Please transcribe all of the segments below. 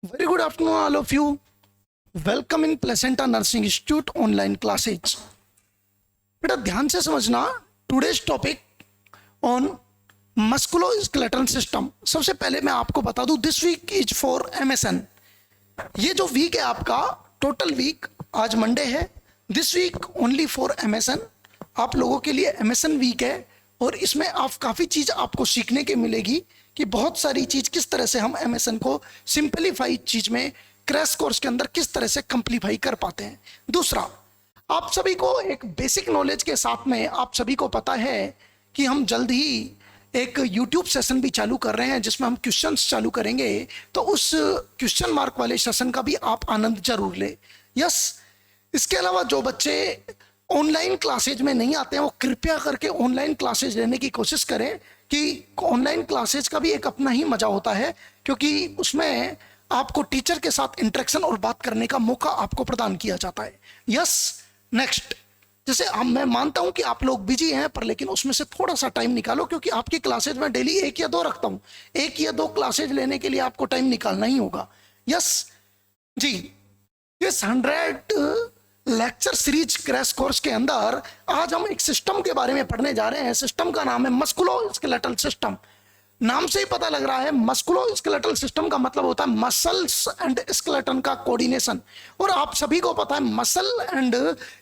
Very good afternoon, all of you. Welcome in Placenta Nursing Institute online classes. बेटा ध्यान से समझना today's topic on musculoskeletal system. सबसे पहले मैं आपको बता दूं this week is for MSN. ये जो वीक है आपका टोटल वीक, आज मंडे है, this week only for MSN. आप लोगों के लिए एमएसएन वीक है और इसमें आप काफ़ी चीज़ आपको सीखने के मिलेगी कि बहुत सारी चीज़ किस तरह से हम एमएसएन को सिंपलीफाइड चीज़ में क्रैश कोर्स के अंदर किस तरह से कंप्लीफाई कर पाते हैं। दूसरा, आप सभी को एक बेसिक नॉलेज के साथ में आप सभी को पता है कि हम जल्द ही एक यूट्यूब सेशन भी चालू कर रहे हैं जिसमें हम क्वेश्चंस चालू करेंगे, तो उस क्वेश्चन मार्क वाले सेशन का भी आप आनंद जरूर ले। यस, इसके अलावा जो बच्चे ऑनलाइन क्लासेज में नहीं आते हैं वो कृपया करके ऑनलाइन क्लासेज लेने की कोशिश करें कि ऑनलाइन क्लासेज का भी एक अपना ही मजा होता है, क्योंकि उसमें आपको टीचर के साथ इंटरेक्शन और बात करने का मौका आपको प्रदान किया जाता है। यस, नेक्स्ट, जैसे मैं मानता हूं कि आप लोग बिजी हैं, पर लेकिन उसमें से थोड़ा सा टाइम निकालो, क्योंकि आपकी क्लासेज में डेली 1 या 2 रखता हूं। 1 या 2 क्लासेज लेने के लिए आपको टाइम निकालना ही होगा। यस जी, इस 100 लेक्चर सीरीज क्रैश कोर्स के अंदर आज हम एक सिस्टम के बारे में पढ़ने जा रहे हैं। सिस्टम का नाम है मस्कुलोस्केलेटल सिस्टम। नाम से ही पता लग रहा है मस्कुलोस्केलेटल सिस्टम का मतलब होता है मसल्स एंड स्केलेटन का कोऑर्डिनेशन। और आप सभी को पता है मसल एंड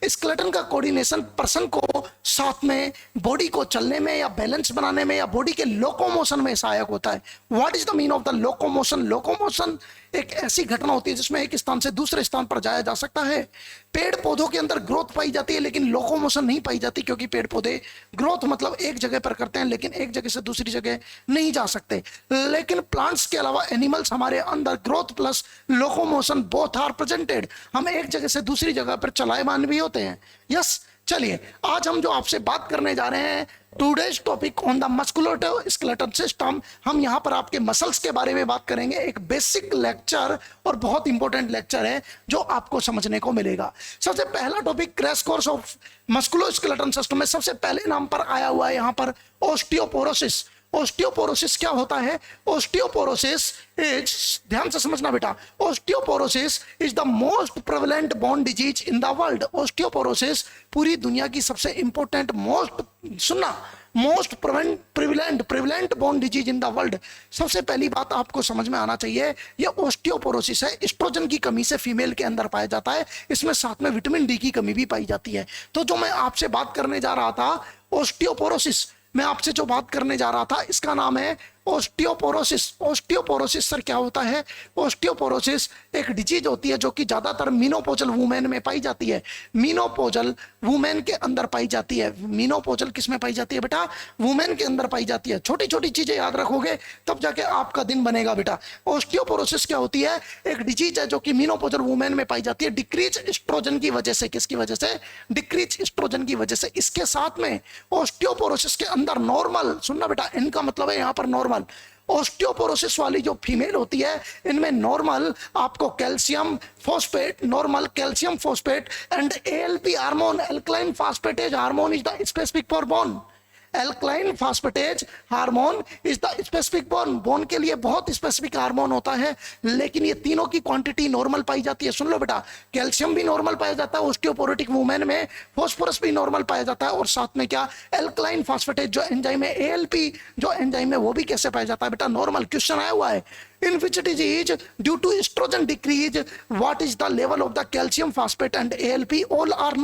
स्केलेटन का कोऑर्डिनेशन पर्सन को साथ में बॉडी को चलने में या बैलेंस बनाने में या बॉडी के लोकोमोशन में सहायक होता है। What is the mean of the locomotion? Locomotion एक ऐसी घटना होती है जिसमें एक स्थान से दूसरे स्थान पर जाया जा सकता है। पेड़ पौधों के अंदर ग्रोथ पाई जाती है लेकिन लोकोमोशन नहीं पाई जाती, क्योंकि पेड़ पौधे ग्रोथ मतलब एक जगह पर करते हैं लेकिन एक जगह से दूसरी जगह नहीं जा सकते। लेकिन प्लांट्स के अलावा एनिमल्स हमारे अंदर growth plus locomotion both are presented. हम एक जगह से दूसरी जगह पर चलायमान भी होते हैं। यस, चलिए आज हम जो आपसे बात करने जा रहे हैं today's topic on the musculoskeletal system, हम यहां पर आपके मसल्स के बारे में बात करेंगे। एक बेसिक लेक्चर और बहुत इंपॉर्टेंट लेक्चर है जो आपको समझने को मिलेगा। सबसे पहला topic crash course of musculoskeletal system में सबसे पहले नाम पर आया हुआ है यहां पर ऑस्टियोपोरोसिस। ऑस्टियोपोरोसिस क्या होता है? ऑस्टियोपोरोसिस इज, ध्यान से समझना बेटा, osteoporosis is the most prevalent bone disease in the world. Osteoporosis पूरी दुनिया की सबसे important most prevalent bone disease in the world. सबसे पहली बात आपको समझ में आना चाहिए, यह ऑस्टियोपोरोसिस है, एस्ट्रोजन की कमी से फीमेल के अंदर पाया जाता है। इसमें साथ में विटामिन डी की कमी भी पाई जाती है। तो जो मैं आपसे बात करने जा रहा था ऑस्टियोपोरोसिस, मैं आपसे जो बात करने जा रहा था इसका नाम है ऑस्टियोपोरोसिस। ऑस्टियोपोरोसिस सर क्या होता है? ऑस्टियोपोरोसिस एक डिजीज होती है जो कि ज्यादातर मीनोपोजल वुमेन में पाई जाती है। मीनोपोजल वुमेन के अंदर पाई जाती है। मीनोपोजल किस में पाई जाती है बेटा? वुमेन के अंदर पाई जाती है। छोटी छोटी चीजें याद रखोगे तब जाके आपका दिन बनेगा बेटा। ऑस्टियोपोरोसिस क्या होती है? एक डिजीज है जो कि मीनोपोजल वुमेन में पाई जाती है, डिक्रीज एस्ट्रोजन की वजह से। किसकी वजह से? डिक्रीज एस्ट्रोजन की वजह से। इसके साथ में ऑस्टियोपोरोसिस के अंदर नॉर्मल, सुनना बेटा, इनका मतलब है यहां पर नॉर्मल। ऑस्टियोपोरोसिस वाली जो फीमेल होती है इनमें नॉर्मल आपको calcium phosphate, normal calcium phosphate and ALP hormone, alkaline phosphatase hormone is the specific for bone. Alkaline phosphatase hormone is the specific bone. Bone के लिए बहुत स्पेसिफिक हार्मोन होता है, लेकिन ये तीनों की क्वांटिटी नॉर्मल पाई जाती है। सुन लो बेटा, कैल्शियम भी नॉर्मल पाया जाता है ऑस्टियोपोरोटिक वुमेन में, फास्फोरस भी नॉर्मल पाया जाता है, और साथ में क्या, एल्कलाइन फास्फेटेज जो एंजाइम है, एएलपी जो एंजाइम है, वो भी कैसे पाया जाता है बेटा? नॉर्मल। क्वेश्चन आया हुआ है, in which disease due to estrogen decrease what is the level of the calcium phosphate and ALP? all are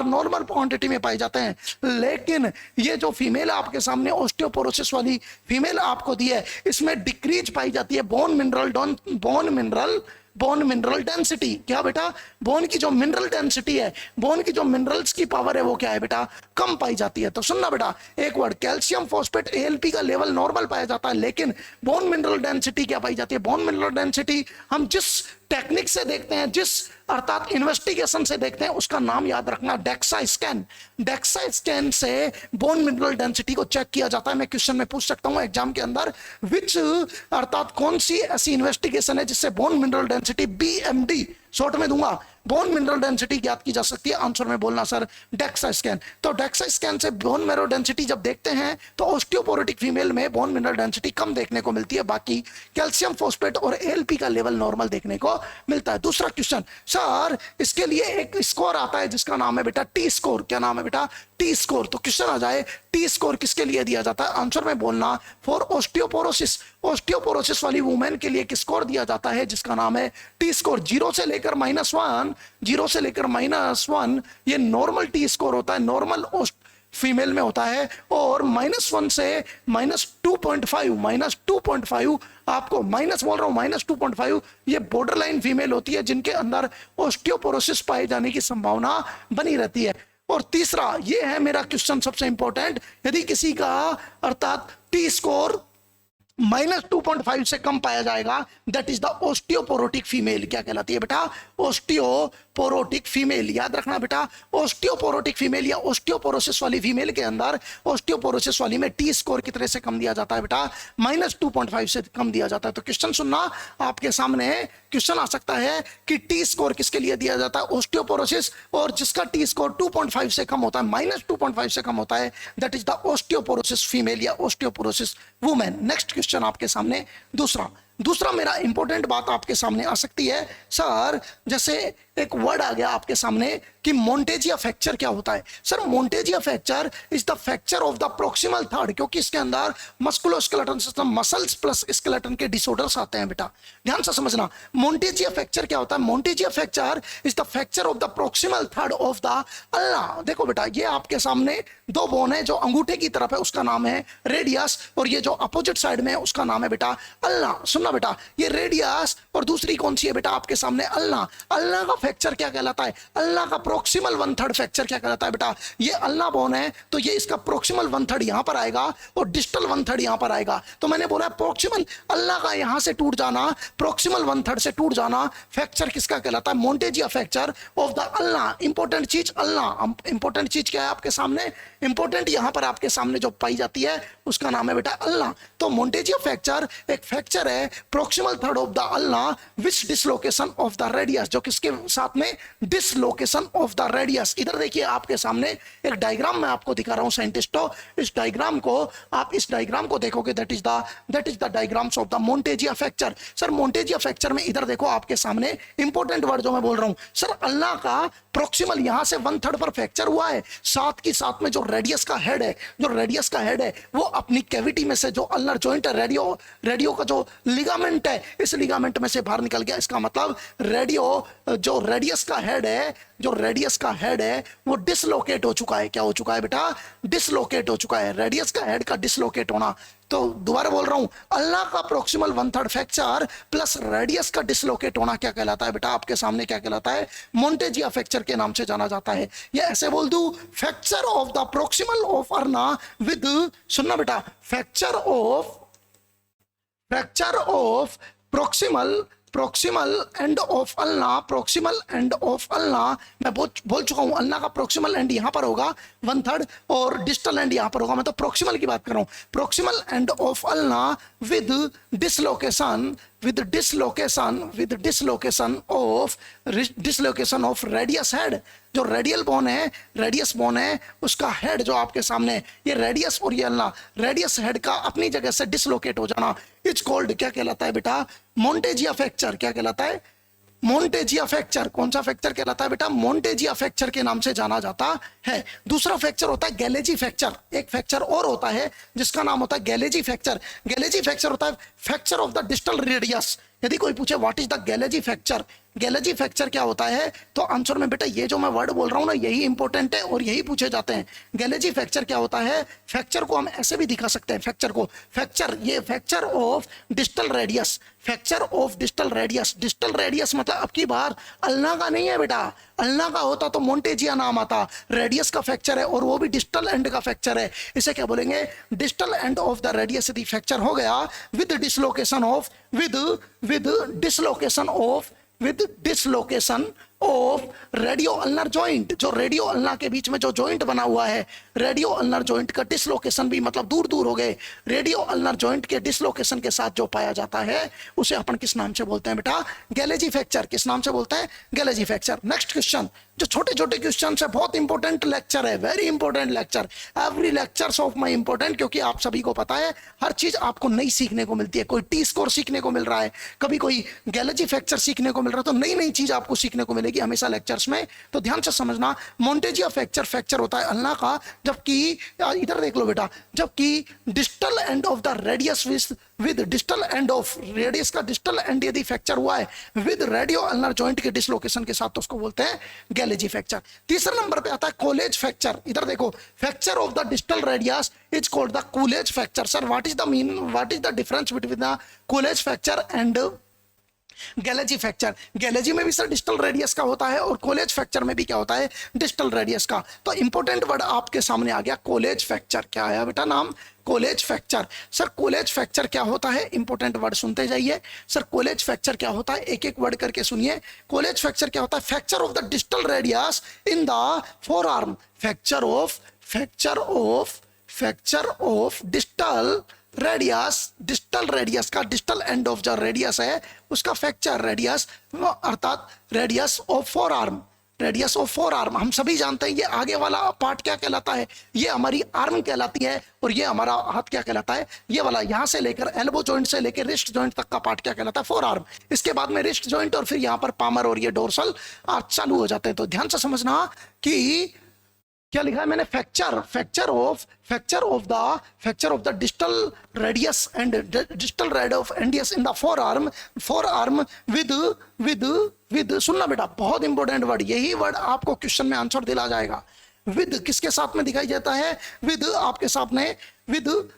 normal quantity में पाए जाते हैं। लेकिन ये जो फीमेल आपके सामने ऑस्टियोपोरोसिस वाली फीमेल आपको दी है, इसमें डिक्रीज पाई जाती है बोन मिनरल डेंसिटी। क्या बेटा? बोन की जो मिनरल डेंसिटी है, बोन की जो मिनरल्स की पावर है वो क्या है बेटा? कम पाई जाती है। तो सुनना बेटा, एक वर्ड, कैल्शियम फॉस्फेट एएलपी का लेवल नॉर्मल पाया जाता है, लेकिन बोन मिनरल डेंसिटी क्या पाई जाती है? बोन मिनरल डेंसिटी हम जिस टेक्निक से देखते हैं, जिस अर्थात इन्वेस्टिगेशन से देखते हैं, उसका नाम याद रखना, डेक्सा स्कैन। डेक्सा स्कैन से बोन मिनरल डेंसिटी को चेक किया जाता है। मैं क्वेश्चन में पूछ सकता हूं एग्जाम के अंदर, विच अर्थात कौन सी ऐसी इन्वेस्टिगेशन है जिससे bone mineral density BMD short में दूंगा, बोन मिनरल डेंसिटी ज्ञात की जा सकती है। आंसर में बोलना सर डेक्सा स्कैन। तो डेक्सा स्कैन से बोन मिनरल डेंसिटी जब देखते हैं तो ऑस्टियोपोरोटिक फीमेल में बोन मिनरल डेंसिटी कम देखने को मिलती है, बाकी कैल्शियम फॉस्फेट और एएलपी का लेवल नॉर्मल देखने को मिलता है। दूसरा क्वेश्चन सर, इसके लिए एक स्कोर आता है जिसका नाम है बेटा टी स्कोर। क्या नाम है बेटा? T score. तो क्वेश्चन आ जाए टी स्कोर किसके लिए दिया जाता है? आंसर में बोलना फॉर ऑस्टियोपोरोसिस। ऑस्टियोपोरोसिस वाली वुमेन के लिए एक स्कोर दिया जाता है जिसका नाम है टी स्कोर। 0 से लेकर -1, 0 से लेकर -1 ये नॉर्मल टी स्कोर होता है, नॉर्मल फीमेल में होता है। और -1 से -2.5 आपको माइनस बोल रहा हूं, -2.5 ये बॉर्डर लाइन फीमेल होती है जिनके अंदर ऑस्टियोपोरोसिस पाए जाने की संभावना बनी रहती है। और तीसरा ये है मेरा क्वेश्चन सबसे इंपॉर्टेंट, यदि किसी का अर्थात टी स्कोर -2.5 से कम पाया जाएगा, that is the osteoporotic female. क्या कहलाती है बेटा? Osteoporotic female. याद रखना बेटा, ऑस्टियोपोरोटिक फीमेल या ऑस्टियोपोरोसिस वाली फीमेल के अंदर, ऑस्टियोपोरोसिस वाली में टी स्कोर कितने से कम दिया जाता है बेटा? -2.5 से कम दिया जाता है। तो क्वेश्चन सुनना, आपके सामने क्वेश्चन आ सकता है कि टी स्कोर किसके लिए दिया जाता है? ऑस्टियोपोरोसिस। और जिसका टी स्कोर 2.5 से कम होता है, -2.5 से कम होता है, that is the osteoporosis female या ऑस्टियोपोरोसिस वुमेन। नेक्स्ट क्वेश्चन आपके सामने दूसरा मेरा इंपॉर्टेंट बात आपके सामने आ सकती है सर, जैसे एक वर्ड आ गया आपके सामने कि मोंटेजिया फ्रैक्चर क्या होता है। Sir Monteggia fracture is the fracture of the proximal third, क्योंकि इसके अंदर musculoskeleton system, muscles plus skeleton के डिसऑर्डर्स आते हैं बेटा, ध्यान से समझना। मोंटेजिया फ्रैक्चर क्या होता है? Monteggia fracture is the fracture of the proximal third of the ulna. देखो बेटा, ये आपके सामने दो बोन है, जो अंगूठे की तरफ है उसका नाम है रेडियस, और ये जो अपोजिट साइड में है उसका नाम है बेटा अल्ना। सुनना बेटा, ये रेडियस और दूसरी कौन सी है बेटा आपके सामने? अल्ना। अल्ना का फ्रैक्चर क्या कहलाता है? अल्ना का प्रोक्सिमल 1/3 फ्रैक्चर क्या कहलाता है बेटा? ये अल्ना बोन है तो ये इसका प्रोक्सिमल 1/3 यहां पर आएगा और डिस्टल 1/3 यहां पर आएगा। तो मैंने बोला प्रोक्सिमल अल्ना का यहां से टूट जाना, प्रोक्सिमल 1/3 से टूट जाना, फ्रैक्चर किसका कहलाता है? Monteggia fracture of the ulna. Important चीज अल्ना, इंपॉर्टेंट चीज क्या है आपके सामने? इंपॉर्टेंट यहां पर आपके सामने जो पाई जाती है उसका नाम है बेटा अल्ना। तो मोंटेजिया फ्रैक्चर एक फ्रैक्चर है proximal third of the ulna which dislocation of the radius, जो किसके साथ में? Dislocation of the radius. इधर देखिए आपके सामने एक डायग्राम मैं आपको दिखा रहा हूं साइंटिस्टों, इस डायग्राम को देखोगे, that is the diagrams of the Monteggia fracture. Sir Monteggia fracture में इधर देखो आपके सामने इंपॉर्टेंट वर्ड जो मैं बोल रहा हूं, सर अल्ना का प्रोक्सिमल यहां से 1/3 पर फ्रैक्चर हुआ है, साथ की साथ में जो रेडियस का हेड है वो अपनी कैविटी में से, जो अल्नर जॉइंट है, रेडियो का जो लिगामेंट है, इस लिगामेंट में से बाहर निकल गया। इसका मतलब जो रेडियस का हेड है वो डिसलोकेट हो चुका है। क्या हो चुका है बेटा? डिसलोकेट हो चुका है, रेडियस का हेड का डिसलोकेट होना। तो दोबारा बोल रहा हूं, अल्ना का प्रोक्सिमल 1/3 फ्रैक्चर प्लस रेडियस का डिसलोकेट होना क्या कहलाता है बेटा? आपके सामने क्या कहलाता है? मोंटेजिया फ्रैक्चर के नाम से जाना जाता है। या ऐसे बोल दूं, fracture of the proximal of ulna with, सुनना बेटा, fracture of proximal end of ulna, मैं बोल चुका हूं, अल्ना का प्रोक्सिमल एंड यहां पर होगा 1/3 और डिस्टल एंड यहां पर होगा। मैं तो प्रोक्सिमल की बात कर रहा हूं। Proximal end of ulna with dislocation of radius head, जो रेडियस बोन है उसका हेड जो आपके सामने, ये रेडियस और ये अल्ना, रेडियस हेड का अपनी जगह से डिसलोकेट हो जाना, इट्स कॉल्ड, क्या कहलाता है बेटा? मोंटेजिया फ्रैक्चर। क्या कहलाता है? Monteggia fracture. कौन सा फ्रैक्चर कहलाता है बेटा? मोंटेजिया फ्रैक्चर के नाम से जाना जाता है। दूसरा फ्रैक्चर होता है गैलेजी फ्रैक्चर। एक फ्रैक्चर और होता है जिसका नाम होता है गैलेजी फ्रैक्चर। गैलेजी फ्रैक्चर होता है fracture of the distal radius. यदि कोई पूछे what is the Galeazzi fracture, Galeazzi fracture क्या होता है, तो आंसर में बेटा ये जो मैं वर्ड बोल रहा हूं ना, यही इंपॉर्टेंट है और यही पूछे जाते हैं। गैलेजी फ्रैक्चर क्या होता है? फ्रैक्चर को हम ऐसे भी दिखा सकते हैं, fracture of distal radius, distal radius मतलब अब की बार अल्ना का नहीं है बेटा, अल्ना का होता तो मोंटेजिया नाम आता, रेडियस का फ्रैक्चर है और वो भी डिस्टल एंड का फ्रैक्चर है। इसे क्या बोलेंगे? Distal end of the radius यदि फ्रैक्चर हो गया with dislocation of radio ulnar joint. जो रेडियो अल्ना के बीच में जो जॉइंट बना हुआ है, रेडियो अल्नर जॉइंट का डिसलोकेशन भी मतलब दूर दूर हो गए, रेडियो अल्नर जॉइंट के डिसलोकेशन के साथ जो पाया जाता है उसे अपन किस नाम से बोलते हैं बेटा? गैलेजी फ्रैक्चर। किस नाम से बोलते हैं? गैलेजी फ्रैक्चर। नेक्स्ट क्वेश्चन, जो छोटे छोटे क्वेश्चन है, बहुत इंपॉर्टेंट लेक्चर है, very important lecture, every lecture of my important, क्योंकि आप सभी को पता है हर चीज आपको नई सीखने को मिलती है। कोई टी स्कोर सीखने को मिल रहा है, कभी कोई गैलेजी फ्रैक्चर सीखने को मिल रहा है, तो नई नई चीज आपको सीखने को मिलेगी हमेशा लेक्चर्स में। तो ध्यान से समझना, मोंटेजिया फ्रैक्चर फ्रैक्चर होता है अल्ना का, जबकि इधर देख लो बेटा, जबकि distal end of the radius with distal end of radius का डिस्टल एंड यदि फ्रैक्चर हुआ है विद रेडियो अल्नर जॉइंट के डिसलोकेशन के साथ, तो उसको बोलते हैं गैलेजी फ्रैक्चर। तीसरे नंबर पे आता है कोलेज फ्रैक्चर। इधर देखो, fracture of the distal radius is called the Colles fracture. Sir what is the difference between the Colles fracture and Galeazzi fracture? Galeazzi में भी सर डिस्टल रेडियस का होता है और कोलेज फ्रैक्चर में भी क्या होता है? डिस्टल रेडियस का। तो इंपॉर्टेंट वर्ड आपके सामने आ गया, कोलेज फ्रैक्चर। क्या आया बेटा नाम? College fracture. Sir college fracture क्या होता है? इंपॉर्टेंट वर्ड सुनते जाइए। सर कोलेज फ्रैक्चर क्या होता है? एक एक वर्ड करके सुनिए। कोलेज फ्रैक्चर क्या होता है? Fracture of the distal radius in the four arm. Fracture of distal radius का डिस्टल एंड ऑफ जो रेडियस है उसका फ्रैक्चर रेडियस, अर्थात radius of four arm. Radius of four arm हम सभी जानते हैं, ये आगे वाला पार्ट क्या कहलाता है? ये हमारी आर्म कहलाती है, और ये हमारा हाथ क्या कहलाता है? ये वाला, यहां से लेकर एल्बो जॉइंट से लेकर रिस्ट जॉइंट तक का पार्ट क्या कहलाता है? Four arm. इसके बाद में रिस्ट जॉइंट और फिर यहां पर पामर और ये डोर्सल चालू हो जाते हैं। तो ध्यान से समझना कि क्या लिखा है मैंने? Fracture of the distal radius and distal radius in the four arm with सुनना बेटा, बहुत इंपॉर्टेंट वर्ड, यही वर्ड आपको क्वेश्चन में आंसर दिला जाएगा। विद किसके साथ में दिखाई देता है? विद आपके सामने विद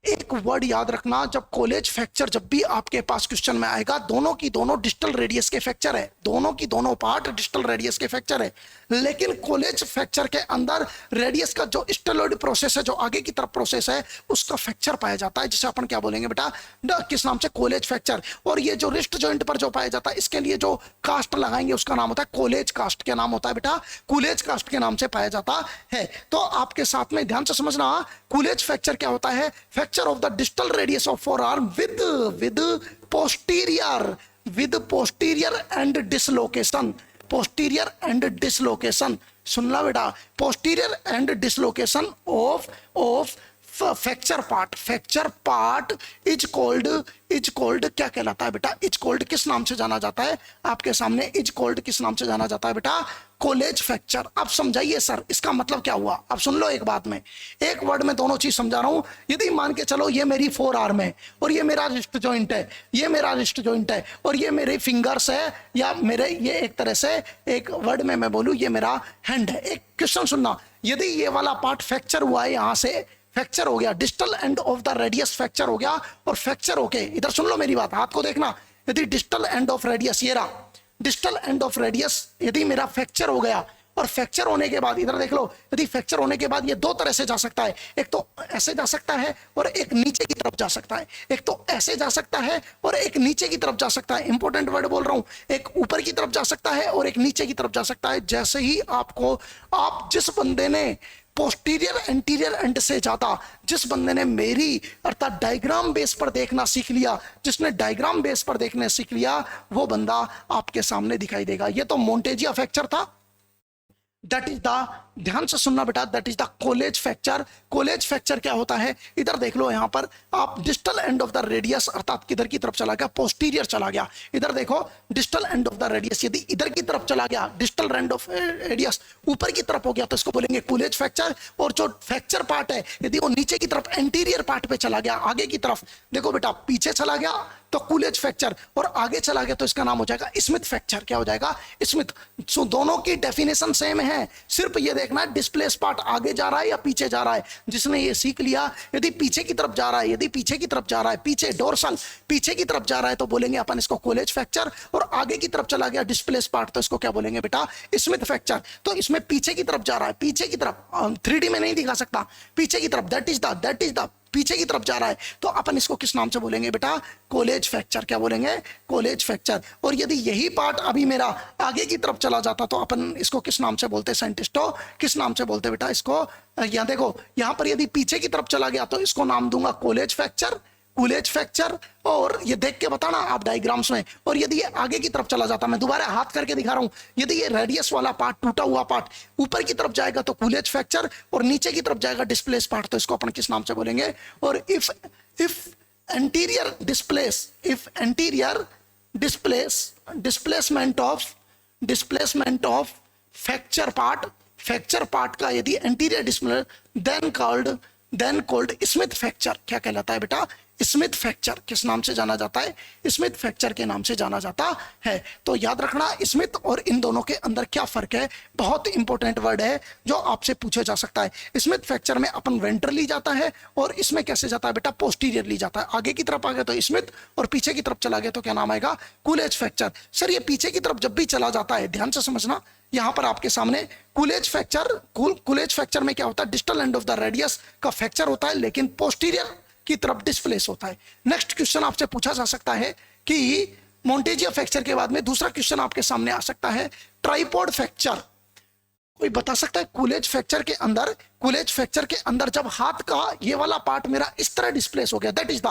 एक वर्ड याद रखना, जब कोलेज फ्रैक्चर जब भी आपके पास क्वेश्चन में आएगा, दोनों की दोनों डिस्टल रेडियस के फ्रैक्चर है, दोनों की दोनों पार्ट डिस्टल रेडियस के फ्रैक्चर है, लेकिन कोलेज फ्रैक्चर के अंदर रेडियस का जो स्टेलॉइड प्रोसेस है, जो आगे की तरफ प्रोसेस है, उसका फ्रैक्चर पाया जाता है, जिसे अपन क्या बोलेंगे बेटा? किस नाम से? College fracture. और ये जो रिस्ट जॉइंट पर जो पाया जाता है, इसके लिए जो कास्ट लगाएंगे उसका नाम होता है कोलेज कास्ट। क्या नाम होता है बेटा? कोलेज कास्ट के नाम से पाया जाता है। तो आपके साथ में ध्यान से समझना, कोलेज फ्रैक्चर क्या होता है? Fracture of the distal radius of forearm with posterior and dislocation। सुनना बेटा, posterior and dislocation of fracture part is called क्या कहलाता है बेटा? इज कॉल्ड किस नाम से जाना जाता है? आपके सामने इज कॉल्ड किस नाम से जाना जाता है बेटा? College fracture. अब समझाइए सर इसका मतलब क्या हुआ? अब सुन लो एक बात में, एक वर्ड में दोनों चीज समझा रहा हूं। यदि मान के चलो ये मेरी फोर आर्म है और ये मेरा रिस्ट जॉइंट है, ये मेरा रिस्ट जॉइंट है और ये मेरे फिंगर्स है, या मेरे ये एक तरह से एक वर्ड में मैं बोलूं ये मेरा हैंड है। एक क्वेश्चन सुनना, यदि ये वाला पार्ट फ्रैक्चर हुआ है, यहां से फ्रैक्चर हो गया, distal end of the radius fracture हो गया, और फ्रैक्चर होके इधर सुन लो मेरी बात, हाथ को देखना, यदि डिस्टल एंड ऑफ रेडियस, ये रहा डिस्टल एंड ऑफ रेडियस, यदि मेरा फ्रैक्चर हो गया, और फ्रैक्चर होने के बाद इधर देख लो, यदि फ्रैक्चर होने के बाद ये दो तरह से जा सकता है, एक तो ऐसे जा सकता है और एक नीचे की तरफ जा सकता है, एक तो ऐसे जा सकता है और एक नीचे की तरफ जा सकता है। इंपॉर्टेंट वर्ड बोल रहा हूं, एक ऊपर की तरफ जा सकता है और एक नीचे की तरफ जा सकता है। जैसे ही आप जिस बंदे ने पोस्टीरियर एंटीरियर एंड से ज्यादा, जिस बंदे ने मेरी अर्थात डायग्राम बेस पर देखना सीख लिया, जिसने डायग्राम बेस पर देखना सीख लिया, वो बंदा आपके सामने दिखाई देगा। ये तो मोंटेजिया फ्रैक्चर था, दैट इज द, ध्यान से सुनना बेटा, that is the Colles fracture. Colles fracture क्या होता है? इधर देख लो, यहां पर आप distal end of the radius अर्थात किधर की तरफ चला गया? पोस्टीरियर चला गया। इधर देखो distal end of the radius, यदि इधर की तरफ चला गया, डिस्टल एंड ऑफ रेडियस ऊपर की तरफ हो गया, तो इसको बोलेंगे कोलेज फ्रैक्चर। और जो फ्रैक्चर पार्ट है, यदि वो नीचे की तरफ एंटीरियर पार्ट पे चला गया, आगे की तरफ देखो बेटा, पीछे चला गया तो कोलेज फ्रैक्चर, और आगे चला गया तो इसका नाम हो जाएगा स्मिथ फ्रैक्चर। क्या हो जाएगा? स्मिथ। सो दोनों की डेफिनेशन सेम है, सिर्फ ये देखना डिस्प्लेस पार्ट आगे जा रहा है या पीछे जा रहा है। जिसने ये सीख लिया, यदि पीछे की तरफ जा रहा है, यदि पीछे की तरफ जा रहा है, पीछे डोर्सल पीछे की तरफ जा रहा है, तो बोलेंगे अपन इसको कोलेज फ्रैक्चर। और आगे की तरफ चला गया डिस्प्लेस पार्ट, तो इसको क्या बोलेंगे बेटा? Smith fracture. तो इसमें पीछे की तरफ जा रहा है, पीछे की तरफ 3D में नहीं दिखा सकता, पीछे की तरफ, दैट इज द पीछे की तरफ जा रहा है, तो अपन इसको किस नाम से बोलेंगे बेटा? College fracture. क्या बोलेंगे? College fracture. और यदि यही पार्ट अभी मेरा आगे की तरफ चला जाता तो अपन इसको किस नाम से बोलते साइंटिस्टों? किस नाम से बोलते बेटा इसको? यहाँ देखो, यहाँ पर यदि पीछे की तरफ चला गया तो इसको नाम दूंगा कोलेज फ्रैक्चर, कूलेज फ्रैक्चर। और ये देख के बताना आप डायग्राम्स में। और यदि ये आगे की तरफ चला जाता, मैं दोबारा हाथ करके दिखा रहा हूं, यदि ये रेडियस वाला पार्ट, टूटा हुआ पार्ट ऊपर की तरफ जाएगा तो कूलेज फ्रैक्चर, और नीचे की तरफ जाएगा डिस्प्लेस पार्ट, तो इसको अपन किस नाम से बोलेंगे? और if anterior displacement of fracture part का यदि anterior display, then called Smith fracture. क्या कहलाता है बेटा? Smith fracture. किस नाम से जाना जाता है? स्मिथ फ्रैक्चर के नाम से जाना जाता है। तो याद रखना, स्मिथ और इन दोनों के अंदर क्या फर्क है, बहुत इंपॉर्टेंट वर्ड है जो आपसे पूछा जा सकता है। स्मिथ फ्रैक्चर में अपन वेंट्रली जाता है, और इसमें कैसे जाता है बेटा? पोस्टीरियरली जाता है। आगे की तरफ आ गया तो स्मिथ, और पीछे की तरफ चला गया तो क्या नाम आएगा? कूलेज फ्रैक्चर। सर ये पीछे की तरफ जब भी चला जाता है, ध्यान से समझना, यहां पर आपके सामने कूलेज फ्रैक्चर में क्या होता है? Distal end of the radius का फ्रैक्चर होता है, लेकिन पोस्टीरियर की तरफ डिस्प्लेस होता है। नेक्स्ट क्वेश्चन आपसे पूछा जा सकता है कि मोंटेजिया फ्रैक्चर के बाद में दूसरा क्वेश्चन आपके सामने आ सकता है, ट्राइपॉड फ्रैक्चर। कोई बता सकता है कूलेज फ्रैक्चर के अंदर जब हाथ का ये वाला पार्ट मेरा इस तरह डिस्प्लेस हो गया, that is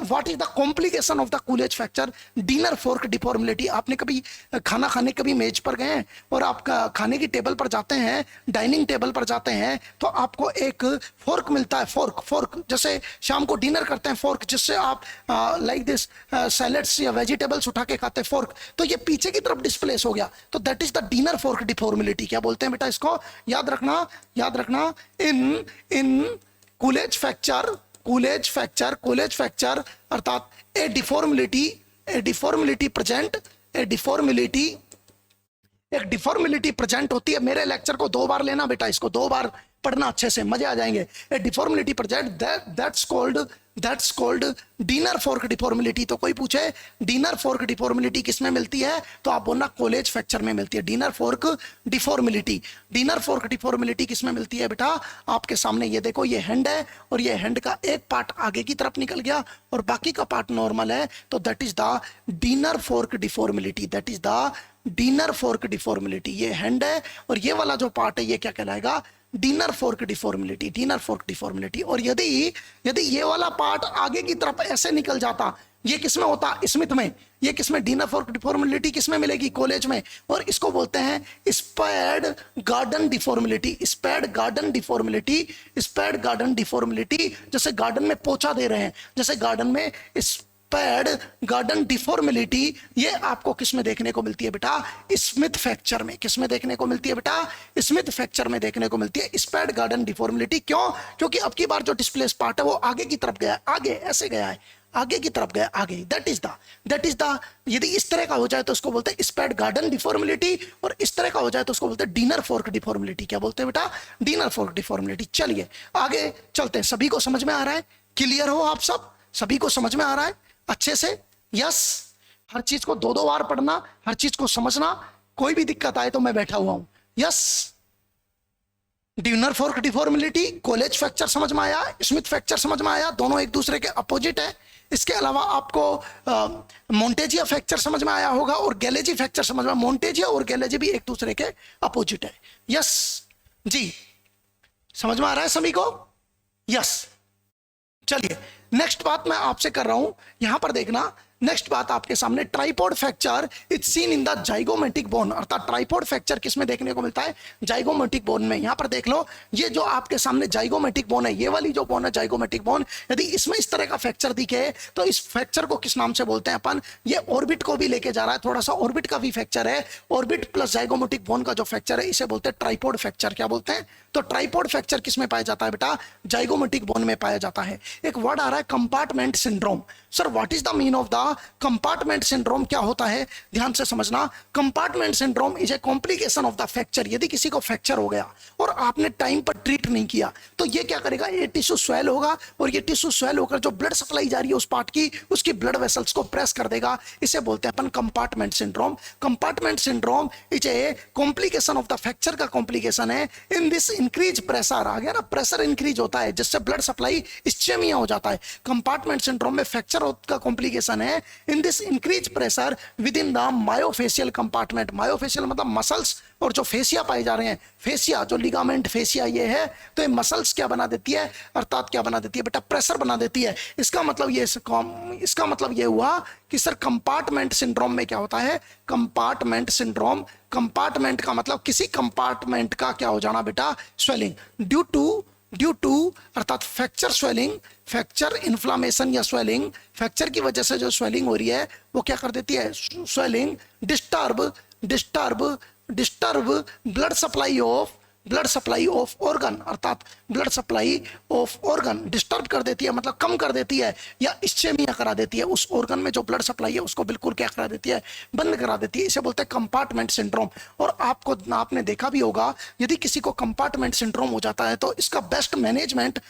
what is the complication of the coolage fracture? Dinner fork deformility. आपने कभी खाना खाने कभी मेज पर गए हैं और आप खाने की टेबल पर जाते हैं, डाइनिंग टेबल पर जाते हैं, तो आपको एक फोर्क मिलता है, फोर्क जैसे शाम को डिनर करते हैं, फोर्क जिससे आप लाइक दिस सैलेड्स या वेजिटेबल्स उठा के खाते हैं, फोर्क। तो ये पीछे की तरफ डिस्प्लेस हो गया, तो that is the dinner fork deformility. क्या बोलते हैं बेटा इसको? याद रखना इन कूलेज फ्रैक्चर अर्थात ए डिफॉर्मिलिटी प्रेजेंट होती है। मेरे लेक्चर को 2 बार लेना बेटा, इसको 2 बार पढ़ना, अच्छे से मजे आ जाएंगे। A deformility present, that's called dinner fork deformility. तो कोई पूछे डिनर फोर्क डिफॉर्मिलिटी किस में मिलती है, तो आप बोलना कोलेज फ्रैक्चर में मिलती है। डिनर फोर्क डिफॉर्मिलिटी किस में मिलती है बेटा? आपके सामने ये देखो, ये हैंड है, और ये हैंड का एक पार्ट आगे की तरफ निकल गया और बाकी का पार्ट नॉर्मल है, तो that is the dinner fork deformility. ये हैंड है और ये वाला जो पार्ट है ये क्या कहलाएगा? Dinner fork deformility. और यदि ये वाला पार्ट आगे की तरफ ऐसे निकल जाता, ये किसमें होता? स्मिथ में। ये किसमें? डिनर फोर्क डिफॉर्मिलिटी किसमें मिलेगी? कॉलेज में। और इसको बोलते हैं स्पैड गार्डन डिफॉर्मिलिटी। जैसे गार्डन में पोछा दे रहे हैं, जैसे गार्डन में पैड गार्डन डिफॉर्मिलिटी, ये आपको किस में देखने को मिलती है बेटा? स्मिथ फ्रैक्चर में। किस में देखने को मिलती है बेटा? स्मिथ फ्रैक्चर में देखने को मिलती है स्पैड गार्डन डिफॉर्मिलिटी। क्यों? क्योंकि अब की बार जो डिस्प्लेस पार्ट है वो आगे की तरफ गया, आगे ऐसे गया है, आगे की तरफ गया, आगे। दैट इज द यदि इस तरह का हो जाए तो उसको बोलते हैं स्पैड गार्डन डिफॉर्मिलिटी, और इस तरह का हो जाए तो उसको बोलते हैं डिनर फोर्क डिफॉर्मिलिटी। क्या बोलते हैं बेटा? Dinner fork deformility. चलिए आगे चलते हैं। सभी को समझ में आ रहा है? क्लियर हो आप सब? सभी को समझ में आ रहा है अच्छे से? यस। हर चीज को 2 बार पढ़ना, हर चीज को समझना, कोई भी दिक्कत आए तो मैं बैठा हुआ हूं। Yes. Dinner fork deformility, Colles fracture समझ में आया, स्मिथ फ्रैक्चर समझ में आया, दोनों एक दूसरे के अपोजिट है। इसके अलावा आपको मोंटेजिया फ्रैक्चर समझ में आया होगा और गैलेजी फ्रैक्चर समझ में। मोंटेजिया और गैलेजी भी एक दूसरे के अपोजिट है। यस जी, समझ में आ रहा है सभी को? यस। चलिए नेक्स्ट बात मैं आपसे कर रहा हूं, यहां पर देखना। नेक्स्ट बात आपके सामने, tripod fracture is seen in the zygomatic bone. अर्थात ट्राइपॉड फ्रैक्चर किसमें देखने को मिलता है? जाइगोमेटिक बोन में। यहां पर देख लो, ये जो आपके सामने जाइगोमेटिक बोन है, ये वाली जो बोन है जाइगोमेटिक बोन, यदि इसमें इस तरह का फ्रैक्चर दिखे तो इस फ्रैक्चर को किस नाम से बोलते हैं अपन? ये ऑर्बिट को भी लेके जा रहा है, थोड़ा सा ऑर्बिट का भी फ्रैक्चर है। ऑर्बिट प्लस जाइगोमेटिक बोन का जो फ्रैक्चर है इसे बोलते हैं ट्राइपॉड फ्रैक्चर। क्या बोलते हैं? तो ट्राइपॉड फ्रैक्चर किसमें पाया जाता है बेटा? जाइगोमेटिक बोन में पाया जाता है। एक वर्ड आ रहा है compartment syndrome. Sir what is the mean of the compartment syndrome क्या होता है, ध्यान से समझना। Compartment syndrome is a complication of the fracture. यदि किसी को फ्रैक्चर हो गया और आपने टाइम पर ट्रीट नहीं किया तो ये क्या करेगा, ये टिश्यू स्वेल होगा और ये टिश्यू स्वेल होकर जो ब्लड सप्लाई जा रही है उस पार्ट की, उसकी ब्लड वेसल्स को प्रेस कर देगा। इसे बोलते हैं अपन compartment syndrome. Compartment syndrome is a complication of the fracture का कॉम्प्लिकेशन है। इन दिस इंक्रीज प्रेशर, आ गया ना, प्रेशर इंक्रीज होता है जिससे ब्लड सप्लाई इस्चेमिया हो जाता है। कंपार्टमेंट सिंड्रोम में फ्रैक्चर का कॉम्प्लिकेशन है। In this increase pressure with in the myofascial compartment. Myofascial मतलब मसल्स, और जो फेसिया पाए जा रहे हैं, फेसिया जो लिगामेंट फेसिया ये है, तो ये मसल्स क्या बना देती है, अर्थात क्या बना देती है बेटा, प्रेशर बना देती है। इसका मतलब ये हुआ कि सर कंपार्टमेंट सिंड्रोम में क्या होता है, कंपार्टमेंट सिंड्रोम, कंपार्टमेंट का मतलब किसी कंपार्टमेंट का क्या हो जाना बेटा, स्वेलिंग ड्यू टू अर्थात फ्रैक्चर स्वेलिंग, फ्रैक्चर इन्फ्लामेशन या स्वेलिंग, फ्रैक्चर की वजह से जो स्वेलिंग हो रही है वो क्या कर देती है, swelling disturb blood supply of organ, अर्थात blood supply of organ disturb कर देती है, मतलब कम कर देती है या इस्चेमिया करा देती है। उस ऑर्गन में जो ब्लड सप्लाई है उसको बिल्कुल क्या करा देती है, बंद करा देती है। इसे बोलते हैं कंपार्टमेंट सिंड्रोम। और आपने देखा भी होगा, यदि किसी को कंपार्टमेंट सिंड्रोम हो जाता है तो इसका बेस्ट मैनेजमेंट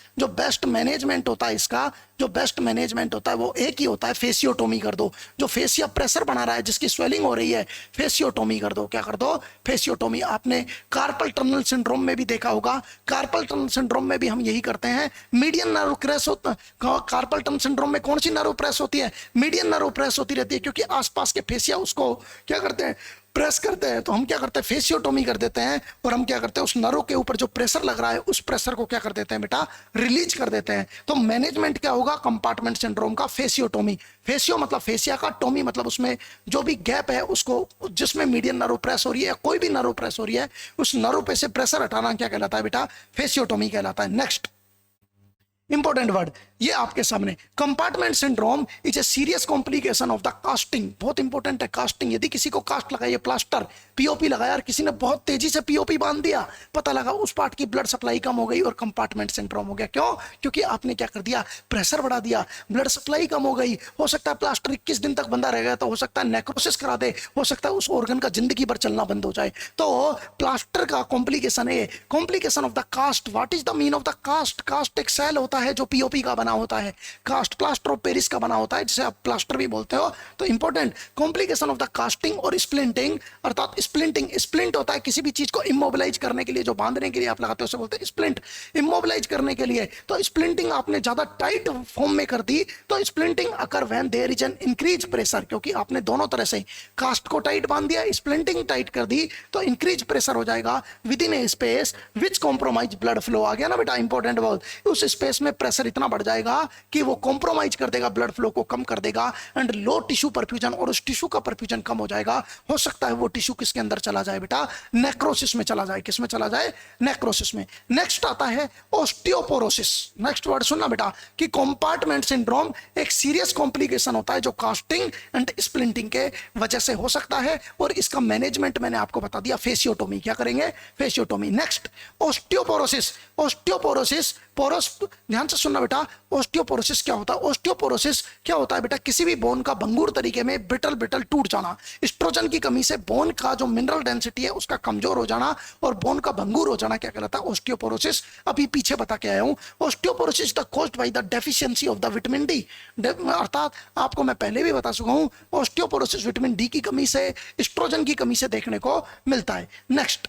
होता है, इसका जो बेस्ट मैनेजमेंट होता है वो एक ही होता है, फेसियोटोमी कर दो। जो फेसिया प्रेशर बना रहा है, जिसकी स्वेलिंग हो रही है, फेसियोटोमी कर दो। क्या कर दो, फेसियोटोमी। आपने कार्पल टनल सिंड्रोम में भी देखा होगा, कार्पल टनल सिंड्रोम में भी हम यही करते हैं। मीडियन नर्व क्रैश होता, कार्पल टनल सिंड्रोम में कौन सी नर्व प्रेस होती है, मीडियन नर्व प्रेस होती रहती है, क्योंकि आसपास के फेसिया उसको क्या करते हैं, प्रेस करते हैं। तो हम क्या करते हैं, फेसियोटोमी कर देते हैं, और हम क्या करते हैं, उस नर्व के ऊपर जो प्रेशर लग रहा है उस प्रेशर को क्या कर देते हैं बेटा, रिलीज कर देते हैं। तो मैनेजमेंट क्या होगा कंपार्टमेंट सिंड्रोम का, फेसियोटोमी। फेसियो मतलब फेसिया का, टोमी मतलब उसमें जो भी गैप है उसको, जिसमें मीडियन नर्व प्रेस हो रही है, कोई भी नर्व प्रेस हो रही है, उस नर्व पे से प्रेशर हटाना क्या कहलाता है बेटा, फेसियोटोमी कहलाता है। नेक्स्ट इंपॉर्टेंट वर्ड ये आपके सामने, compartment syndrome is a serious complication of the casting. बहुत इंपॉर्टेंट है कास्टिंग। यदि किसी को कास्ट लगाइए, प्लास्टर पीओपी लगाया और किसी ने बहुत तेजी से पीओपी बांध दिया, पता लगा उस पार्ट की ब्लड सप्लाई कम हो गई और कंपार्टमेंट सिंड्रोम हो गया। क्यों, क्योंकि आपने क्या कर दिया, प्रेशर बढ़ा दिया, ब्लड सप्लाई कम हो गई। हो सकता है प्लास्टर 21 दिन तक बंधा रह गया, तो हो सकता है नेक्रोसिस करा दे, हो सकता है उस ऑर्गन का जिंदगी भर चलना बंद हो जाए। तो प्लास्टर का कॉम्प्लिकेशन है, complication of the cast. What is the mean of the cast? Cast एक सेल होता है जो पीओपी का बना होता है, कास्ट प्लास्टर ऑफ पेरिस का बना होता है, जिसे आप प्लास्टर भी बोलते हो। तो important, complication of the casting और स्प्लिंटिंग, अर्थात स्प्लिंट होता है किसी भी चीज को इमोबिलाइज करने के लिए, जो बांधने के लिए आप लगाते हो उसे बोलते हैं स्प्लिंट, इमोबिलाइज करने के लिए। तो स्प्लिंटिंग आपने ज्यादा टाइट फॉर्म में कर दी, तो splinting occur when there is an increase pressure, क्योंकि आपने दोनों तरह से कास्ट को टाइट बांध दिया, स्प्लिंटिंग टाइट कर दी, तो इंक्रीज प्रेशर हो जाएगा within a space which compromise blood flow. आ गया ना बेटा, इंपॉर्टेंट वर्ड। उस स्पेस में प्रेशर इतना बढ़ जाएगा कि वो कॉम्प्रोमाइज कर देगा, ब्लड फ्लो को कम कर देगा, एंड लो टिश्यू परफ्यूजन, और उस टिश्यू का परफ्यूजन कम हो जाएगा। हो सकता है वो टिश्यू किसके अंदर चला जाए बेटा, नेक्रोसिस में चला जाए। किस में चला जाए, नेक्रोसिस में। नेक्स्ट आता है ऑस्टियोपोरोसिस। नेक्स्ट वर्ड सुनना बेटा, कि कंपार्टमेंट सिंड्रोम एक सीरियस कॉम्प्लिकेशन होता है जो कास्टिंग एंड स्प्लिंटिंग के वजह से हो सकता है, और इसका मैनेजमेंट मैंने आपको बता दिया, फेसियोटोमी। क्या करेंगे, fasciotomy. Next osteoporosis. Osteoporosis, poros, ध्यान से सुनना बेटा, ऑस्टियोपोरोसिस क्या होता है, ऑस्टियोपोरोसिस क्या होता है बेटा, किसी भी बोन का भंगुर तरीके में ब्रिटल टूट जाना, एस्ट्रोजन की कमी से बोन का जो मिनरल डेंसिटी है उसका कमजोर हो जाना और बोन का भंगुर हो जाना, क्या कहलाता है, ऑस्टियोपोरोसिस। अभी पीछे बता के आया हूं, osteoporosis the caused by the deficiency of the vitamin D. अर्थात आपको मैं पहले भी बता चुका हूं, ऑस्टियोपोरोसिस विटामिन डी की कमी से, एस्ट्रोजन की कमी से देखने को मिलता है। नेक्स्ट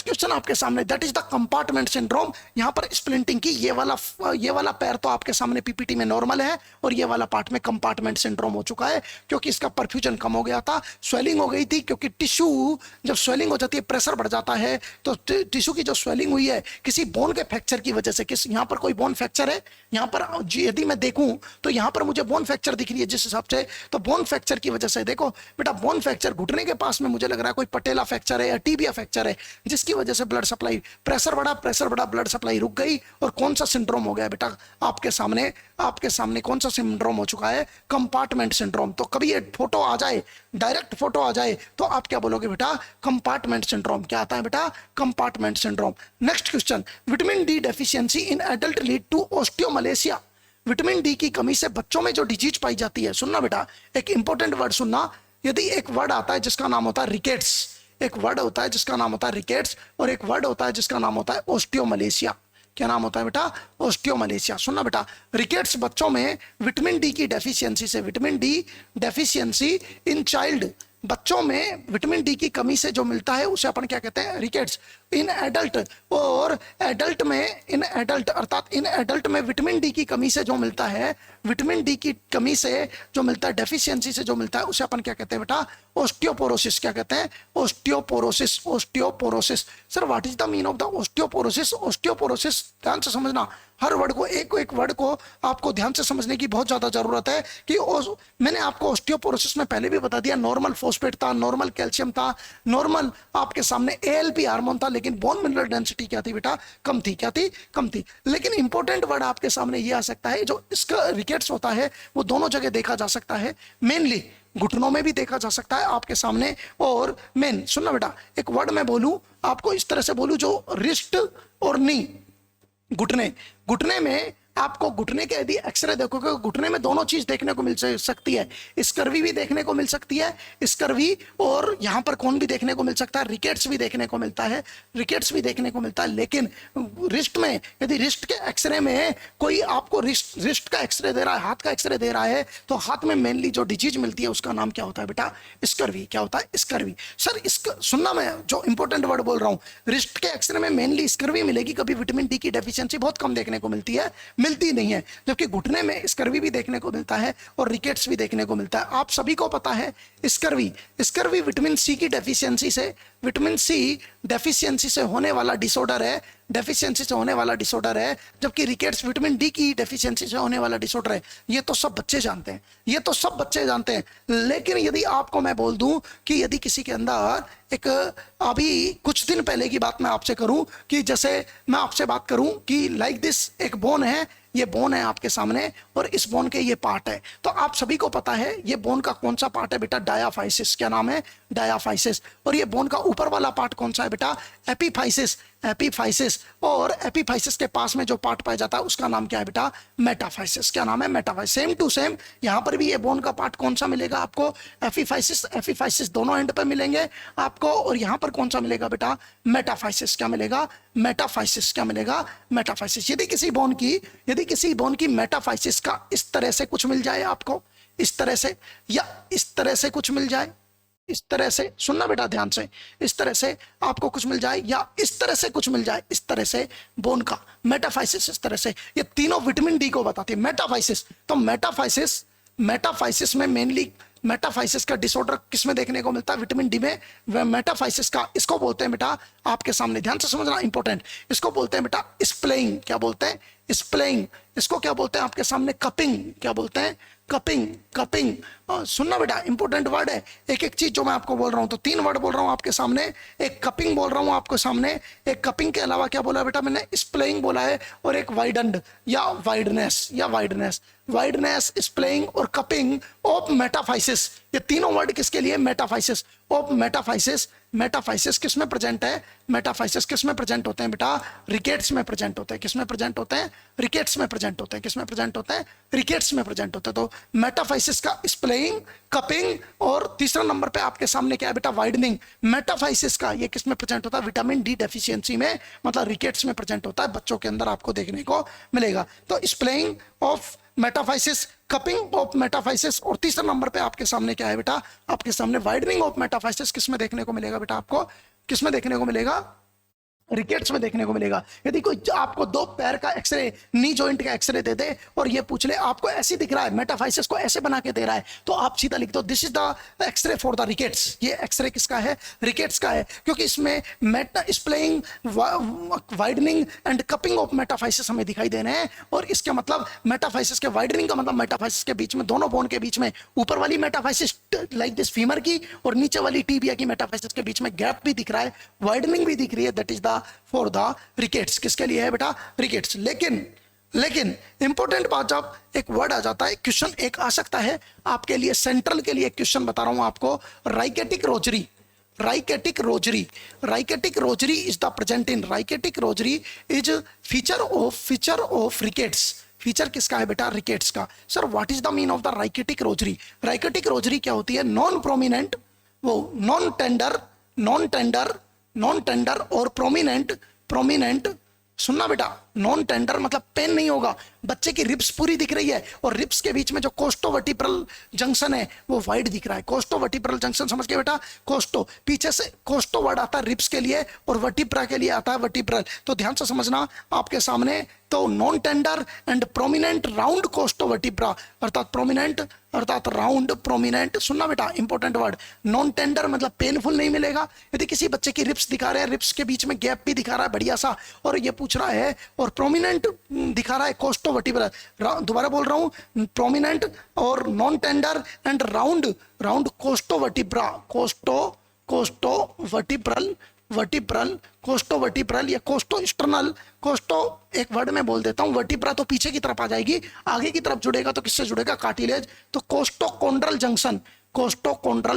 क्वेश्चन आपके सामने, that is the compartment syndrome. यहां पर स्प्लिंटिंग की, ये वाला पैर तो आपके सामने पीपीटी में नॉर्मल है, और ये वाला पार्ट में कंपार्टमेंट सिंड्रोम हो चुका है, क्योंकि इसका परफ्यूजन कम हो गया था, स्वेलिंग हो गई थी। क्योंकि टिश्यू जब स्वेलिंग हो जाती है, प्रेशर बढ़ जाता है, तो टिश्यू की जो स्वेलिंग हुई है किसी बोन के फ्रैक्चर की वजह से, यहाँ पर कोई बोन फ्रैक्चर है, यहाँ पर यदि मैं देखूं तो यहाँ पर मुझे बोन फ्रैक्चर दिख रही है जिस हिसाब से, तो बोन फ्रैक्चर की वजह से, देखो बेटा, बोन फ्रैक्चर घुटने के पास में मुझे लग रहा है कोई पटेला फ्रैक्चर है या टीबिया फ्रैक्चर है, जिसकी वजह से ब्लड सप्लाई, प्रेशर बढ़ा, ब्लड सप्लाई रुक गई, और कौन सा सिंड्रोम हो गया बेटा, आपके सामने कौन सा सिंड्रोम हो चुका है, कंपार्टमेंट सिंड्रोम। तो कभी ये फोटो आ जाए, डायरेक्ट फोटो आ जाए, तो आप क्या बोलोगे बेटा, कंपार्टमेंट सिंड्रोम। क्या आता है बेटा, compartment syndrome. Next question, vitamin D deficiency in adult lead to osteomalacia. Vitamin D की कमी से बच्चों में जो डिजीज पाई जाती है, सुनना बेटा, एक इंपॉर्टेंट वर्ड सुनना। यदि एक वर्ड आता है जिसका नाम होता है रिकेट्स, एक वर्ड होता है जिसका नाम होता है रिकेट्स, और एक वर्ड होता है जिसका नाम होता है ओस्टियोमलेशिया। क्या नाम होता है बेटा? ओस्टियोमलेशिया। सुनना बेटा, रिकेट्स बच्चों में विटामिन डी की डेफिशिएंसी से, vitamin D deficiency in child, बच्चों में विटामिन डी की कमी से जो मिलता है उसे अपन क्या कहते हैं? रिकेट्स। इन एडल्ट, और एडल्ट में, इन एडल्ट अर्थात इन एडल्ट में विटामिन डी की कमी से जो मिलता है, विटामिन डी की कमी से जो मिलता है, डेफिशिएंसी से जो मिलता है, उसे अपन क्या कहते हैं बेटा? ओस्टियोपोरोसिस। क्या कहते हैं? Osteoporosis. Osteoporosis. Sir what is the mean of the osteoporosis? Osteoporosis ध्यान से समझना, हर वर्ड को, एक एक वर्ड को आपको ध्यान से समझने की बहुत ज्यादा जरूरत है। कि मैंने आपको ओस्टियोपोरोसिस में पहले भी बता दिया, नॉर्मल फॉस्फेट था, नॉर्मल कैल्शियम था, नॉर्मल आपके सामने एएलपी हार्मोन था, लेकिन बोन मिनरल डेंसिटी क्या थी बेटा? कम थी। क्या थी? कम थी। लेकिन इंपॉर्टेंट वर्ड आपके सामने ये आ सकता है, जो इसका रिकेट्स होता है वो दोनों जगह देखा जा सकता है, मेनली घुटनों में भी देखा जा सकता है आपके सामने, और मेन, सुनना बेटा, एक वर्ड मैं बोलूं आपको, इस तरह से बोलूं, जो रिस्ट और नी, घुटने, घुटने में आपको, घुटने के यदि एक्सरे देखोगे, घुटने में दोनों चीज देखने को मिल सकती है। स्कर्वी भी देखने को मिल सकती है, स्कर्वी, और यहां पर कौन भी देखने को मिल सकता है? रिकेट्स भी देखने को मिलता है, रिकेट्स भी देखने को मिलता है। लेकिन रिस्ट में, यदि रिस्ट के एक्सरे में कोई आपको रिस्ट का एक्सरे दे रहा है, हाथ का एक्सरे दे रहा है, तो हाथ में मेनली जो डिजीज मिलती है उसका नाम क्या होता है बेटा? स्कर्वी। क्या होता है? स्कर्वी। सर सुनना, मैं जो इंपॉर्टेंट वर्ड बोल रहा हूं, रिस्ट के एक्सरे में मेनली स्कर्वी मिलेगी, कभी विटामिन डी की डेफिशिएंसी बहुत कम देखने को मिलती है, मिलती नहीं है। जबकि घुटने में स्कर्वी भी देखने को मिलता है और रिकेट्स भी देखने को मिलता है। आप सभी को पता है स्कर्वी, स्कर्वी विटामिन सी की डेफिशिएंसी से, विटामिन सी डेफिशिएंसी से होने वाला डिसऑर्डर है, डेफिशिएंसी से होने वाला डिसऑर्डर है। जबकि रिकेट्स विटामिन डी की डेफिशिएंसी से होने वाला डिसऑर्डर है। ये तो सब बच्चे जानते हैं, ये तो सब बच्चे जानते हैं। लेकिन यदि आपको मैं बोल दूं कि यदि किसी के अंदर एक, अभी कुछ दिन पहले की बात मैं आपसे करूं, कि जैसे मैं आपसे बात करूं कि लाइक दिस, एक बोन है, ये बोन है आपके सामने, और इस बोन के ये पार्ट है, तो आप सभी को पता है ये बोन का कौन सा पार्ट है बेटा? डायाफाइसिस। क्या नाम है? डायाफाइसिस। और ये बोन का ऊपर वाला पार्ट कौन सा है बेटा? एपीफाइसिस। एपीफाइसिस। और एपीफाइसिस के पास में जो पार्ट पाया जाता है उसका नाम क्या है बेटा? मेटाफाइसिस। क्या नाम है? मेटाफाइसिस। सेम टू सेम यहां पर भी ये बोन का पार्ट कौन सा मिलेगा आपको? एपीफाइसिस। एपीफाइसिस दोनों एंड पर मिलेंगे आपको, और यहां पर कौन सा मिलेगा बेटा? मेटाफाइसिस। क्या मिलेगा? मेटाफाइसिस। क्या मिलेगा? मेटाफाइसिस। यदि किसी बोन की मेटाफाइसिस का इस तरह से कुछ मिल जाए आपको, इस तरह से, या इस तरह से कुछ मिल जाए, इस तरह से, सुनना बेटा ध्यान से, इस तरह से आपको कुछ मिल जाए, या इस तरह से कुछ मिल जाए, इस तरह से बोन का मेटाफाइसिस, इस तरह से, ये तीनों विटामिन डी को बताती है। मेटाफाइसिस, तो मेटाफाइसिस में मेनली, मेटाफाइसिस का डिसऑर्डर किसमें देखने को मिलता है? विटामिन डी में। मेटाफाइसिस का, इसको बोलते हैं बेटा, आपके सामने ध्यान से समझना, इंपॉर्टेंट, इसको बोलते हैं बेटा स्प्लेइंग। क्या बोलते हैं? स्प्लेइंग। इसको क्या बोलते हैं आपके सामने? कपिंग। क्या बोलते हैं? कपिंग। कपिंग। सुनना बेटा, इंपॉर्टेंट वर्ड है, एक एक चीज जो मैं आपको बोल रहा हूं, तो 3 वर्ड बोल रहा हूं आपके सामने, एक कपिंग बोल रहा हूं आपके सामने, एक कपिंग के अलावा क्या बोला बेटा मैंने? स्प्लेइंग बोला है, और एक वाइडन्ड या वाइडनेस, या वाइडनेस, वाइडनेस, स्प्लेइंग और कपिंग ऑफ मेटाफाइसिस। ये तीनों वर्ड किसके लिए? मेटाफाइसिस। Of metaphysis. मेटाफाइसिस किस में प्रेजेंट है? मेटाफाइसिस किस में प्रेजेंट होते हैं बेटा? रिकेट्स में प्रेजेंट होते हैं। किस में प्रेजेंट होते हैं? रिकेट्स में प्रेजेंट होते हैं। किस में प्रेजेंट होते हैं? रिकेट्स में प्रेजेंट होते हैं। तो मेटाफाइसिस का स्प्लेइंग, कपिंग, और तीसरा नंबर पे आपके सामने क्या है बेटा? वाइडनिंग। मेटाफाइसिस का ये किस में प्रेजेंट होता है? विटामिन डी डेफिशिएंसी में, मतलब रिकेट्स में प्रेजेंट होता है, बच्चों के अंदर आपको देखने को मिलेगा। तो splaying of metaphysis, cupping of metaphysis, और तीसरा नंबर पे आपके सामने क्या है बेटा? आपके सामने वाइडनिंग ऑफ मेटाफाइसिस। किसमें देखने को मिलेगा बेटा? आपको किसमें देखने को मिलेगा? रिकेट्स में देखने को मिलेगा। यदि कोई आपको 2 पैर का एक्सरे, नी जॉइंट का एक्सरे दे दे और ये पूछ ले आपको ऐसे दिख रहा है, मेटाफाइसिस को ऐसे बना के दे रहा है, तो आप सीधा लिख दो this is the X ray for the rickets. ये एक्सरे किसका है? रिकेट्स का है, क्योंकि इसमें splaying, widening and cupping of metaphysis हमें दिखाई दे रहे हैं। और इसका मतलब मेटाफाइसिस के वाइडनिंग का मतलब मेटाफाइसिस के बीच में, दोनों बोन के बीच में, ऊपर वाली मेटाफाइसिस लाइक दिस फीमर की, और नीचे वाली टीबिया की मेटाफाइसिस के बीच में गैप भी दिख रहा है, वाइडनिंग भी दिख रही है, that is the for the rickets. किसके लिए है बेटा? रिकेट्स। लेकिन इंपॉर्टेंट बात, जब एक वर्ड आ जाता है, क्वेश्चन एक आ सकता है आपके लिए, सेंट्रल के लिए क्वेश्चन बता रहा हूं आपको, rachitic rosary. Rachitic rosary, rachitic rosary is the present in, rachitic rosary is feature of rickets, feature किसका है बेटा? रिकेट्स का। Sir what is the mean of the rachitic rosary? Rachitic rosary क्या होती है? नॉन प्रोमिनेंट, वो non tender और prominent सुनना बेटा, नॉन टेंडर मतलब पेन नहीं होगा, बच्चे की रिब्स पूरी दिख रही है और रिब्स के बीच में जो कोस्टोवर्टिब्रल जंक्शन है वो वाइड दिख रहा है। कोस्टोवर्टिब्रल जंक्शन समझ के बेटा? कोस्टो, पीछे से कोस्टो वर्ड आता है रिब्स के लिए और वर्टिब्रा के लिए आता है वर्टिब्रल। तो ध्यान से समझना आपके सामने, तो non tender and prominent round costovertebra, अर्थात प्रोमिनेंट अर्थात राउंड, प्रोमिनेंट सुनना बेटा इंपॉर्टेंट वर्ड। नॉन टेंडर मतलब पेनफुल नहीं मिलेगा। यदि किसी बच्चे की रिब्स दिखा रहे हैं, रिब्स के बीच में गैप भी दिखा रहा है बढ़िया सा, और ये पूछ रहा है और प्रोमिनेंट दिखा रहा है कोस्टोवर्टिब्रल, दोबारा बोल रहा हूं, प्रोमिनेंट और नॉन टेंडर एंड राउंड कोस्टोवर्टिब्रा, कोस्टोवर्टिब्रल या कोस्टोस्टर्नल, कोस्टो एक वर्ड में बोल देता हूं, वर्टिब्रा तो पीछे की तरफ आ जाएगी, आगे की तरफ जुड़ेगा तो किससे जुड़ेगा? कार्टिलेज। तो कोस्टोकोंड्रल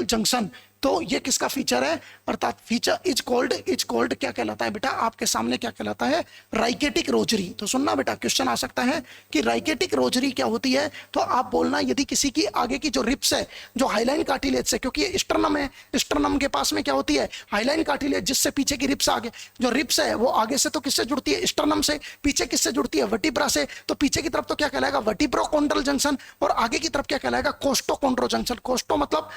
जंक्शन, तो ये किसका फीचर है? अर्थात फीचर इज कॉल्ड क्या कहलाता है बेटा? आपके सामने क्या कहलाता है? राइकेटिक रोजरी। तो सुनना बेटा, क्वेश्चन आ सकता है कि राइकेटिक रोजरी क्या होती है, तो आप बोलना यदि किसी की आगे की जो रिब्स है, जो हाइलाइन कार्टिलेज से, क्योंकि ये स्टर्नम है, स्टर्नम के पास में क्या होती है? हाइलाइन कार्टिलेज, जिससे पीछे की रिब्स आगे, जो रिब्स है वो आगे से तो किससे जुड़ती है? स्टर्नम से। पीछे किससे जुड़ती है? वर्टिब्रा से। तो पीछे की तरफ तो क्या कहलाएगा? वर्टिब्रोकोंड्रल जंक्शन, और आगे की तरफ क्या कहलाएगा? कोस्टोकोंड्रो जंक्शन। कोस्टो मतलब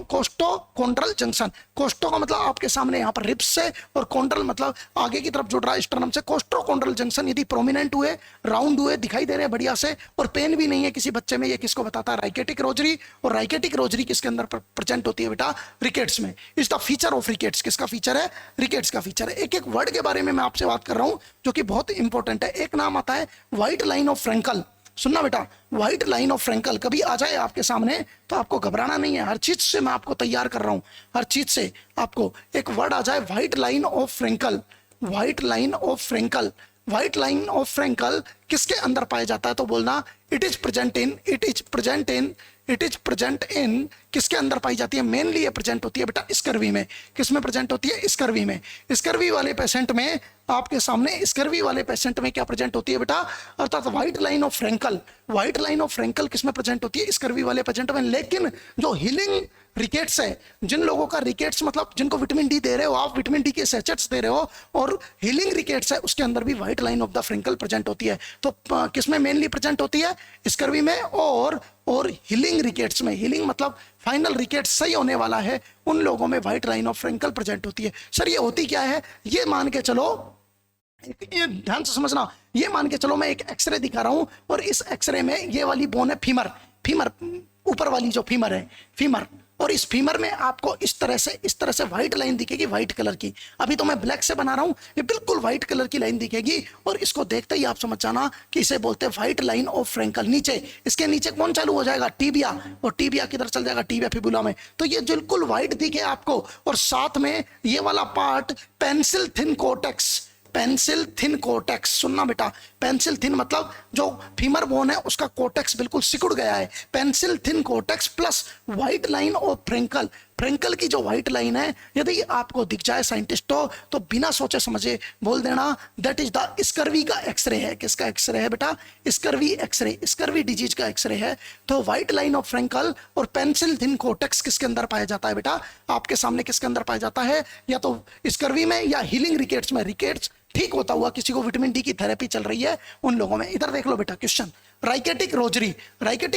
कोस्टोकोंड्रल जंक्शन। कोस्टो का मतलब आपके सामने यहाँ पर रिब्स से, और कोंड्रल मतलब आगे की तरफ जुड़ रहा है स्टर्नम से। कोस्टोकोंड्रल जंक्शन यदि प्रोमिनेंट हुए, राउंड हुए, दिखाई दे रहे हैं बढ़िया से, और पेन भी नहीं है किसी बच्चे में, ये किसको बताता है? राइकेटिक रोजरी। और राइकेटिक रोजरी किसके अंदर प्रेजेंट होती है बेटा? रिकेट्स में। Is the feature of rickets. किसका फीचर है? रिकेट्स का फीचर है। एक एक वर्ड के बारे में मैं आपसे बात कर रहा हूं जो कि बहुत इंपॉर्टेंट है। एक नाम आता है व्हाइट लाइन ऑफ फ्रैंकल। सुनना बेटा, व्हाइट लाइन ऑफ फ्रैंकल कभी आ जाए आपके सामने तो आपको घबराना नहीं है, हर चीज से मैं आपको तैयार कर रहा हूं, हर चीज से आपको एक वर्ड आ जाए white line of Frankel, white line of Frankel. White line of Frankel किसके अंदर पाया जाता है? तो बोलना इट इज प्रेजेंट इन किसके अंदर पाई जाती है? मेनली ये प्रेजेंट होती है बेटा स्कर्वी में। किस में प्रेजेंट होती है? स्कर्वी में। स्कर्वी वाले पेशेंट में आपके सामने, स्कर्वी वाले पेशेंट में क्या प्रेजेंट होती है बेटा? अर्थात white line of Frankel. White line of Frankel किस में प्रेजेंट होती है? स्कर्वी वाले पेशेंट में। लेकिन जो हीलिंग रिकेट्स है, जिन लोगों का रिकेट्स मतलब जिनको विटामिन डी दे रहे हो आप, विटामिन डी के सैचेट्स दे रहे हो, और हीलिंग रिकेट्स है, उसके अंदर भी white line of the Frankel present होती है। तो किसमें मेनली प्रेजेंट होती है? स्कर्वी में और हीलिंग रिकेट्स में। हीलिंग मतलब फाइनल रिकेट सही होने वाला है, उन लोगों में white line of Frankel present होती है। सर ये होती क्या है? ये मान के चलो, ये ध्यान से समझना, ये मान के चलो मैं एक एक्सरे दिखा रहा हूं, और इस एक्सरे में ये वाली बोन है फीमर, ऊपर वाली जो फीमर है, फीमर, और इस फीमर में आपको इस तरह से व्हाइट लाइन दिखेगी, व्हाइट कलर की। अभी तो मैं ब्लैक से बना रहा हूं, ये बिल्कुल व्हाइट कलर की लाइन दिखेगी, और इसको देखते ही आप समझ जाना कि इसे बोलते हैं व्हाइट लाइन ऑफ फ्रैंकल। नीचे, इसके नीचे कौन चालू हो जाएगा? टीबिया, और टीबिया किधर चल जाएगा? टीबिया फिबुला में। तो ये बिल्कुल व्हाइट दिखे आपको, और साथ में ये वाला पार्ट पेंसिल थिन कोर्टेक्स। सुनना बेटा, पेंसिल थिन मतलब जो फीमर बोन है उसका कोर्टेक्स बिल्कुल सिकुड़ गया है। Pencil thin cortex plus white line of Frankel. Frankel की जो व्हाइट लाइन है यदि आपको दिख जाए साइंटिस्ट हो तो बिना सोचे समझे बोल देना दैट इज द स्कर्वी का एक्सरे है। किसका एक्सरे है बेटा? स्कर्वी एक्सरे, स्कर्वी डिजीज का एक्सरे है। तो व्हाइट लाइन ऑफ फ्रैंकल और पेंसिल थिन कोर्टेक्स किसके अंदर पाया जाता है बेटा? आपके सामने किसके अंदर पाया जाता है? या तो स्कर्वी में या हीलिंग रिकेट्स में। रिकेट्स ठीक होता हुआ किसी को विटामिन डी की थेरेपी चल रही है उन लोगों में। इधर देख लो बेटा question, rachitic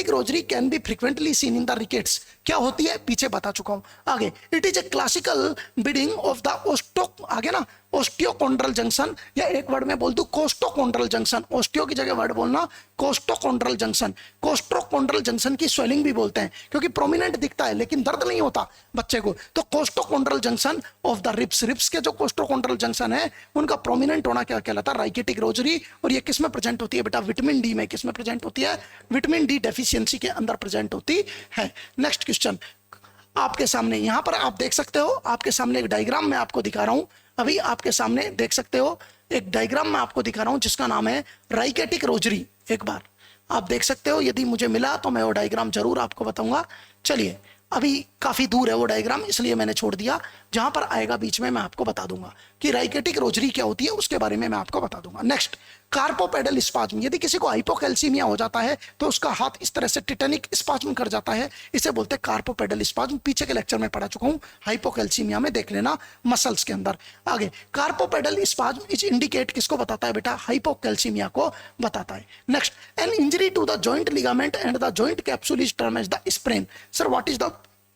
rosary can be frequently seen in the rickets. क्या होती है पीछे बता चुका हूं, आगे। It is a classical beading of the आगे ना ओस्टियोकोंड्रल जंक्शन, या एक वर्ड में बोल दूं कोस्टोकोंड्रल जंक्शन। ओस्टियो की जगह वर्ड बोलना कोस्टोकोंड्रल जंक्शन। कोस्टोकोंड्रल जंक्शन की स्वेलिंग भी बोलते हैं क्योंकि प्रोमिनेंट दिखता है लेकिन दर्द नहीं होता बच्चे को। तो कोस्टोकोंड्रल जंक्शन ऑफ द रिब्स के जो कोस्टोकोंड्रल जंक्शन है उनका प्रोमिनेंट होना क्या कहलाता है? राइकेटिक रोजरी। और ये किस में प्रेजेंट होती है बेटा? विटामिन डी में। किस में प्रेजेंट होती है? विटामिन डी डेफिशिएंसी के अंदर प्रेजेंट होती है। नेक्स्ट क्वेश्चन आपके सामने, यहां पर आप देख सकते हो, आपके सामने एक डायग्राम मैं आपको दिखा रहा हूं। अभी आपके सामने देख सकते हो एक डायग्राम मैं आपको दिखा रहा हूं जिसका नाम है राइकेटिक रोजरी। एक बार आप देख सकते हो, यदि मुझे मिला तो मैं वो डायग्राम जरूर आपको बताऊंगा। चलिए अभी काफी दूर है वो डायग्राम, इसलिए मैंने छोड़ दिया। जहां पर आएगा बीच में मैं आपको बता दूंगा कि राइकेटिक रोजरी क्या होती है, उसके बारे में मैं आपको बता दूंगा। Next, carpopedal spasm. यदि किसी को हाइपोकैल्सीमिया हो जाता है तो उसका हाथ इस तरह से टिटेनिक स्पाज्म कर जाता है, इसे बोलते हैं कार्पोपेडल स्पाज्म। पीछे के लेक्चर में पढ़ा चुका हूं, हाइपोकैल्सीमिया में देख लेना मसल्स के अंदर। आगे, कार्पोपेडल स्पाज्म इज इंडिकेट किसको बताता है बेटा, हाइपोकैल्सीमिया को बताता है। Next, an injury to the joint ligament and the joint capsule is term as the sprain. Sir what is the,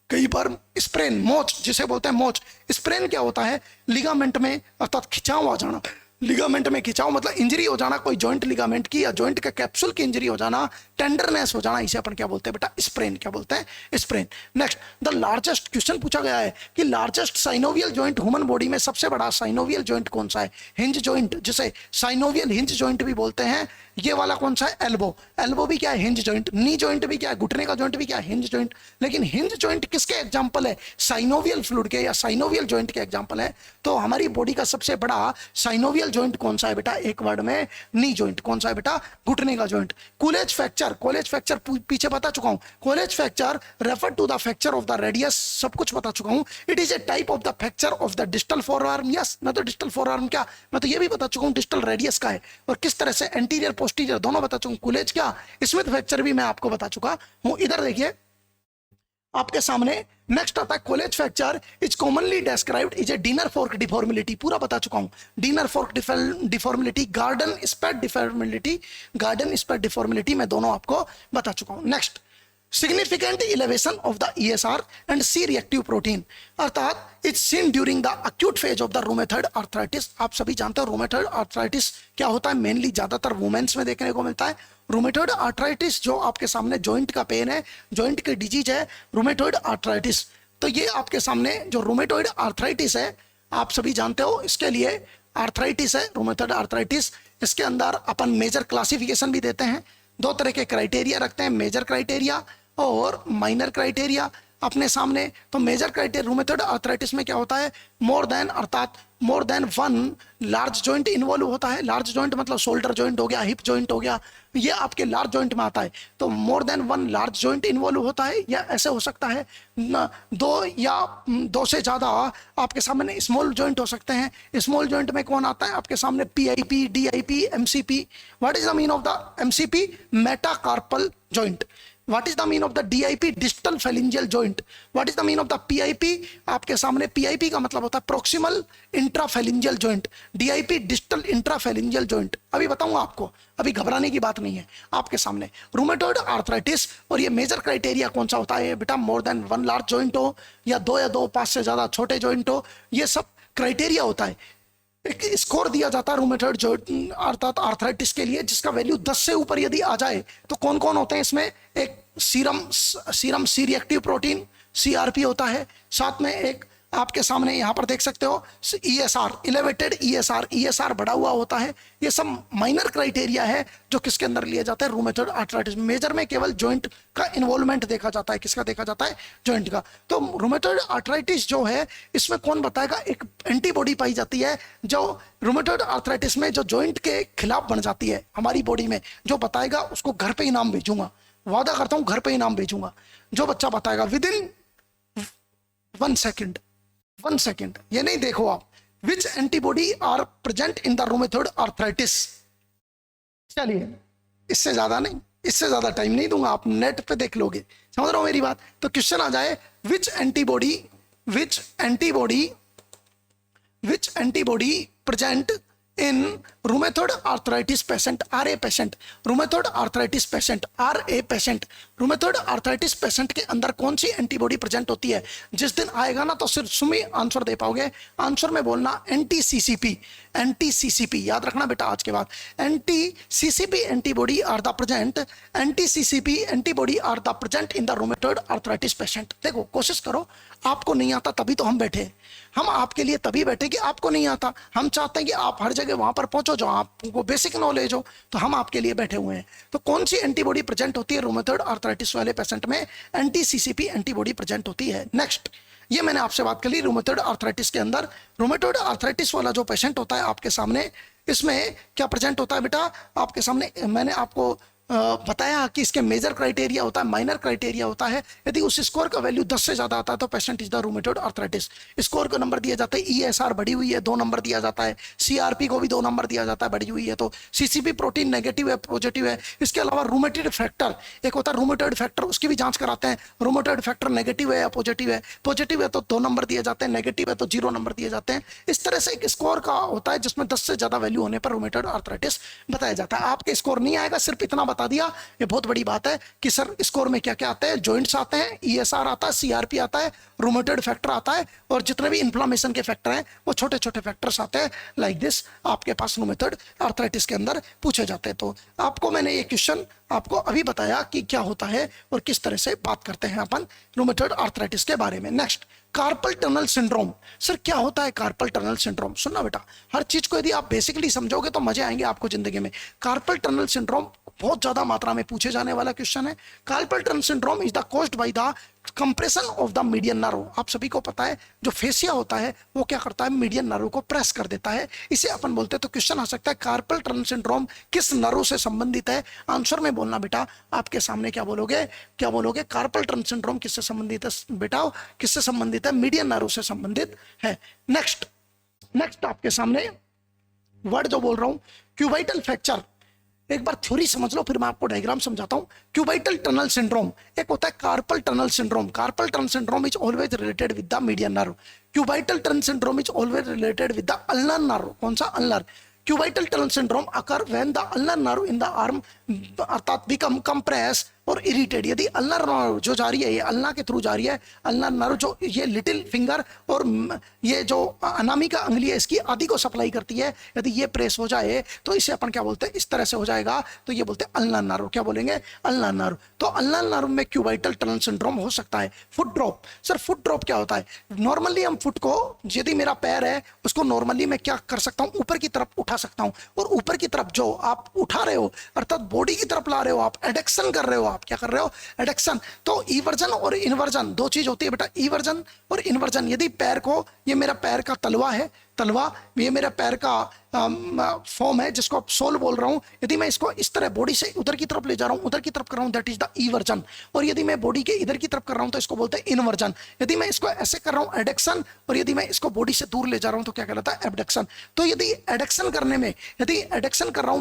कई बार स्प्रेन, मोच जिसे बोलते हैं मोच, स्प्रेन क्या होता है, लिगामेंट में अर्थात खिंचाव आ जाना, लिगामेंट में खिंचाव मतलब इंजरी हो जाना कोई जॉइंट लिगामेंट की या जॉइंट के कैप्सूल की इंजरी हो जाना, टेंडरनेस हो जाना, इसे अपन क्या बोलते हैं बेटा, स्प्रेन, क्या बोलते हैं, sprain. Next, the largest, question पूछा गया है कि largest synovial joint human body में सबसे बड़ा साइनोवियल जॉइंट कौन सा है, हिंज जॉइंट, जिसे साइनोवियल हिंज जॉइंट भी बोलते हैं। ये वाला कौन सा है, एल्बो, एल्बो भी क्या है, हिंज जॉइंट। नी जॉइंट भी क्या है, घुटने का जॉइंट भी क्या है, हिंज जॉइंट। लेकिन हिंज जॉइंट किसके एग्जांपल है, साइनोवियल फ्लूइड के या साइनोवियल जॉइंट के एग्जांपल है। तो हमारी बॉडी का सबसे बड़ा साइनोवियल जॉइंट कौन सा है बेटा, एक वर्ड में, नी जॉइंट। कौन सा है बेटा, घुटने का joint. Colles fracture, Colles fracture पीछे बता चुका हूं। Colles fracture refer to the fracture of the radius, सब कुछ बता चुका हूं। It is a type of the fracture of the distal forearm. Yes, मैं तो डिस्टल फोरआर्म क्या, मैं तो ये भी बता चुका हूं डिस्टल रेडियस का है और किस तरह से एंटीरियर पोस्टीरियर दोनों बता चुका हूं। कोलेज क्या, स्मिथ फ्रैक्चर भी मैं आपको बता चुका हूं। इधर देखिए आपके सामने नेक्स्ट आता है, Colles fracture is commonly described is a dinner fork deformility, पूरा बता चुका हूं। Dinner fork deformility, garden spade deformility, garden spade deformility मैं दोनों आपको बता चुका हूं। Next, significant elevation of the ESR and C reactive protein अर्थात it's seen during the acute phase of the rheumatoid arthritis। आप सभी जानते हो rheumatoid arthritis क्या होता है, मेनली ज्यादातर वुमेन्स में देखने को मिलता है। rheumatoid arthritis जो आपके सामने जॉइंट का पेन है, जॉइंट की डिजीज है, rheumatoid arthritis। तो ये आपके सामने जो rheumatoid arthritis है आप सभी जानते हो, इसके लिए आर्थराइटिस है rheumatoid arthritis। इसके अंदर अपन मेजर क्लासिफिकेशन भी देते हैं, दो तरह के क्राइटेरिया रखते हैं, मेजर क्राइटेरिया और माइनर क्राइटेरिया अपने सामने। तो मेजर क्राइटेरिया रूमेटॉइड आर्थराइटिस में क्या होता है, मोर देन अर्थात more than one large joint involve होता है। लार्ज जॉइंट मतलब शोल्डर जॉइंट हो गया, हिप जॉइंट हो गया, ये आपके लार्ज जॉइंट में आता है। तो more than one large joint involve होता है, या ऐसे हो सकता है दो या दो से ज्यादा आपके सामने स्मॉल जॉइंट हो सकते हैं। स्मॉल जॉइंट में कौन आता है आपके सामने, PIP, DIP, MCP. What is the mean of the MCP, metacarpal joint. What is the mean of the DIP, distal phalangeal joint? What is the mean of the PIP? आपके सामने PIP का मतलब होता है proximal intraphalangeal joint, DIP distal intraphalangeal joint। अभी बताऊंगा आपको, अभी घबराने की बात नहीं है। आपके सामने रूमेटॉइड आर्थराइटिस और ये मेजर क्राइटेरिया कौन सा होता है बेटा, more than one large joint हो या दो 5 से ज्यादा छोटे जॉइंट हो, ये सब क्राइटेरिया होता है। एक स्कोर दिया जाता है रूमेटॉइड जॉइंट अर्थात आर्थराइटिस के लिए, जिसका वैल्यू 10 से ऊपर यदि आ जाए तो कौन कौन होते हैं इसमें, एक serum C reactive protein CRP होता है, साथ में एक आपके सामने यहां पर देख सकते हो ईएसआर, इलेवेटेड ईएसआर बढ़ा हुआ होता है। ये सब माइनर क्राइटेरिया है जो किसके अंदर लिए जाते हैं, रूमेटॉइड आर्थराइटिस। मेजर में केवल जॉइंट का इन्वॉल्वमेंट देखा जाता है, किसका देखा जाता है, जॉइंट का। तो रूमेटॉइड आर्थराइटिस जो है इसमें कौन बताएगा, एक एंटीबॉडी पाई जाती है जो रूमेटॉइड आर्थराइटिस में जो जॉइंट के खिलाफ बन जाती है हमारी बॉडी में, जो बताएगा उसको घर पे इनाम भेजूंगा, वादा करता हूं घर पे इनाम भेजूंगा। जो बच्चा बताएगा विद इन 1 सेकेंड, ये नहीं देखो आप, which antibody are present in the rheumatoid arthritis. चलिए इससे ज्यादा नहीं, इससे ज्यादा टाइम नहीं दूंगा, आप नेट पे देख लोगे, समझ रहे हो मेरी बात। तो क्वेश्चन आ जाए, which antibody present in rheumatoid arthritis patient, RA patient, rheumatoid arthritis patient, RA patient, rheumatoid arthritis patient के अंदर कौन सी एंटीबॉडी प्रेजेंट होती है। जिस दिन आएगा ना तो सिर्फ तुम ही आंसर दे पाओगे, आंसर में बोलना एंटी सीसीपी, याद रखना बेटा आज के बाद। Anti CCP antibody are the present, anti CCP antibody are the present in the rheumatoid arthritis patient. देखो कोशिश करो, आपको नहीं आता तभी तो हम बैठे, हम आपके लिए तभी बैठे कि आपको नहीं आता। हम चाहते हैं कि आप हर जगह वहां पर पहुंचो जो आपको बेसिक नॉलेज हो, तो हम आपके लिए बैठे हुए हैं। तो कौन सी एंटीबॉडी प्रेजेंट होती है रूमेटॉइड आर्थराइटिस वाले पेशेंट में, एंटी सीसीपी एंटीबॉडी प्रेजेंट होती है। नेक्स्ट, ये मैंने आपसे बात कर ली रूमेटॉइड आर्थराइटिस के अंदर। रूमेटॉइड आर्थराइटिस वाला जो पेशेंट होता है आपके सामने, इसमें क्या प्रेजेंट होता है बेटा आपके सामने, मैंने आपको बताया कि इसके मेजर क्राइटेरिया होता है, माइनर क्राइटेरिया होता है। यदि उस स्कोर का वैल्यू 10 से ज्यादा आता है तो patient is the rheumatoid arthritis. Score को नंबर दिया जाता है, ESR बढ़ी हुई है 2 नंबर दिया जाता है, CRP को भी 2 नंबर दिया जाता है बढ़ी हुई है, तो CCP प्रोटीन नेगेटिव है पॉजिटिव है। इसके अलावा रूमेटॉइड फैक्टर एक होता है, रूमेटॉइड फैक्टर, उसकी भी जांच कराते हैं, रूमेटॉइड फैक्टर नेगेटिव है या पॉजिटिव है। पॉजिटिव है तो 2 नंबर दिए जाते हैं, नेगेटिव है तो 0 नंबर दिए जाते हैं। इस तरह से एक स्कोर का होता है जिसमें 10 से ज्यादा वैल्यू होने पर रूमेटॉइड आर्थराइटिस बताया जाता है। आपके स्कोर नहीं आएगा, सिर्फ इतना बता दिया, ये बहुत बड़ी बात है कि सर स्कोर में क्या क्या आते हैं। जॉइंट्स आते हैं, ESR आता है, CRP आता है, रूमेटॉइड फैक्टर आता है, और जितने भी इन्फ्लामेशन के फैक्टर हैं वो छोटे छोटे फैक्टर्स आते हैं। लाइक दिस आपके पास रूमेटॉइड आर्थराइटिस के अंदर पूछे जाते हैं। तो आपको मैंने ये क्वेश्चन आपको अभी बताया कि क्या होता है और किस तरह से बात करते हैं अपन रूमेटॉइड आर्थराइटिस के बारे में। Next, carpal tunnel syndrome. Sir क्या होता है कार्पल टनल सिंड्रोम? सुनना बेटा, हर चीज को यदि आप बेसिकली समझोगे तो मजे आएंगे आपको जिंदगी में। कार्पल टनल सिंड्रोम बहुत ज्यादा मात्रा में पूछे जाने वाला क्वेश्चन है। Carpal tunnel syndrome is the caused by the compression of the median nerve. आप सभी को पता है जो फेसिया होता है वो क्या करता है, मीडियन नर्व को प्रेस कर देता है, इसे अपन बोलते हैं। तो क्वेश्चन आ सकता है कार्पल टनल सिंड्रोम किस नर्व से संबंधित है? आंसर में बोलना बेटा, आपके सामने क्या बोलोगे, क्या बोलोगे? कार्पल टनल सिंड्रोम किससे संबंधित है बेटा? किससे संबंधित है? मीडियन नर्व से संबंधित है। नेक्स्ट नेक्स्ट आपके सामने वर्ड जो बोल रहा हूं, क्यूबाइटल फ्रैक्चर। एक बार थ्योरी समझ लो फिर मैं आपको डायग्राम समझाता हूं। क्यूबाइटल टनल सिंड्रोम एक होता है carpal tunnel syndrome. Carpal tunnel syndrome is always related with the median nerve. Cubital tunnel syndrome is always related with the ulnar nerve. कौन सा? Ulnar. Cubital tunnel syndrome occur when the ulnar nerve in the arm अर्थात become compress और irritate. यदि ulnar nerve जो जा रही है, ये अल्ना के थ्रू जा रही है, अल्नर नर्व जो ये लिटिल फिंगर और ये जो अनामिका अंगुली है इसकी आदि को सप्लाई करती है, यदि ये प्रेस हो जाए तो इसे अपन क्या बोलते हैं? इस तरह से हो जाएगा तो ये बोलते हैं अल्नर नर्व। क्या बोलेंगे? Ulnar nerve. तो अल्नर नर्व में क्यूबाइटल टनल सिंड्रोम हो सकता है। Foot drop. Sir foot drop क्या होता है? नॉर्मली हम फुट को, यदि मेरा पैर है उसको नॉर्मली मैं क्या कर सकता हूं, ऊपर की तरफ उठा सकता हूं, और ऊपर की तरफ जो आप उठा रहे हो अर्थात बॉडी की तरफ ला रहे हो, आप एडेक्शन कर रहे हो। आप क्या कर रहे हो? एडेक्शन। तो इवर्जन और इन्वर्जन दो चीज होती है बेटा, इवर्जन और इन्वर्जन। यदि पैर को, ये मेरा पैर का तलवा है, तलवा, ये मेरा पैर का फॉर्म है जिसको आप सोल बोल रहा हूं, यदि मैं इसको इस तरह बॉडी से उधर की तरफ ले जा रहा हूं, उधर की तरफ कर रहा हूं, दैट इज द इवर्जन। और यदि मैं बॉडी के इधर की तरफ कर रहा हूं तो इसको बोलते हैं इन्वर्जन। यदि मैं इसको ऐसे कर रहा हूं एडेक्शन, और यदि मैं इसको बॉडी से दूर ले जा रहा हूं तो क्या कहलाता है? एबडक्शन। तो यदि एडेक्शन करने में, यदि एडेक्शन कर रहा हूं,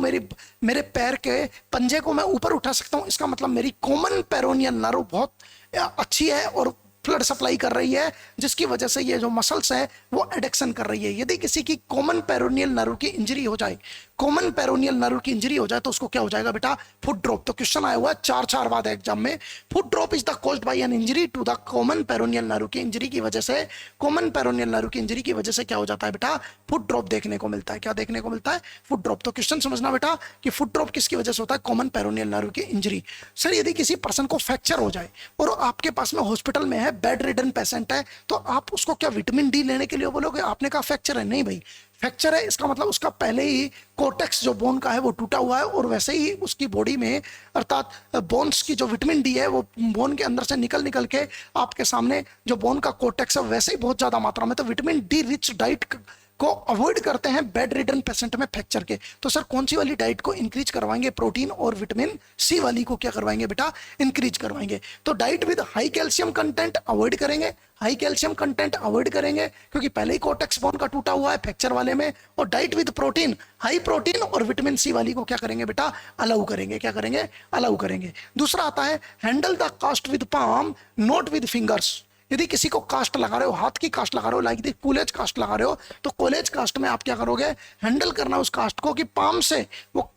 मेरे पैर के पंजे को मैं ऊपर उठा सकता हूं, इसका मतलब मेरी कॉमन पेरोनियल नर्व बहुत अच्छी है और ब्लड सप्लाई कर रही है, जिसकी वजह से ये जो मसल्स है वो एडेक्शन कर रही है। यदि किसी की कॉमन पेरोनियल नर्व की इंजरी हो जाए, कॉमन पेरोनियल नर्व की इंजरी हो जाए तो उसको क्या हो जाएगा बेटा? Foot drop. तो क्वेश्चन आया हुआ 4 बार एग्जाम में, foot drop is the caused by an injury to the common peroneal nerve. की इंजरी की वजह से, कॉमन पेरोनियल नर्व की इंजरी की वजह से क्या हो जाता है बेटा? फुट ड्रॉप देखने को मिलता है। क्या देखने को मिलता है? Foot drop. तो क्वेश्चन समझना बेटा कि फुट ड्रॉप किसकी वजह से होता है? कॉमन पेरोनियल नर्व की इंजरी। सर यदि किसी पर्सन को फ्रैक्चर हो जाए और आपके पास में हॉस्पिटल में है, बेड रिडन पेशेंट है, तो आप उसको क्या विटामिन डी लेने के लिए बोलोगे? आपने कहा फ्रैक्चर है, नहीं भाई, फ्रैक्चर है इसका मतलब उसका पहले ही कोर्टेक्स जो बोन का है वो टूटा हुआ है, और वैसे ही उसकी बॉडी में अर्थात बोन्स की जो विटामिन डी है वो बोन के अंदर से निकल के आपके सामने जो बोन का कोर्टेक्स है वैसे ही बहुत ज्यादा मात्रा में। तो विटामिन डी रिच डाइट को अवॉइड करते हैं बेड रिडन पेशेंट में फ्रैक्चर के। तो सर कौन सी वाली डाइट को इंक्रीज करवाएंगे? प्रोटीन और विटामिन सी वाली को क्या करवाएंगे बेटा? इंक्रीज करवाएंगे। तो diet with high calcium content avoid करेंगे, हाई कैल्शियम कंटेंट अवॉइड करेंगे क्योंकि पहले ही कोर्टेक्स बोन का टूटा हुआ है फ्रैक्चर वाले में। और diet with protein, high protein और विटामिन सी वाली को क्या करेंगे बेटा? अलाउ करेंगे। क्या करेंगे? अलाउ करेंगे। दूसरा आता है handle the cast with palm not with fingers. यदि किसी को कास्ट लगा रहे हो, हाथ की कास्ट लगा रहे हो, लाइक दी कॉलेज कास्ट लगा रहे हो, तो कॉलेज कास्ट में आप क्या करोगे? हैंडल करना उस कास्ट को कि पाम से, वो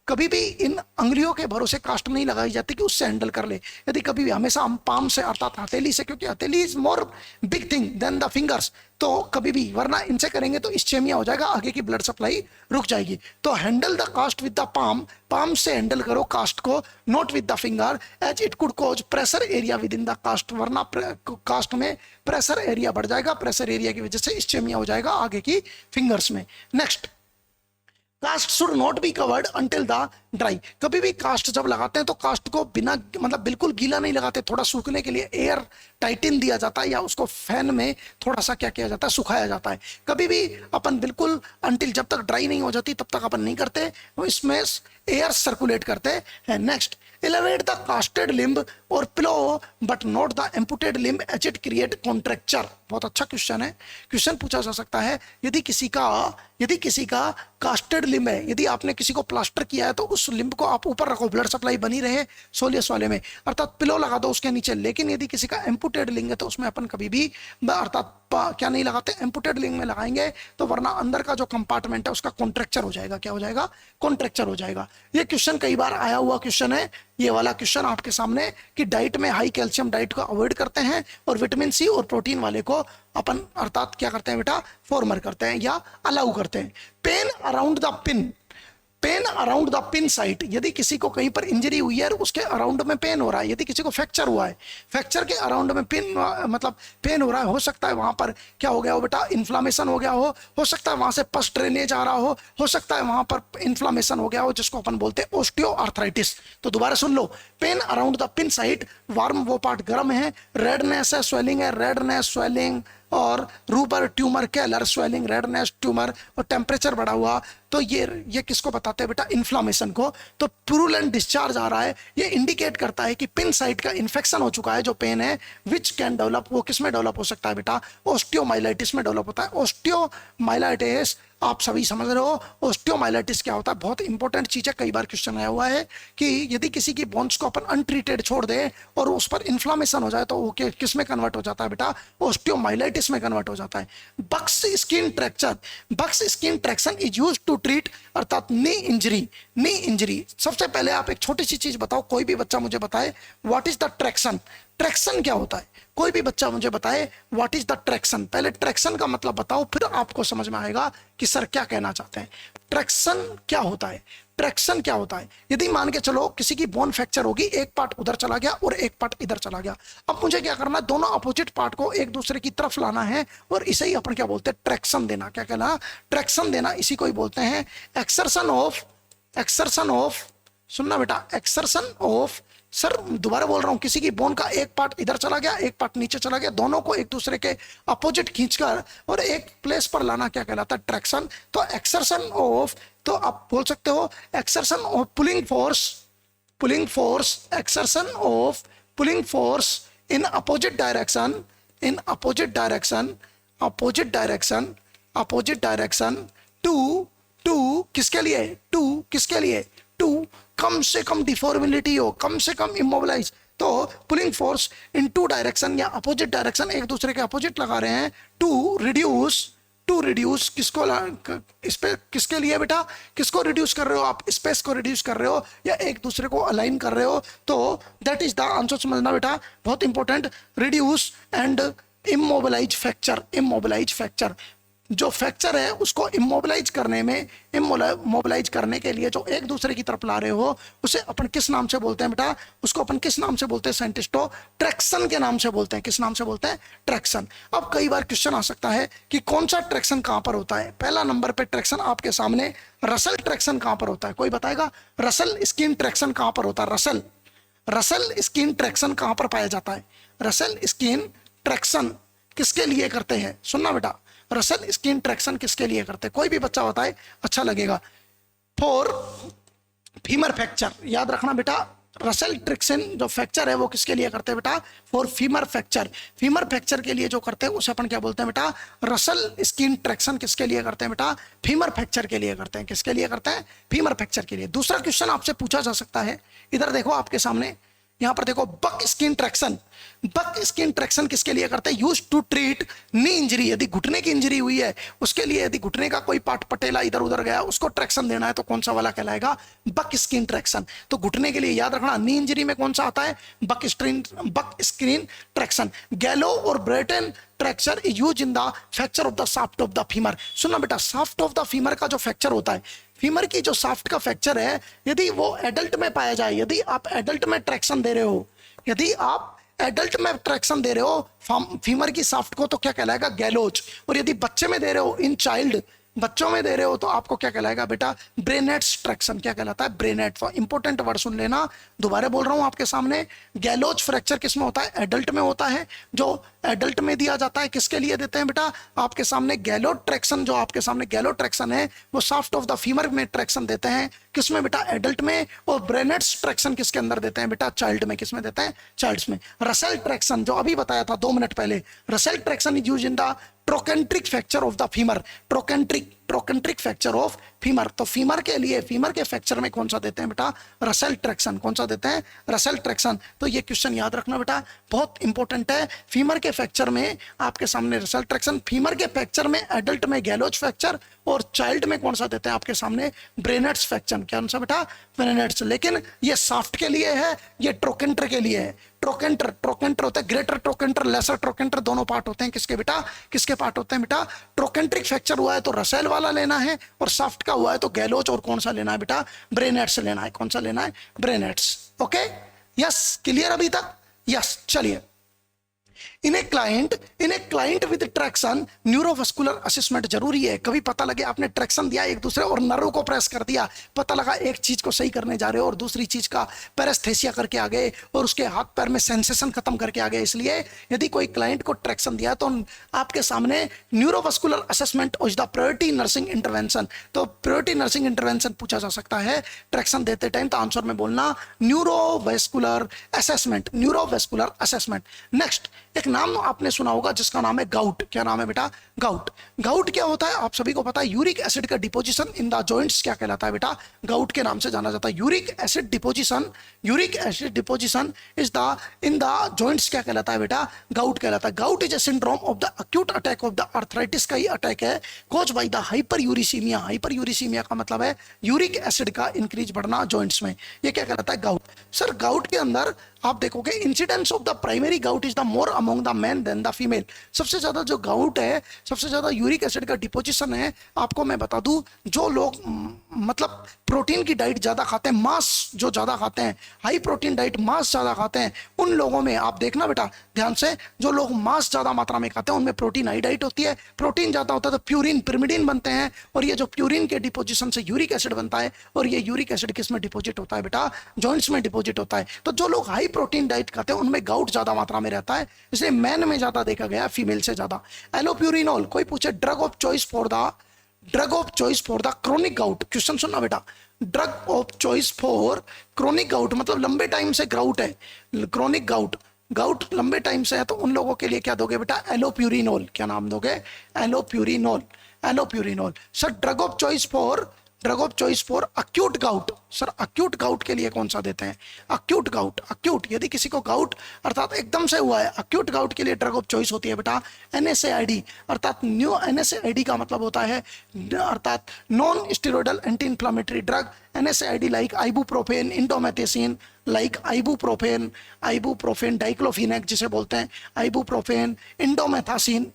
कभी भी इन अंगुलियों के भरोसे कास्ट नहीं लगाई जाती कि उससे हैंडल कर ले। यदि कभी भी, हमेशा हम पाम से अर्थात हथेली से, क्योंकि हथेली is more big thing than the fingers, तो कभी भी, वरना इनसे करेंगे तो इस्चेमिया हो जाएगा, आगे की ब्लड सप्लाई रुक जाएगी। तो handle the cast with the palm, palm से हैंडल करो कास्ट को, not with the finger as it could cause pressure area within the cast, वरना कास्ट में प्रेशर एरिया बढ़ जाएगा, प्रेशर एरिया की वजह से इस्चेमिया हो जाएगा आगे की फिंगर्स में। Next, cast should not be covered until the dry. कभी भी कास्ट जब लगाते हैं तो कास्ट को बिना मतलब बिल्कुल गीला नहीं लगाते, थोड़ा सूखने के लिए एयर टाइटिन दिया जाता है या उसको फैन में थोड़ा सा क्या किया जाता है, सुखाया जाता है। कभी भी अपन बिल्कुल अंटिल जब तक ड्राई नहीं हो जाती तब तक अपन नहीं करते, इसमें एयर सर्कुलेट करते हैं। Next, elevate the casted limb or pillow but not the amputated limb as it create contracture। बहुत अच्छा क्वेश्चन है। क्वेश्चन पूछा जा सकता है यदि किसी का कास्टेड लिम्ब है, यदि आपने किसी को प्लास्टर किया है तो उस लिम्ब को आप ऊपर रखो, ब्लड सप्लाई बनी रहे सोलियस वाले में, अर्थात पिलो लगा दो उसके नीचे। लेकिन यदि किसी का एम्पुटेड लिंग है तो उसमें अपन कभी भी अर्थात क्या नहीं लगाते, एम्पुटेड लिंग में लगाएंगे तो वरना अंदर का जो कंपार्टमेंट है उसका कॉन्ट्रेक्चर हो जाएगा। क्या हो जाएगा? कॉन्ट्रेक्चर हो जाएगा। ये क्वेश्चन कई बार आया हुआ क्वेश्चन है, ये वाला क्वेश्चन आपके सामने कि डाइट में हाई कैल्शियम डाइट को अवॉइड करते हैं और विटामिन सी और प्रोटीन वाले को अपन अर्थात क्या करते हैं बेटा, फॉर्मर करते हैं या अलाउ करते हैं। Pain around the pin, pain around the pin site, यदि किसी को कहीं पर इंजरी हुई है उसके अराउंड में पेन हो रहा है, यदि किसी को फ्रैक्चर हुआ है, फ्रैक्चर के अराउंड में पिन मतलब पेन हो रहा है, हो सकता है वहां पर क्या हो गया हो बेटा, इन्फ्लामेशन हो गया हो सकता है वहां से पस ड्रेनेज आ रहा हो सकता है वहां पर इन्फ्लामेशन हो गया हो जिसको अपन बोलते हैं ओस्टियो आर्थराइटिस। तो दोबारा सुन लो, pain around the pin site, warm वो पार्ट गर्म है, रेडनेस है, स्वेलिंग है, रेडनेस स्वेलिंग और rubor tumour, calor swelling, redness tumour और टेम्परेचर बढ़ा हुआ, तो ये किसको बताते हैं बेटा, इन्फ्लामेशन को। तो प्रूलेंट डिस्चार्ज आ रहा है, ये इंडिकेट करता है कि पिन साइट का इन्फेक्शन हो चुका है, जो पेन है विच कैन डेवलप, वो किस में डेवलप हो सकता है बेटा, ओस्टियोमाइलाइटिस में डेवलप होता है। ओस्टियोमाइलाइटिस आप सभी समझ रहे हो, ओस्टियोमाइलाइटिस क्या होता है, बहुत इंपॉर्टेंट चीज है, कई बार क्वेश्चन आया हुआ है कि यदि किसी की बोन्स को अपन अनट्रीटेड छोड़ दे और उस पर इन्फ्लामेशन हो जाए तो वो किस में कन्वर्ट हो जाता है बेटा, ओस्टियोमाइलाइटिस में कन्वर्ट हो जाता है। Buck's skin traction, Buck's skin traction is used to treat अर्थात नी इंजरी, नी इंजरी। सबसे पहले आप एक छोटी सी चीज बताओ, कोई भी बच्चा मुझे बताए what is the traction, traction क्या होता है, कोई भी बच्चा मुझे बताए व्हाट इज द ट्रैक्शन। पहले ट्रैक्शन का मतलब बताओ, फिर आपको समझ में आएगा कि सर क्या कहना चाहते हैं। ट्रैक्शन क्या होता है, ट्रैक्शन क्या होता है, यदि मान के चलो किसी की बोन फ्रैक्चर होगी, एक पार्ट उधर चला गया और एक पार्ट इधर चला गया, अब मुझे क्या करना है, दोनों अपोजिट पार्ट को एक दूसरे की तरफ लाना है और इसे ही अपन क्या बोलते हैं, ट्रैक्शन देना। क्या कहना, ट्रैक्शन देना, इसी को ही बोलते हैं एक्सर्शन ऑफ, एक्सर्शन ऑफ, सुनना बेटा, एक्सर्शन ऑफ। सर दोबारा बोल रहा हूं, किसी की बोन का एक पार्ट इधर चला गया, एक पार्ट नीचे चला गया, दोनों को एक दूसरे के अपोजिट खींचकर और एक प्लेस पर लाना क्या कहलाता है, ट्रैक्शन। तो एक्सर्शन ऑफ, तो आप बोल सकते हो exertion of pulling force, pulling force, exertion of pulling force in opposite direction, in opposite direction, opposite direction, opposite direction to किसके लिए, टू किसके लिए, टू कम से कम डिफॉर्मिलिटी हो, कम से कम इमोबिलाइज। तो pulling force in two direction या अपोजिट डायरेक्शन, एक दूसरे के अपोजिट लगा रहे हैं, टू रिड्यूस, टू रिड्यूस किसको, इस पे किसके लिए बेटा, किसको रिड्यूस कर रहे हो आप, स्पेस को रिड्यूस कर रहे हो या एक दूसरे को अलाइन कर रहे हो, तो दैट इज द आंसर। समझना बेटा, बहुत important, reduce and immobilise fracture, immobilise fracture, जो फ्रैक्चर है उसको इमोबिलाइज करने में, इमोबिलाइज करने के लिए जो एक दूसरे की तरफ ला रहे हो उसे अपन किस नाम से बोलते हैं बेटा, उसको अपन किस नाम से बोलते हैं साइंटिस्टों, ट्रैक्शन के नाम से बोलते हैं। किस नाम से बोलते हैं, ट्रैक्शन। अब कई बार क्वेश्चन आ सकता है कि कौन सा ट्रैक्शन कहां पर होता है। पहला नंबर पे ट्रैक्शन आपके सामने, रसल ट्रैक्शन कहां पर होता है, कोई बताएगा, रसल स्किन ट्रैक्शन कहां पर होता है, रसल, रसल स्किन ट्रैक्शन कहां पर पाया जाता है, रसल स्किन ट्रैक्शन किसके लिए करते हैं, सुनना बेटा, रसल स्किन ट्रैक्शन किसके लिए करते हैं, कोई भी बच्चा बताए अच्छा लगेगा। फॉर फीमर फ्रैक्चर, याद रखना बेटा, रसल ट्रैक्शन जो फ्रैक्चर है वो किसके लिए करते हैं बेटा, for femur fracture, femur fracture के लिए जो करते हैं उसे अपन क्या बोलते हैं बेटा, रसल स्किन ट्रैक्शन किसके लिए करते हैं बेटा, फीमर फ्रैक्चर के लिए करते हैं। किसके लिए करते हैं, फीमर फ्रैक्चर के लिए। दूसरा क्वेश्चन आपसे पूछा जा सकता है, इधर देखो आपके सामने, यहां पर देखो, Buck skin traction, Buck skin traction किसके लिए करते हैं, use to treat knee injury, यदि घुटने की इंजरी हुई है उसके लिए, यदि घुटने का कोई पार्ट पटेला इधर उधर गया उसको ट्रैक्शन देना है तो कौन सा वाला कहलाएगा, बक स्किन ट्रैक्शन। तो घुटने के लिए याद रखना, नी इंजरी में कौन सा आता है, बक स्क्रीन ट्रैक्शन। गैलो और Bryant fracture is use in the fracture of the shaft of the femur. सुनना बेटा, शाफ्ट ऑफ द फीमर का जो फ्रैक्चर होता है, फीमर की जो शाफ्ट का फ्रैक्चर है, यदि वो एडल्ट में पाया जाए, यदि आप एडल्ट में ट्रैक्शन दे रहे हो, यदि आप एडल्ट में ट्रैक्शन दे रहे हो फीमर की शाफ्ट को, तो क्या कहलाएगा, गैलोज। और यदि बच्चे में दे रहे हो, इन चाइल्ड, बच्चों में दे रहे हो तो आपको क्या कहलाएगा बेटा, ब्रेनेट्स ट्रैक्शन। क्या कहलाता है, ब्रेनेट। इंपॉर्टेंट वर्ड सुन लेना, दोबारा बोल रहा हूं आपके सामने। गैलोच फ्रैक्चर किसमें होता है, एडल्ट में होता है। जो एडल्ट में दिया जाता है किसके लिए देते हैं बेटा, आपके सामने गैलोट ट्रैक्शन, जो आपके सामने गैलोट ट्रैक्शन है वो शाफ्ट ऑफ द फीमर में ट्रैक्शन देते हैं, किसमें बेटा, एडल्ट में। और ब्रेनेट्स ट्रैक्शन किसके अंदर देते हैं बेटा, चाइल्ड में। किसमें देते हैं, चाइल्ड्स में। रसेल ट्रैक्शन जो अभी बताया था 2 मिनट पहले, Russell traction is used in the trochanteric fracture of the femur. Trochanteric fracture of femur. तो फीमर के लिए, फीमर के फ्रैक्चर में कौन सा देते हैं बेटा, रसेल ट्रैक्शन। कौन सा देते हैं, रसेल ट्रैक्शन। तो ये क्वेश्चन याद रखना बेटा, बहुत इंपॉर्टेंट है। फीमर के फ्रैक्चर में आपके सामने रसेल ट्रैक्शन, फीमर के फ्रैक्चर में एडल्ट में गैलोच फ्रैक्चर, और चाइल्ड में कौन सा देते हैं आपके सामने, ब्रेनेट्स फ्रैक्चर। कौन सा बेटा, ब्रेनेट्स। लेकिन ये शाफ्ट के लिए है, ये ट्रोकेंटर के लिए है। ट्रोकेंटर होता है ग्रेटर ट्रोकेंटर, लेसर ट्रोकेंटर, दोनों पार्ट होते हैं किसके बेटा, किसके पार्ट होते हैं बेटा, ट्रोकेंट्रिक फ्रैक्चर हुआ है तो रसेल वाला लेना है, और शाफ्ट का हुआ है तो गैलोच, और कौन सा लेना है बेटा, ब्रेनेट्स लेना है। कौन सा लेना है, ब्रेनेट्स। ओके, यस, क्लियर अभी तक, यस। चलिए, in a client with traction neurovascular assessment जरूरी है। कभी पता लगे आपने ट्रैक्शन दिया एक दूसरे और नर्व को प्रेस कर दिया, पता लगा एक चीज को सही करने जा रहे हो और दूसरी चीज का पैरेस्थेसिया करके आ गए और उसके हाथ पैर में सेंसेशन खत्म करके आ गए। इसलिए यदि कोई क्लाइंट को ट्रैक्शन दिया तो आपके सामने neurovascular assessment is the priority nursing intervention. तो प्रायोरिटी नर्सिंग इंटरवेंशन पूछा जा सकता है ट्रैक्शन देते टाइम, तो आंसर में बोलना neurovascular assessment, neurovascular assessment. Next, एक नाम आपने सुना होगा जिसका नाम है गाउट। क्या नाम है बेटा, गाउट। गाउट क्या होता है आप सभी को पता है, यूरिक एसिड का डिपोजिशन इन द जॉइंट्स क्या कहलाता है बेटा, गाउट के नाम से जाना जाता है। Uric acid deposition is the in the joints क्या कहलाता है बेटा, गाउट कहलाता है। Gout is a syndrome of the acute attack of the arthritis का ही अटैक है, cause by the hyper uricaemia. Hyper uricaemia का मतलब है यूरिक एसिड का इंक्रीज बढ़ना जॉइंट्स में, ये क्या कहलाता है, गाउट। सर गाउट के अंदर आप देखोगे incidence of the primary gout is the more among the man than the female. सबसे ज्यादा जो गाउट है, सबसे ज्यादा यूरिक एसिड का डिपोजिशन है, आपको मैं बता दूं, जो लोग मतलब प्रोटीन की डाइट ज्यादा खाते हैं, मांस जो ज्यादा खाते हैं, हाई प्रोटीन डाइट, मांस ज्यादा खाते हैं, उन लोगों में आप देखना बेटा ध्यान से, जो लोग मांस ज्यादा मात्रा में खाते हैं उनमें प्रोटीन हाई डाइट होती है। प्रोटीन ज्यादा होता है तो प्यूरिन, पिरिमिडिन बनते हैं, और ये जो प्यूरिन के डिपोजिशन से यूरिक एसिड बनता है, और ये यूरिक एसिड किस में डिपोजिट होता है बेटा, जॉइंट्स में डिपोजिट होता है। तो जो लोग हाई प्रोटीन डाइट खाते हैं उनमें गाउट ज्यादा मात्रा में रहता है, इसलिए मैन में ज्यादा देखा गया, फीमेल से ज्यादा। एलोप्यूरिनोल, कोई पूछे drug of choice for the chronic gout, question सुनना बेटा, drug of choice for chronic gout मतलब लंबे टाइम से गाउट है, क्रोनिक गाउट लंबे टाइम से है, तो उन लोगों के लिए क्या दोगे बेटा, एलोप्यूरिनोल। क्या नाम दोगे, allopurinol. Sir drug of choice for acute gout, sir acute gout के लिए कौन सा देते हैं, अक्यूट यदि किसी को गाउट अर्थात एकदम से हुआ है, अक्यूट गाउट के लिए ड्रग ऑफ चॉइस होती है बेटा NSAID, अर्थात न्यू NSAID का मतलब होता है अर्थात non steroidal anti inflammatory drug. NSAID like ibuprofen, indomethacin, like ibuprofen diclofenac जिसे बोलते हैं, आइबुप्रोफेन, इंडोमेथासिन।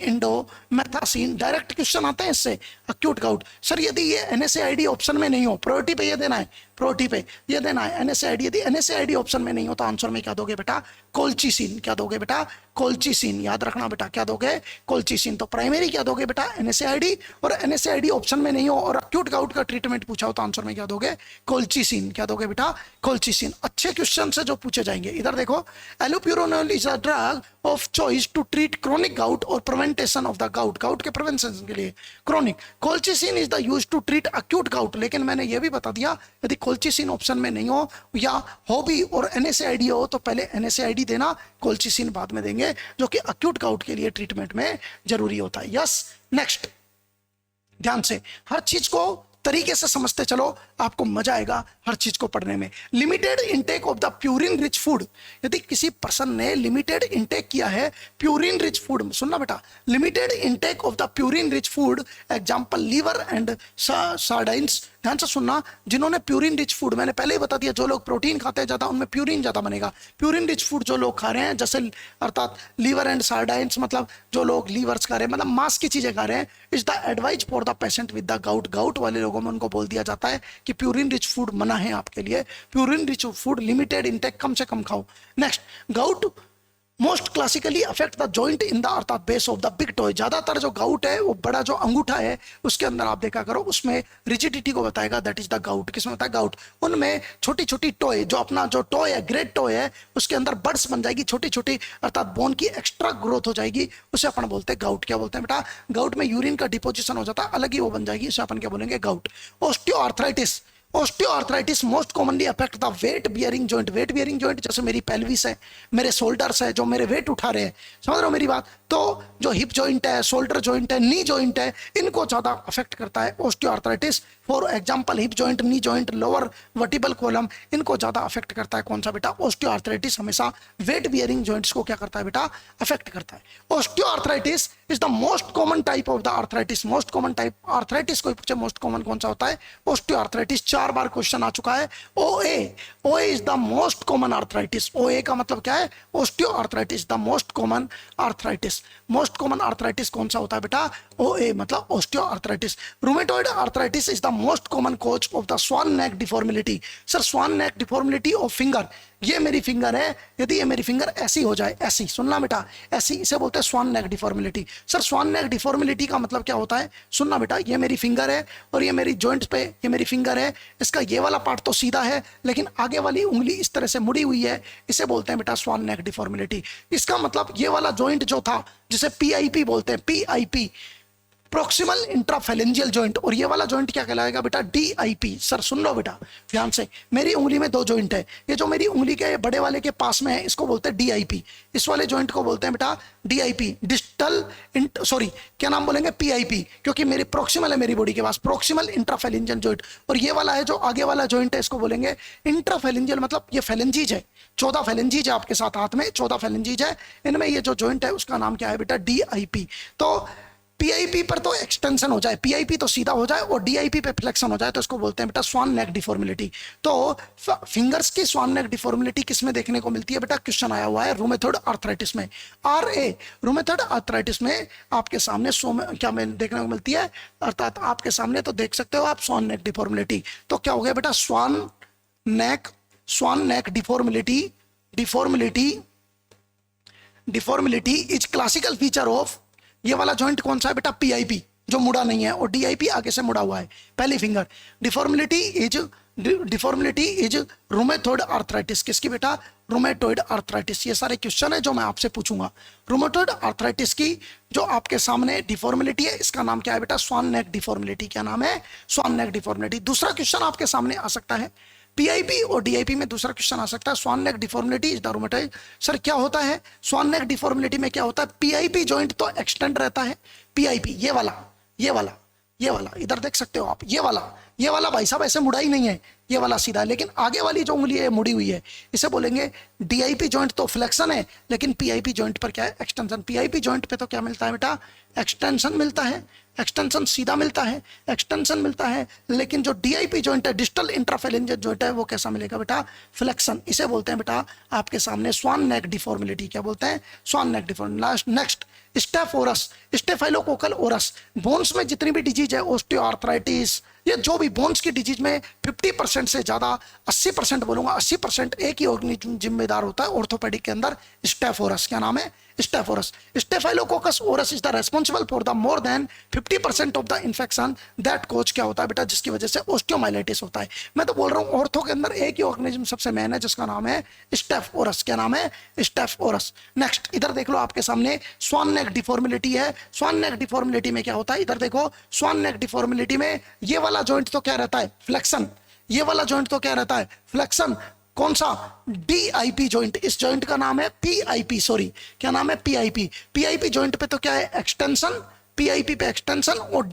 डायरेक्ट क्वेश्चन आते हैं इससे, अक्यूट गाउट। सर यदि ये NSAID ऑप्शन में नहीं हो, प्रायोरिटी पे ये देना है, प्रायोरिटी पे ये देना है NSAID। यदि NSAID ऑप्शन में नहीं हो तो आंसर में क्या दोगे बेटा, कोल्चिसिन। क्या दोगे बेटा, कोल्चिसिन। याद रखना बेटा, क्या दोगे, कोल्चिसिन। तो प्राइमरी क्या दोगे बेटा, NSAID, और NSAID ऑप्शन में नहीं हो और अक्यूट गाउट का ट्रीटमेंट पूछा हो तो आंसर में क्या दोगे, कोल्चिसिन। क्या दोगे बेटा, कोल्चिसिन। अच्छे क्वेश्चन से जो पूछे जाएंगे, इधर देखो, allopurinol is a drug of choice to treat chronic gout और प्रिवेंटेशन ऑफ द गाउट के प्रिवेंशन के लिए chronic. Colchicine is the use to treat acute gout, लेकिन मैंने ये भी बता दिया यदि कोल्चिसिन ऑप्शन में नहीं हो या हो भी और NSAID हो तो पहले NSAID देना, कोल्चिसिन बाद में देंगे, जो कि अक्यूट गाउट के लिए ट्रीटमेंट में जरूरी होता है। यस, नेक्स्ट, ध्यान से हर चीज को तरीके से समझते चलो, आपको मजा आएगा हर चीज को पढ़ने में। Limited intake of the purine rich food, यदि किसी पर्सन ने लिमिटेड इंटेक किया है प्यूरिन रिच फूड, सुनना बेटा, limited intake of the purine rich food, example liver and sardines. ध्यान से सुनना, जिन्होंने प्यूरिन रिच फूड, मैंने पहले ही बता दिया, जो लोग प्रोटीन खाते हैं ज्यादा उनमें प्यूरिन ज्यादा बनेगा। प्यूरिन रिच फूड जो लोग खा रहे हैं, जैसे अर्थात लीवर एंड सार्डाइंस मतलब जो लोग लीवर्स खा रहे हैं, मतलब मांस की चीजें खा रहे हैं, is the advise for the patient with the gout वाले लोगों में उनको बोल दिया जाता है कि प्यूरिन रिच फूड मना है आपके लिए, purine rich food limited intake, कम से कम खाओ। Next, gout most classically affect the joint in the अर्थात base of the big toe. ज्यादातर जो गाउट है वो बड़ा जो अंगूठा है उसके अंदर आप देखा करो, उसमें रिजिडिटी को बताएगा, दैट इज द गाउट। किसमें होता है गाउट? उनमें छोटी छोटी टोए, जो अपना जो टोए है, ग्रेट टोए है, उसके अंदर बड्स बन जाएगी छोटी छोटी, अर्थात बोन की एक्स्ट्रा ग्रोथ हो जाएगी, उसे अपन बोलते हैं गाउट। क्या बोलते हैं बेटा? गाउट में यूरिन का डिपोजिशन हो जाता है, अलग ही वो बन जाएगी, उसे अपन क्या बोलेंगे? Gout. Osteoarthritis, osteoarthritis most commonly affect the weight bearing joint. Weight bearing joint जैसे मेरी पेल्विस है, मेरे शोल्डर्स है, जो मेरे वेट उठा रहे हैं, समझ रहे हो मेरी बात? तो जो हिप जॉइंट है, शोल्डर जॉइंट है, नी जॉइंट है, इनको ज्यादा अफेक्ट करता है osteoarthritis. For example hip joint, knee joint, lower vertebral column, इनको ज्यादा अफेक्ट करता है कौन सा बेटा? ऑस्टियोआर्थराइटिस हमेशा वेट बियरिंग जॉइंट्स को क्या करता है बेटा? अफेक्ट करता है। Osteoarthritis is the most common type of the arthritis. Most common type arthritis को पूछे मोस्ट कॉमन कौन सा होता है? ऑस्टियोआर्थराइटिस। 4 बार क्वेश्चन आ चुका है। OA, OA is the most common arthritis. OA का मतलब क्या है? Osteoarthritis, the most common arthritis. Most common arthritis कौन सा होता है बेटा? ओए मतलब osteoarthritis. Rheumatoid arthritis is the most common cause of the swan neck deformility. Sir swan neck deformility of finger, ये मेरी फिंगर है, यदि ये मेरी फिंगर ऐसी हो जाए, ऐसी, सुनना बेटा, ऐसी, इसे बोलते हैं swan neck deformility. Sir swan neck डिफॉर्मिलिटी का मतलब क्या होता है? सुनना बेटा, ये मेरी फिंगर है और ये मेरी जॉइंट पे, ये मेरी फिंगर है, इसका ये वाला पार्ट तो सीधा है लेकिन आगे वाली उंगली इस तरह से मुड़ी हुई है, इसे बोलते हैं बेटा स्वान नेक डिफॉर्मिलिटी। इसका मतलब ये वाला जॉइंट जो था, जिसे पीआईपी बोलते हैं, पीआईपी, प्रोक्सिमल इंट्राफेलेंजियल जॉइंट, और ये वाला जॉइंट क्या कहलाएगा बेटा? डीआईपी। सर सुन लो बेटा ध्यान से, मेरी उंगली में 2 जॉइंट है, ये जो मेरी उंगली के बड़े वाले के पास में है इसको बोलते हैं डीआईपी, इस वाले जॉइंट को बोलते हैं बेटा डीआईपी, डिस्टल सॉरी क्या नाम बोलेंगे? पीआईपी, क्योंकि मेरी प्रोक्सिमल है मेरी बॉडी के पास, प्रोक्सिमल इंट्राफेलेंजियल जॉइंट। और ये वाला है जो आगे वाला जॉइंट है, इसको बोलेंगे इंट्राफेलेंजियल, मतलब ये फेलेंजीज है, 14 फेलेंजीज है आपके साथ हाथ में, 14 फेलेंजीज है, इनमें ये जो जॉइंट है उसका नाम क्या है बेटा? डीआईपी। तो पीआईपी पर तो एक्सटेंशन हो जाए, पीआईपी तो सीधा हो जाए और डीआईपी पे फ्लेक्शन हो जाए तो इसको बोलते हैं बेटा स्वान नेक डिफॉर्मिलिटी। तो फिंगर्स की स्वान नेक डिफॉर्मिलिटी किस में देखने को मिलती है बेटा? क्वेश्चन आया हुआ है रूमेटॉइड आर्थराइटिस में। रूमेटॉइड आर्थराइटिस में आपके सामने क्या में देखने को मिलती है, अर्थात आपके सामने तो देख सकते हो आप स्वान नेक डिफॉर्मिलिटी। तो क्या हो गया बेटा? स्वान neck डिफॉर्मिलिटी is classical feature of, ये वाला जॉइंट कौन सा है बेटा? पीआईपी, जो मुड़ा नहीं है, और डीआईपी आगे से मुड़ा हुआ है, पहली finger. Deformility is rheumatoid arthritis. किसकी बेटा? Rheumatoid arthritis. ये सारे क्वेश्चन है जो मैं आपसे पूछूंगा। रूमेटॉइड आर्थराइटिस की जो आपके सामने डिफॉर्मिलिटी है, इसका नाम क्या है बेटा? स्वान नेक डिफॉर्मिलिटी। क्या नाम है? स्वान नेक डिफॉर्मिलिटी। दूसरा क्वेश्चन आपके सामने आ सकता है, पीआईपी और डीआईपी में दूसरा क्वेश्चन आ सकता है, स्वान neck डिफॉर्मिलिटी is the rheumatoid. Sir क्या होता है स्वान नेक डिफॉर्मिलिटी में? क्या होता है? पीआईपी जॉइंट तो एक्सटेंड रहता है, पीआईपी ये वाला इधर देख सकते हो आप, ये वाला भाई साहब ऐसे मुड़ा ही नहीं है, ये वाला सीधा है, लेकिन आगे वाली जो उंगली है मुड़ी हुई है, इसे बोलेंगे डीआईपी जॉइंट तो फ्लेक्शन है, लेकिन पीआईपी जॉइंट पर क्या है? एक्सटेंशन। पीआईपी जॉइंट पे तो क्या मिलता है बेटा? एक्सटेंशन मिलता है, एक्सटेंशन सीधा मिलता है, एक्सटेंशन मिलता है, लेकिन जो डीआईपी जॉइंट है, डिस्टल इंट्राफेलेंजियल जॉइंट है, वो कैसा मिलेगा बेटा? फ्लेक्शन। इसे बोलते हैं बेटा आपके सामने स्वान नेक डिफॉर्मिलिटी। क्या बोलते हैं? Swan neck deformility. नेक्स्ट स्टेफोरस, स्टेफाइलोकोकल ओरस। बोन्स में जितनी भी डिजीज है, ऑस्टियोआर्थराइटिस, ये जो भी बोन्स की डिजीज में 50% से ज्यादा, 80% बोलूंगा, 80% एक ही ऑर्गेनिज्म जिम्मेदार होता है ऑर्थोपेडिक के अंदर, स्टेफोरस। क्या नाम है? Staph aureus. Staphylococcus aureus is the responsible for the more than 50% of the infection that cause, क्या होता है बेटा? जिसकी वजह से ऑस्टियोमाइलिटिस होता है। मैं तो बोल रहा हूँ ऑर्थो के अंदर एक ही ऑर्गेनिज्म सबसे मेन है जिसका नाम है स्टेफोरस। क्या नाम है? स्टेफोरस। नेक्स्ट इधर देख लो आपके सामने स्वान नेक डिफॉर्मिलिटी है। स्वान नेक डिफॉर्मिलिटी में क्या होता है? इधर देखो, स्वान नेक डिफॉर्मिलिटी में ये वाला जॉइंट तो क्या रहता है? फ्लेक्शन। ये वाला जॉइंट तो क्या रहता है? फ्लेक्शन। कौन सा? DIP joint. इस जॉइंट का नाम है पीआईपी, सॉरी क्या नाम है? पीआईपी। पीआईपी जॉइंट पे तो क्या है? एक्सटेंशन। पीआईपी पे एक्सटेंशन, और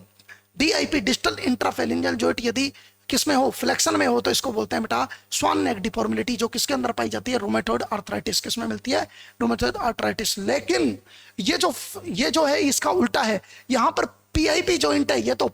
डीआईपी डिस्टल इंट्राफेलेंजियल जॉइंट यदि किसमें हो? फ्लेक्शन में हो, तो इसको बोलते हैं बेटा स्वान नेक डिफॉर्मिलिटी, जो किसके अंदर पाई जाती है? Rheumatoid arthritis. किसमें मिलती है? Rheumatoid arthritis. लेकिन ये जो है इसका उल्टा है, यहां पर पीआईपी जॉइंट है, ये तो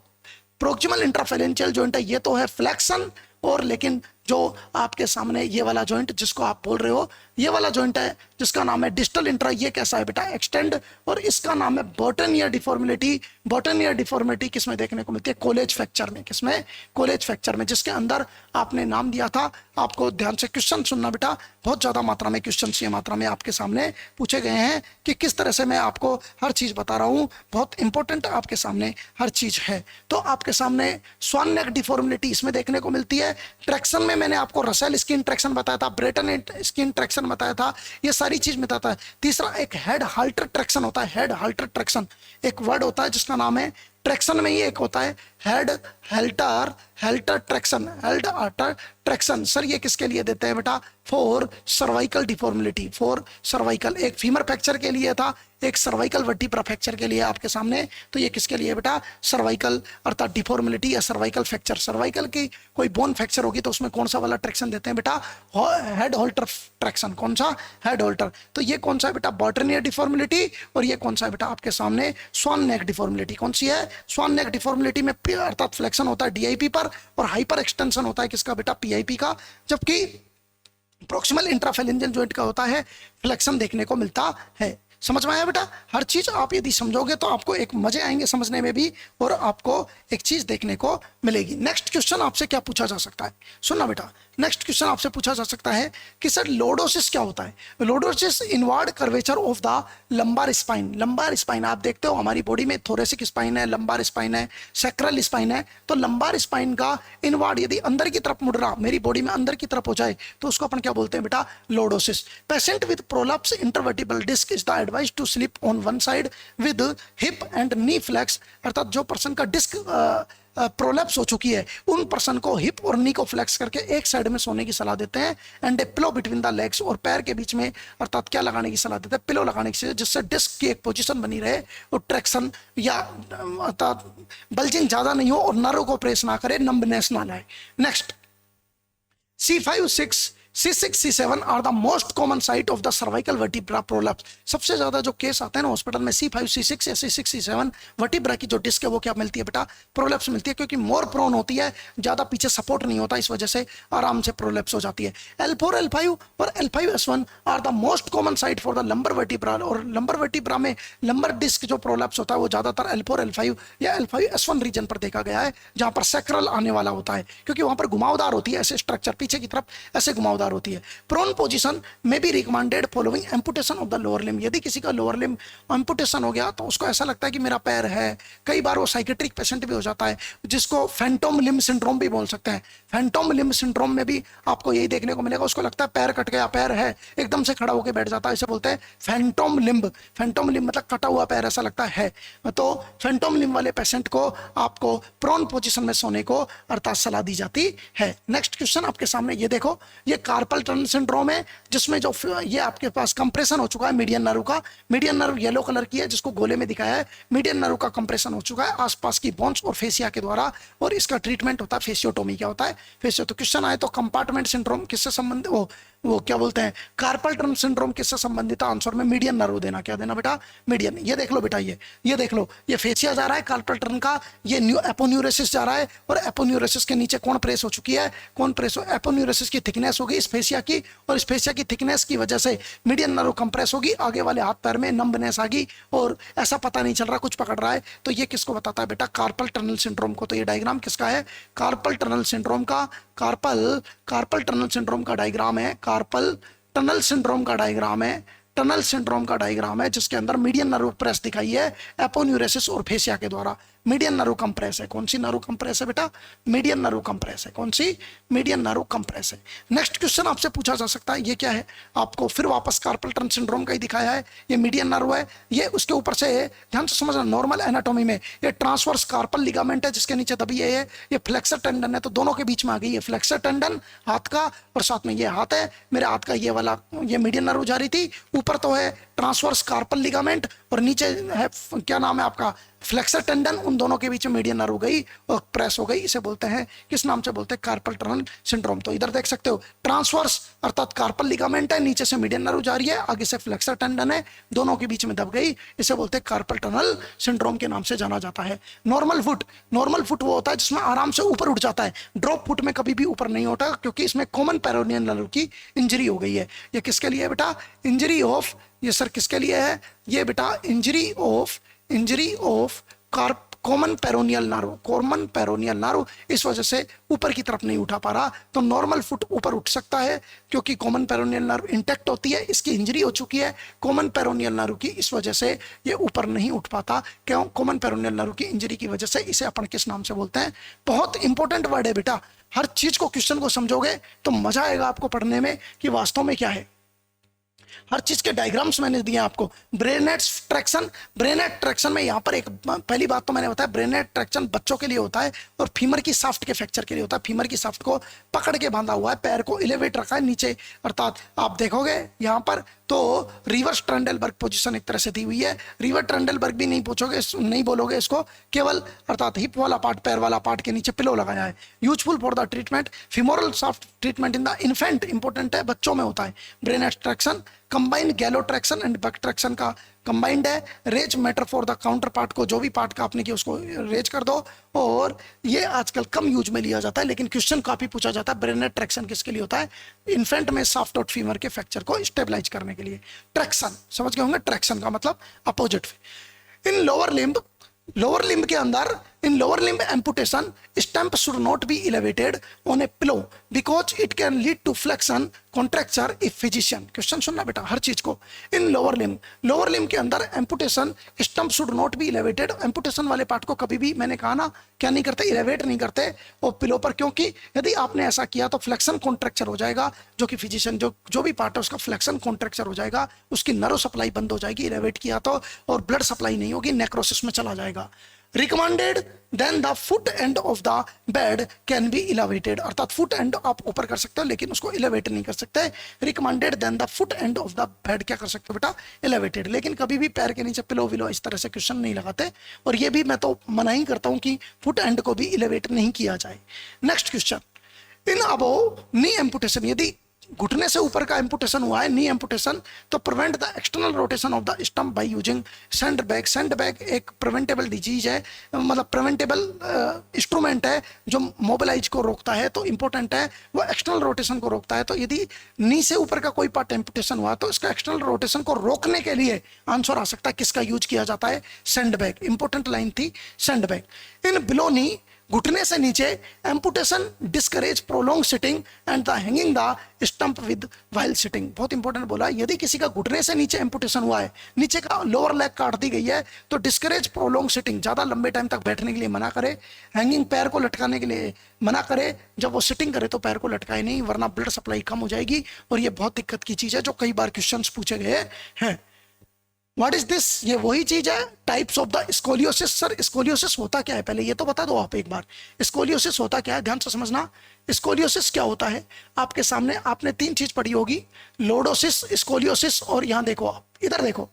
प्रोक्सिमल इंट्राफेरेंशियल जॉइंट है, ये तो है फ्लेक्शन, और लेकिन जो आपके सामने ये वाला जॉइंट जिसको आप बोल रहे हो, ये वाला जॉइंट है जिसका नाम है डिस्टल इंट्रा, ये कैसा है बेटा? एक्सटेंड, और इसका नाम है बॉटनियर डिफॉर्मिलिटी। बॉटनियर डिफॉर्मिलिटी किसमें देखने को मिलती है? कॉलेज फ्रैक्चर में। किसमें? कॉलेज फ्रैक्चर में, जिसके अंदर आपने नाम दिया था। आपको ध्यान से क्वेश्चन सुनना बेटा, बहुत ज़्यादा मात्रा में क्वेश्चन ये मात्रा में आपके सामने पूछे गए हैं कि किस तरह से मैं आपको हर चीज़ बता रहा हूँ, बहुत इंपॉर्टेंट आपके सामने हर चीज़ है। तो आपके सामने स्वान नेक डिफॉर्मिलिटी इसमें देखने को मिलती है। ट्रैक्शन में मैंने आपको रसेल स्किन ट्रैक्शन बताया था, ब्रेटन स्किन ट्रैक्शन बताया था, ये सारी चीज़ बताता है। तीसरा एक हेड हाल्टर ट्रैक्शन होता है, हेड हाल्टर ट्रैक्शन एक वर्ड होता है जिसका नाम है, ट्रैक्शन में ही एक होता है head halter halter traction, head halter traction. Sir ये किसके लिए देते हैं बेटा? For cervical deformity, for cervical, एक फीमर फ्रैक्चर के लिए था, एक सर्वाइकल वर्टिब्रा फ्रैक्चर के लिए आपके सामने। तो ये किसके लिए बेटा? सर्वाइकल अर्थात डिफॉर्मिलिटी या सर्वाइकल फ्रैक्चर। सर्वाइकल की कोई बोन फ्रैक्चर होगी तो उसमें कौन सा वाला ट्रैक्शन देते हैं बेटा? Head Holter traction. कौन सा? Head Holter. तो ये कौन सा है बेटा? बॉटरनियर डिफॉर्मिलिटी। और ये कौन सा है बेटा? आपके सामने स्वान नेक डिफॉर्मिलिटी। कौन सी है? स्वान नेक डिफॉर्मिलिटी में अर्थात फ्लेक्शन होता है डीआईपी पर और हाइपर एक्सटेंशन होता है किसका बेटा? पीआईपी का। जबकि प्रोक्सिमल इंट्राफेलेंजियल जॉइंट का होता है फ्लेक्शन देखने को मिलता है। समझ में आया बेटा? हर चीज आप यदि समझोगे तो आपको एक मजे आएंगे समझने में भी और आपको एक चीज देखने को मिलेगी। नेक्स्ट क्वेश्चन आपसे क्या पूछा जा सकता है? सुनना बेटा, नेक्स्ट क्वेश्चन आपसे पूछा जा सकता है कि सर लोडोसिस क्या होता है? Lordosis inward curvature of the lumbar spine. Lumbar spine आप देखते हो हमारी बॉडी में थोरेसिक स्पाइन है, लंबार स्पाइन है, सैक्रल स्पाइन है। तो लंबार स्पाइन का इनवर्ड यदि अंदर की तरफ मुड़ रहा, मेरी बॉडी में अंदर की तरफ हो जाए तो उसको अपन क्या बोलते हैं बेटा? Lordosis. Patient with prolapse intervertebral disc is the advise to sleep on one side with hip and knee flex. अर्थात जो पर्सन का डिस्क प्रोलैप्स हो चुकी है उन पर्सन को हिप और नी को फ्लेक्स करके एक साइड में सोने की सलाह देते हैं। And A pillow between the legs, और पैर के बीच में अर्थात क्या लगाने की सलाह देते हैं? पिलो लगाने की, जिससे डिस्क की एक पोजीशन बनी रहे और ट्रैक्शन या अर्थात बल्जिंग ज्यादा नहीं हो और नर्व को प्रेस ना करे, नंबनेस ना लाए। Next, C5, 6, C6, C7 are the most common site of the cervical vertebra prolapse. सबसे ज्यादा जो केस आते हैं ना हॉस्पिटल में C5, C6 या C6, C7 वर्टिब्रा की जो डिस्क है वो क्या मिलती है बेटा? प्रोलैप्स मिलती है, क्योंकि मोर प्रोन होती है, ज्यादा पीछे सपोर्ट नहीं होता, इस वजह से आराम से प्रोलैप्स हो जाती है। L4, L5 और L5S1 are the most common site for the lumbar vertebra. और लंबर वर्टिब्रा में लंबर डिस्क जो प्रोलैप्स होता है वो ज्यादातर L4, L5 या L5S1 रीजन पर देखा गया है, जहां पर सैक्रल आने वाला होता है, क्योंकि वहां पर घुमावदार होती है, ऐसे स्ट्रक्चर पीछे की तरफ ऐसे घुमावदार होती है। प्रोन पोजीशन में be recommended following amputation of the lower limb. यदि किसी का लोअर लिम्ब एम्पुटेशन हो गया तो उसको ऐसा लगता है कि मेरा पैर है। कई बार वो साइकेट्रिक पेशेंट भी हो जाता है, जिसको फैंटोम लिम्ब सिंड्रोम भी बोल सकते हैं। फैंटोम लिम्ब सिंड्रोम में भी आपको यही देखने को मिलेगा, उसको लगता है पैर कट गया, पैर है, एकदम से खड़ा होकर बैठ जाता है, इसे बोलते हैं फैंटोम लिम्ब। फैंटोम लिम्ब मतलब कटा हुआ पैर ऐसा लगता है। तो फैंटोम लिम्ब वाले पेशेंट को आपको प्रोन पोजीशन में सोने को अर्थात सलाह दी जाती है। नेक्स्ट क्वेश्चन आपके सामने ये देखो, ये कार्पल टनल सिंड्रोम है, जिसमें जो ये आपके पास कंप्रेशन हो चुका है मीडियन नर्व का। मीडियन नर्व येलो कलर की है, जिसको गोले में दिखाया है। मीडियन नर्व का कंप्रेशन हो चुका है आसपास की बोन्स और फेसिया के द्वारा, और इसका ट्रीटमेंट होता है फेसियोटोमी। क्या होता है? फेसियो। तो क्वेश्चन आए तो कंपार्टमेंट सिंड्रोम किससे संबंधित, वो क्या बोलते हैं, कार्पल टनल सिंड्रोम किससे संबंधित है? आंसर में मीडियन नर्व देना। क्या देना बेटा? मीडियन। ये देख लो बेटा, ये देख लो, ये फेसिया जा रहा है कार्पल टनल का, ये एपोन्यूरेसिस जा रहा है, और एपोन्यूरेसिस के नीचे कौन प्रेस हो चुकी है? कौन प्रेस हो? एपोन्यूरेसिस की थिकनेस होगी इस फेसिया की, और इस फेसिया की थिकनेस की वजह से मीडियन नर्व कंप्रेस होगी, आगे वाले हाथ पैर में नंबनेस आ गई और ऐसा पता नहीं चल रहा, कुछ पकड़ रहा है। तो ये किसको बताता है बेटा? कार्पल टनल सिंड्रोम को। तो ये डायग्राम किसका है? कार्पल टनल सिंड्रोम का। कार्पल टनल सिंड्रोम का डायग्राम है, कार्पल टनल सिंड्रोम का डायग्राम है, टनल सिंड्रोम का डायग्राम है, जिसके अंदर मीडियन नर्व प्रेस दिखाई है एपोन्यूरेसिस और फेसिया के द्वारा। मीडियन नर्व कंप्रेस है। कौन सी नर्व कंप्रेस है बेटा? मीडियन नर्व कंप्रेस है। कौन सी? मीडियन नर्व कंप्रेस है। नेक्स्ट क्वेश्चन आपसे पूछा जा सकता है, ये क्या है? आपको फिर वापस कार्पल टनल सिंड्रोम का ही दिखाया है। ये मीडियन नर्व है, ये उसके ऊपर से ध्यान से समझना, नॉर्मल एनाटॉमी में ये ट्रांसवर्स कार्पल लिगामेंट है, जिसके नीचे दबी है ये फ्लेक्सर टेंडन है। तो दोनों के बीच में आ गई ये फ्लेक्सर टेंडन हाथ का, और साथ में ये हाथ है मेरे हाथ का, ये वाला ये मीडियन नर्व जा रही थी। ऊपर तो है ट्रांसवर्स कार्पल लिगामेंट और नीचे है क्या नाम है आपका? Flexor tendon. उन दोनों के बीच में मीडियन नर्व गई और प्रेस हो गई। इसे बोलते हैं, किस नाम से बोलते हैं? Carpal tunnel syndrome. तो इधर देख सकते हो, ट्रांसवर्स अर्थात कार्पल लिगामेंट है, नीचे से मीडियन नर्व जा रही है, आगे से फ्लेक्सर टेंडन है, दोनों के बीच में दब गई। इसे बोलते हैं कार्पल टनल सिंड्रोम के नाम से जाना जाता है। नॉर्मल फुट वो होता है जिसमें आराम से ऊपर उठ जाता है। ड्रॉप फुट में कभी भी ऊपर नहीं होता, क्योंकि इसमें कॉमन पेरोनियल नर्व की इंजरी हो गई है। ये किसके लिए है बेटा? इंजरी ऑफ, ये सर किसके लिए है? ये बेटा injury of common peroneal nerve इस वजह से ऊपर की तरफ नहीं उठा पा रहा। तो नॉर्मल फुट ऊपर उठ सकता है क्योंकि कॉमन पेरोनियल नार्व इंटैक्ट होती है, इसकी इंजरी हो चुकी है कॉमन पेरोनियल नार्व की, इस वजह से ये ऊपर नहीं उठ पाता। क्यों? कॉमन पेरोनियल नार्व की इंजरी की वजह से। इसे अपन किस नाम से बोलते हैं? बहुत इंपॉर्टेंट वर्ड है बेटा, हर चीज को क्वेश्चन को समझोगे तो मजा आएगा आपको पढ़ने में कि वास्तव में क्या है। हर चीज के डायग्राम्स मैंने दिए आपको। ब्रेनेट ट्रैक्शन में यहाँ पर एक पहली बात तो मैंने बताया, ब्रेनेट ट्रैक्शन बच्चों के लिए होता है और फीमर की साफ्ट के फ्रैक्चर के लिए होता है। फीमर की साफ्ट को पकड़ के बांधा हुआ है, पैर को इलेवेट रखा है नीचे, अर्थात आप देखोगे यहाँ पर तो रिवर्स ट्रेंडलबर्ग पोजीशन एक तरह से दी हुई है। रिवर्स ट्रेंडलबर्ग भी नहीं बोलोगे इसको, केवल अर्थात हिप वाला पार्ट, पैर वाला पार्ट के नीचे पिलो लगाया है। Useful for the treatment femoral soft treatment in the infant, important है, बच्चों में होता है। Bryant traction combined Gallow traction and Buck traction का कंबाइंड है। Raise matter for the counterpart को, जो भी पार्ट का आपने किया उसको रेज कर दो। और ये आजकल कम यूज में लिया जाता है लेकिन क्वेश्चन काफी पूछा जाता है। ब्रेनेट ट्रैक्शन किसके लिए होता है? इन्फेंट में सॉफ्ट और फीमर के फ्रैक्चर को स्टेबलाइज करने के लिए। ट्रैक्शन समझ गए होंगे, ट्रैक्शन का मतलब अपोजिट। इन लोअर लिम्ब के अंदर, in lower limb amputation stamp should not be elevated on a pillow because it can lead to flexion contracture if physician. Question सुनना बेटा हर चीज को। इन लोअर लिम्ब के अंदर amputation stamp should not be elevated, amputation वाले part को कभी भी, मैंने कहा ना, क्या नहीं करते? इलेवेट नहीं करते और पिलो पर, क्योंकि यदि आपने ऐसा किया तो फ्लेक्शन कॉन्ट्रैक्चर हो जाएगा, जो कि फिजिशियन जो भी पार्ट है उसका फ्लेक्शन कॉन्ट्रैक्चर हो जाएगा, उसकी नर्व सप्लाई बंद हो जाएगी इलेवेट किया तो, और ब्लड सप्लाई नहीं होगी, नेक्रोसिस में चला जाएगा। Recommended then the foot end of the bed can be elevated, अर्थात फुट एंड आप ऊपर कर सकते हो लेकिन उसको इलेवेट नहीं कर सकते। Recommended then the foot end of the bed क्या कर सकते हो बेटा? इलेवेटेड। लेकिन कभी भी पैर के नीचे पिलो विलो इस तरह से क्वेश्चन नहीं लगाते, और ये भी मैं तो मना ही करता हूं कि फुट एंड को भी इलेवेट नहीं किया जाए। नेक्स्ट क्वेश्चन, इन अबोव नी एम्पुटेशन, यदि घुटने से ऊपर का एम्पुटेशन हुआ है, नी एम्पुटेशन, तो prevent the external rotation of the stump by using sandbag. Sandbag एक प्रिवेंटेबल डिजीज है, मतलब प्रिवेंटेबल इंस्ट्रूमेंट है जो मोबिलाइज को रोकता है, तो इंपॉर्टेंट है, वो एक्सटर्नल रोटेशन को रोकता है। तो यदि नी से ऊपर का कोई पार्ट एम्पुटेशन हुआ तो इसका एक्सटर्नल रोटेशन को रोकने के लिए आंसर आ सकता है किसका यूज किया जाता है? सैंडबैग। इंपॉर्टेंट लाइन थी सैंडबैग। इन बिलो नी, घुटने से नीचे, amputation discourage prolong sitting and the hanging the stump with while sitting. बहुत इंपॉर्टेंट बोला, यदि किसी का घुटने से नीचे एम्पुटेशन हुआ है, नीचे का लोअर लेग काट दी गई है, तो डिस्करेज प्रोलॉन्ग सिटिंग, ज्यादा लंबे टाइम तक बैठने के लिए मना करे। हैंगिंग, पैर को लटकाने के लिए मना करे, जब वो सिटिंग करे तो पैर को लटकाए नहीं, वरना ब्लड सप्लाई कम हो जाएगी, और ये बहुत दिक्कत की चीज है जो कई बार क्वेश्चन पूछे गए हैं। What is this? ये वही चीज है, types of the scoliosis. Sir scoliosis होता क्या है, पहले ये तो बता दो आप एक बार, स्कोलियोसिस होता क्या है? ध्यान से समझना, स्कोलियोसिस क्या होता है। आपके सामने आपने 3 चीज पढ़ी होगी, लोडोसिस, स्कोलियोसिस, और यहां देखो, आप इधर देखो,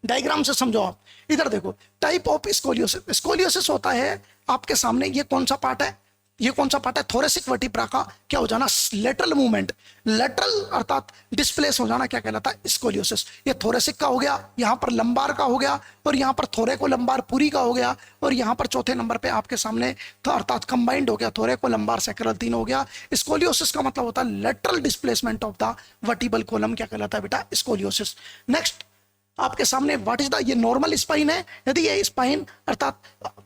डायग्राम से समझो आप, इधर देखो, टाइप ऑफ स्कोलियोसिस। स्कोलियोसिस होता है आपके सामने, ये कौन सा पार्ट है? ये कौन सा पार्ट है? थोरेसिक वर्टिब्रा का क्या हो जाना? लेटरल मूवमेंट, लेटरल अर्थात डिस्प्लेस हो जाना, क्या कहलाता है? स्कोलियोसिस। ये थोरेसिक का हो गया, यहां पर लंबार का हो गया, और यहां पर थोरेको लंबार पूरी का हो गया, और यहां पर चौथे नंबर पे आपके सामने तो अर्थात कंबाइंड हो गया, थोरेको लंबार सैक्रल 3 हो गया। स्कोलियोसिस का मतलब होता है lateral displacement of the vertebral column, क्या कहलाता है बेटा? स्कोलियोसिस। नेक्स्ट आपके सामने व्हाट इज द, ये नॉर्मल स्पाइन है, यदि ये स्पाइन अर्थात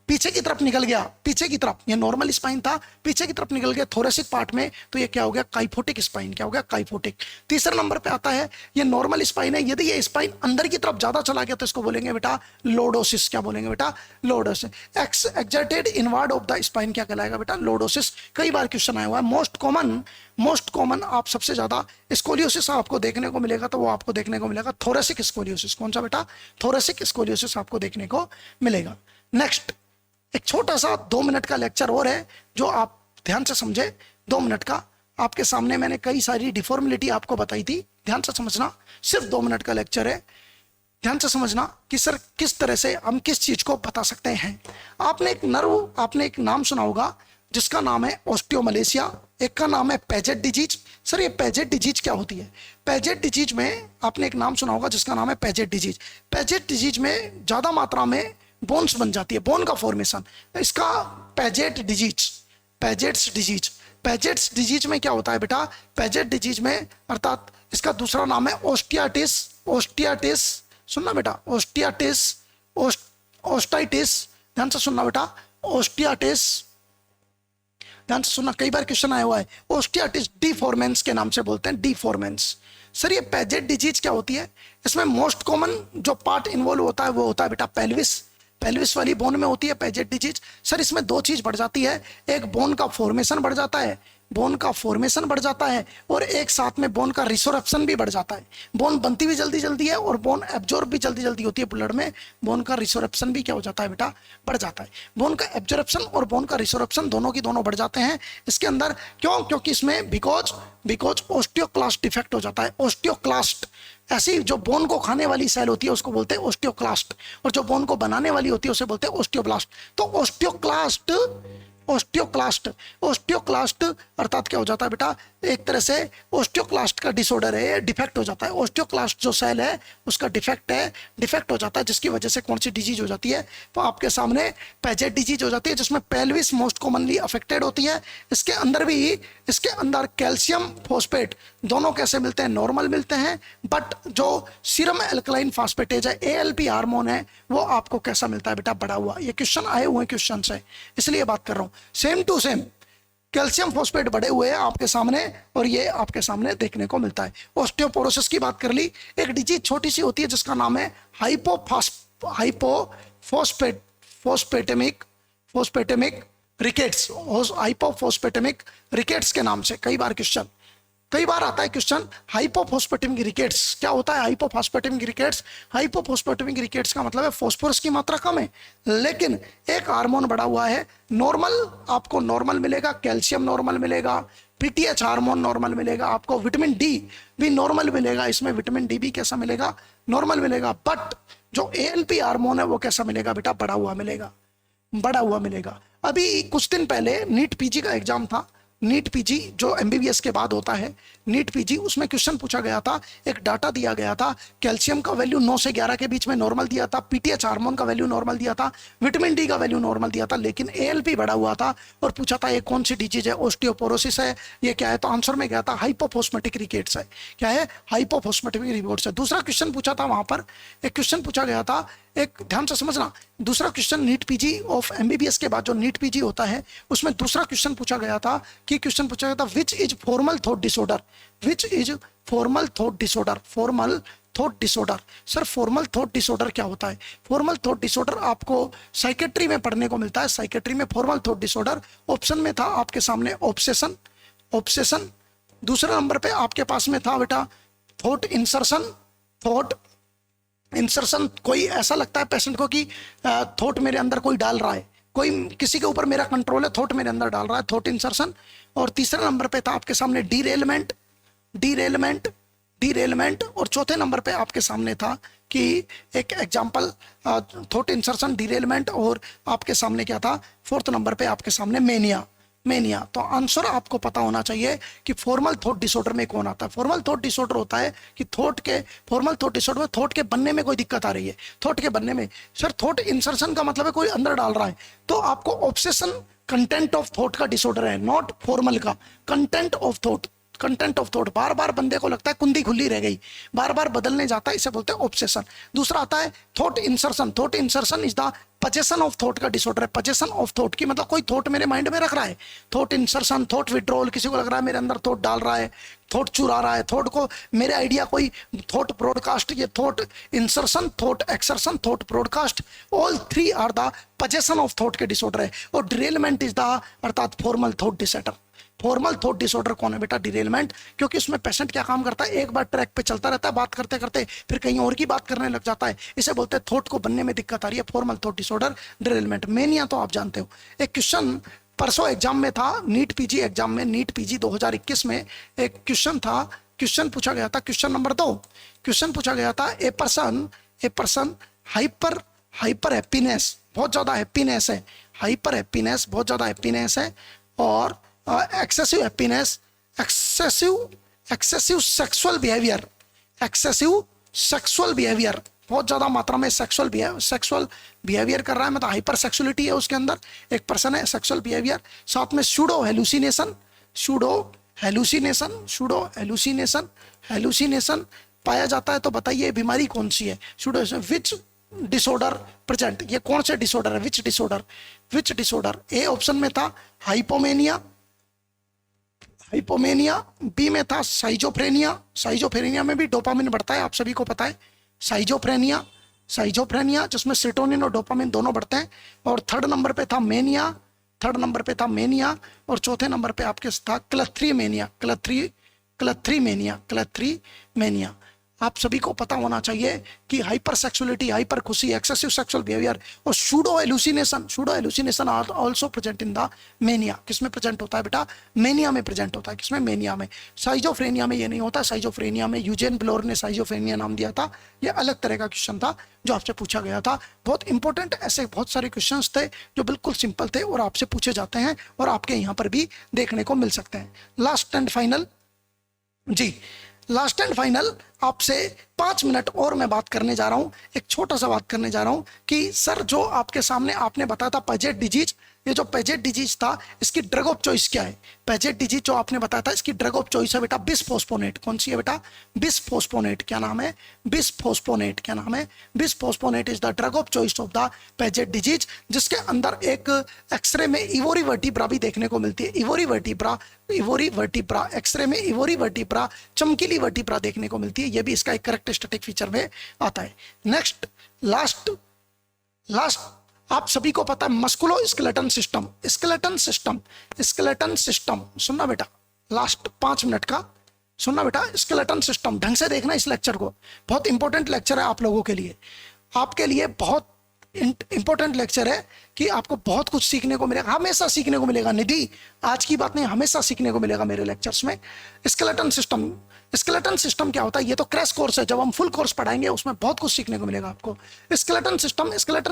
पीछे की तरफ निकल गया, पीछे की तरफ, ये नॉर्मल स्पाइन था, पीछे की तरफ निकल गया थोरेसिक पार्ट में, तो ये क्या हो गया? Kyphotic spine. क्या हो गया? काइफोटिक। तीसरे नंबर पे आता है, ये नॉर्मल स्पाइन है, यदि ये स्पाइन अंदर की तरफ ज्यादा चला गया तो इसको बोलेंगे बेटा लोडोसिस। क्या बोलेंगे बेटा? Lordosis. Exerted inward of the spine क्या कहलाएगा बेटा? लोडोसिस। कई बार क्वेश्चन आया हुआ है। मोस्ट कॉमन आप सबसे ज्यादा स्कोलियोसिस आपको देखने को मिलेगा, तो वो आपको देखने को मिलेगा थोरेसिक स्कोलियोसिस। कौन सा बेटा? थोरेसिक स्कोलियोसिस आपको देखने को मिलेगा। नेक्स्ट एक छोटा सा 2 मिनट का लेक्चर और है जो आप ध्यान से समझे। 2 मिनट का आपके सामने मैंने कई सारी डिफॉर्मिलिटी आपको बताई थी, ध्यान से समझना, सिर्फ 2 मिनट का लेक्चर है। ध्यान से समझना कि सर किस तरह से हम किस चीज को बता सकते हैं। आपने एक नाम सुना होगा जिसका नाम है ऑस्टियोमलेशिया, एक का नाम है पेजेट डिजीज। सर ये पेजेट डिजीज क्या होती है? पेजेट डिजीज में आपने एक नाम सुना होगा जिसका नाम है पेजेट डिजीज। पेजेट डिजीज में ज्यादा मात्रा में बोन्स बन जाती है, बोन का फॉर्मेशन, इसका पेजेट डिजीज में क्या होता है बेटा? पेजेट डिजीज में अर्थात इसका दूसरा नाम है ओस्टियाटिस। सुनना बेटा, ओस्टाइटिस ध्यान से सुनना बेटा, ओस्टियाटिस, ध्यान से सुनना, कई बार क्वेश्चन आया हुआ है, ओस्टियाटिस डिफॉर्मेंस के नाम से बोलते हैं, डिफॉर्मेंस। सर ये पेजेट डिजीज क्या होती है? इसमें मोस्ट कॉमन जो पार्ट इन्वॉल्व होता है वो होता है बेटा पेल्विस, पेल्विस वाली बोन में होती है पेजेट डिजीज। सर इसमें दो चीज बढ़ जाती है, एक बोन का फॉर्मेशन बढ़ जाता है, बोन का फॉर्मेशन बढ़ जाता है, और एक साथ में बोन का रिसोरप्शन भी बढ़ जाता है। बोन बनती भी जल्दी जल्दी है और बोन एब्जॉर्ब भी जल्दी जल्दी होती है ब्लड में। बोन का रिसोरप्शन भी क्या हो जाता है बेटा? बढ़ जाता है। बोन का एब्जॉर्प्शन और बोन का रिसोरप्शन दोनों की दोनों बढ़ जाते हैं इसके अंदर। क्यों? क्योंकि इसमें बिकॉज ओस्टियोक्लास्ट डिफेक्ट हो जाता है। ओस्टियोक्लास्ट ऐसी जो बोन को खाने वाली सेल होती है उसको बोलते हैं ओस्टियोक्लास्ट, और जो बोन को बनाने वाली होती है उसे बोलते हैं ओस्टियोब्लास्ट। तो ओस्टियोक्लास्ट अर्थात क्या हो जाता है बेटा? एक तरह से ओस्टियोक्लास्ट का डिसऑर्डर है, डिफेक्ट हो जाता है। ओस्टियोक्लास्ट जो सेल है उसका डिफेक्ट हो जाता है, जिसकी वजह से कौन सी डिजीज हो जाती है? तो आपके सामने पेजेट डिजीज हो जाती है, जिसमें पेल्विस मोस्ट कॉमनली अफेक्टेड होती है। इसके अंदर कैल्शियम फॉस्फेट दोनों कैसे मिलते हैं? नॉर्मल मिलते हैं, बट जो सीरम एल्कलाइन फॉस्फेटेज है, ALP हार्मोन है, वो आपको कैसा मिलता है बेटा? बढ़ा हुआ। ये क्वेश्चन आए हुए क्वेश्चन है, इसलिए बात कर रहा हूं। Same to same calcium phosphate बढ़े हुए हैं आपके सामने, और ये आपके सामने देखने को मिलता है। ऑस्टियोपोरोसिस की बात कर ली, एक डिजीज छोटी सी होती है जिसका नाम है हाइपोफॉस्फेटेमिक रिकेट्स। हाइपोफॉस्फेटेमिक रिकेट्स के नाम से कई बार आता है क्वेश्चन। हाइपोफॉस्फेटेमिक रिकेट्स क्या होता है? हाइपोफॉस्फेटेमिक रिकेट्स का मतलब है फास्फोरस की मात्रा कम है, लेकिन एक हार्मोन बढ़ा हुआ है। नॉर्मल आपको नॉर्मल मिलेगा, कैल्शियम नॉर्मल मिलेगा, PTH हार्मोन नॉर्मल मिलेगा, आपको विटामिन डी भी नॉर्मल मिलेगा। इसमें विटामिन डी भी कैसा मिलेगा? नॉर्मल मिलेगा। बट जो ALP हार्मोन है वो कैसा मिलेगा बेटा? बढ़ा हुआ मिलेगा। अभी कुछ दिन पहले नीट PG का एग्जाम था। नीट PG जो MBBS के बाद होता है, नीट PG, उसमें क्वेश्चन पूछा गया था, एक डाटा दिया गया था, कैल्शियम का वैल्यू 9 से 11 के बीच में नॉर्मल दिया था, PTH हार्मोन का वैल्यू नॉर्मल दिया था, विटामिन डी का वैल्यू नॉर्मल दिया था, लेकिन ALP बढ़ा हुआ था। और पूछा था ये कौन सी डिजीज है? ओस्टियोपोरोसिस है। ये क्या है? तो आंसर में गया था हाइपोफॉस्फेटिक रिकेट्स है। क्या है? हाइपोफॉस्फेटिक रिकेट्स है। दूसरा क्वेश्चन पूछा था, वहां पर एक क्वेश्चन पूछा गया था, एक ध्यान से समझना, दूसरा question NEET PG of MBBS के बाद जो नीट PG होता है उसमें दूसरा क्वेश्चन पूछा गया था which is formal thought disorder. Sir formal thought disorder क्या होता है? फॉर्मल थॉट डिसऑर्डर आपको साइकेट्री में पढ़ने को मिलता है। साइकेट्री में फॉर्मल थॉट डिसऑर्डर ऑप्शन में था आपके सामने ऑब्सेशन, दूसरे नंबर पे आपके पास में था बेटा थॉट इंसर्शन। कोई ऐसा लगता है पेशेंट को कि थॉट मेरे अंदर कोई डाल रहा है, कोई किसी के ऊपर मेरा कंट्रोल है, थॉट मेरे अंदर डाल रहा है, थॉट इंसर्शन। और तीसरे नंबर पे था आपके सामने डीरेलमेंट, और चौथे नंबर पे आपके सामने था कि एक एग्जांपल थॉट इंसर्शन, डीरेलमेंट, और आपके सामने क्या था? फोर्थ नंबर पे आपके सामने मेनिया। तो आंसर आपको पता होना चाहिए कि फॉर्मल थॉट डिसऑर्डर में कौन आता है। फॉर्मल थॉट डिसऑर्डर होता है कि फॉर्मल थॉट डिसऑर्डर में थॉट के बनने में कोई दिक्कत आ रही है, थॉट के बनने में। सर थॉट इंसर्शन का मतलब है कोई अंदर डाल रहा है, तो आपको ऑब्सेशन कंटेंट ऑफ थॉट का डिसऑर्डर है, नॉट फॉर्मल का। कंटेंट ऑफ थॉट बार बार बंदे को लगता है कुंडी खुली रह गई, बार बार बदलने जाता है, इसे बोलते हैं ऑब्सेशन। दूसरा आता है thought insertion is the possession of thought का डिसऑर्डर है। पजेशन ऑफ थॉट की मतलब कोई थॉट मेरे माइंड में रख रहा है, थॉट इंसर्शन, थॉट विड्रॉल, किसी को लग रहा है मेरे अंदर थॉट डाल रहा है, थॉट चुरा रहा है, थॉट को मेरे आइडिया कोई थॉट ब्रॉडकास्ट, ये thought insertion, thought exertion, thought broadcast, all three are the possession of thought के डिसऑर्डर है। और डिरेलमेंट इज द अर्थात formal thought disorder. Formal thought disorder कौन है बेटा? डिरेलमेंट। क्योंकि उसमें पेशेंट क्या काम करता है, एक बार ट्रैक पे चलता रहता है, बात करते करते फिर कहीं और की बात करने लग जाता है, इसे बोलते हैं थॉट को बनने में दिक्कत आ रही है, formal thought disorder, derailment. Mania तो आप जानते हो। एक क्वेश्चन परसों एग्जाम में था, नीट PG एग्जाम में, नीट PG 2021 में एक क्वेश्चन था, क्वेश्चन पूछा गया था, क्वेश्चन नंबर 2 क्वेश्चन पूछा गया था, ए पर्सन हाइपर हैप्पीनेस, बहुत ज्यादा हैप्पीनेस है, हाइपर हैप्पीनेस, बहुत ज्यादा हैप्पीनेस है, और excessive happiness, excessive sexual behaviour, बहुत ज्यादा मात्रा में सेक्सुअल बिहेवियर कर रहा है, मतलब हाइपर सेक्सुअलिटी है उसके अंदर, एक पर्सन है, सेक्सुअल बिहेवियर। साथ में सूडो हेलुसिनेशन पाया जाता है। तो बताइए बीमारी कौन सी है? सूडो डिसऑर्डर प्रेजेंट, ये कौन से डिसऑर्डर है, विच डिसऑर्डर। ए ऑप्शन में था हाइपोमेनिया, बी में था साइजोफ्रेनिया में भी डोपामिन बढ़ता है, आप सभी को पता है। साइजोफ्रेनिया जिसमें सेरोटोनिन और डोपामिन दोनों बढ़ते हैं। और थर्ड नंबर पे था मेनिया, और चौथे नंबर पे आपके था क्लथ्रीमेनिया। आप सभी को पता होना चाहिए कि हाइपर सेक्सुअलिटी, हाइपर खुशी, एक्सेसिव सेक्सुअल बिहेवियर और pseudo hallucination are also present in the mania. किसमें प्रेजेंट होता है बेटा, मेनिया में प्रेजेंट होता है। किसमें, मेनिया में। साइजोफ्रेनिया में ये नहीं होता। साइजोफ्रेनिया में यूजेन ब्लोर ने साइजोफ्रेनिया नाम दिया था। ये अलग तरह का क्वेश्चन था जो आपसे पूछा गया था, बहुत इंपॉर्टेंट। ऐसे बहुत सारे क्वेश्चन थे जो बिल्कुल सिंपल थे और आपसे पूछे जाते हैं और आपके यहाँ पर भी देखने को मिल सकते हैं। लास्ट एंड फाइनल आपसे 5 मिनट और मैं बात करने जा रहा हूं, एक छोटा सा बात करने जा रहा हूं कि सर जो आपके सामने आपने बताया था पेजेट डिजीज, ये जो पेजेट डिजीज था इसकी ड्रग ऑफ चॉइस क्या है। पेजेट डिजीज जो आपने बताया था इसकी ड्रग ऑफ चॉइस है बेटा बिसफोस्फोनेट। कौन सी है बेटा, बिसफोस्फोनेट। क्या नाम है, bisphosphonate is the drug of choice of the Paget disease, जिसके अंदर एक एक्सरे में इवोरी वर्टिब्रा भी देखने को मिलती है। इवोरी वर्टिब्रा एक्सरे में इवोरी वर्टिब्रा, चमकीली वर्टिब्रा देखने को मिलती है। ये भी इसका एक कैरेक्टरिस्टिक फीचर में आता है। नेक्स्ट लास्ट आप सभी को पता है मस्कुलो स्केलेटन सिस्टम। सुनना बेटा, लास्ट 5 मिनट का सुनना बेटा। स्केलेटन सिस्टम ढंग से देखना इस लेक्चर को, बहुत इंपॉर्टेंट लेक्चर है आप लोगों के लिए, आपके लिए बहुत इंपॉर्टेंट लेक्चर है कि आपको बहुत कुछ सीखने को मिलेगा, हमेशा सीखने को मिलेगा। निधि आज की बात नहीं, हमेशा सीखने को मिलेगा मेरे लेक्चर्स में। स्केलेटन सिस्टम क्या होता है, ये तो क्रैश कोर्स है, जब हम फुल कोर्स पढ़ाएंगे उसमें बहुत कुछ सीखने को मिलेगा आपको। स्केलेटन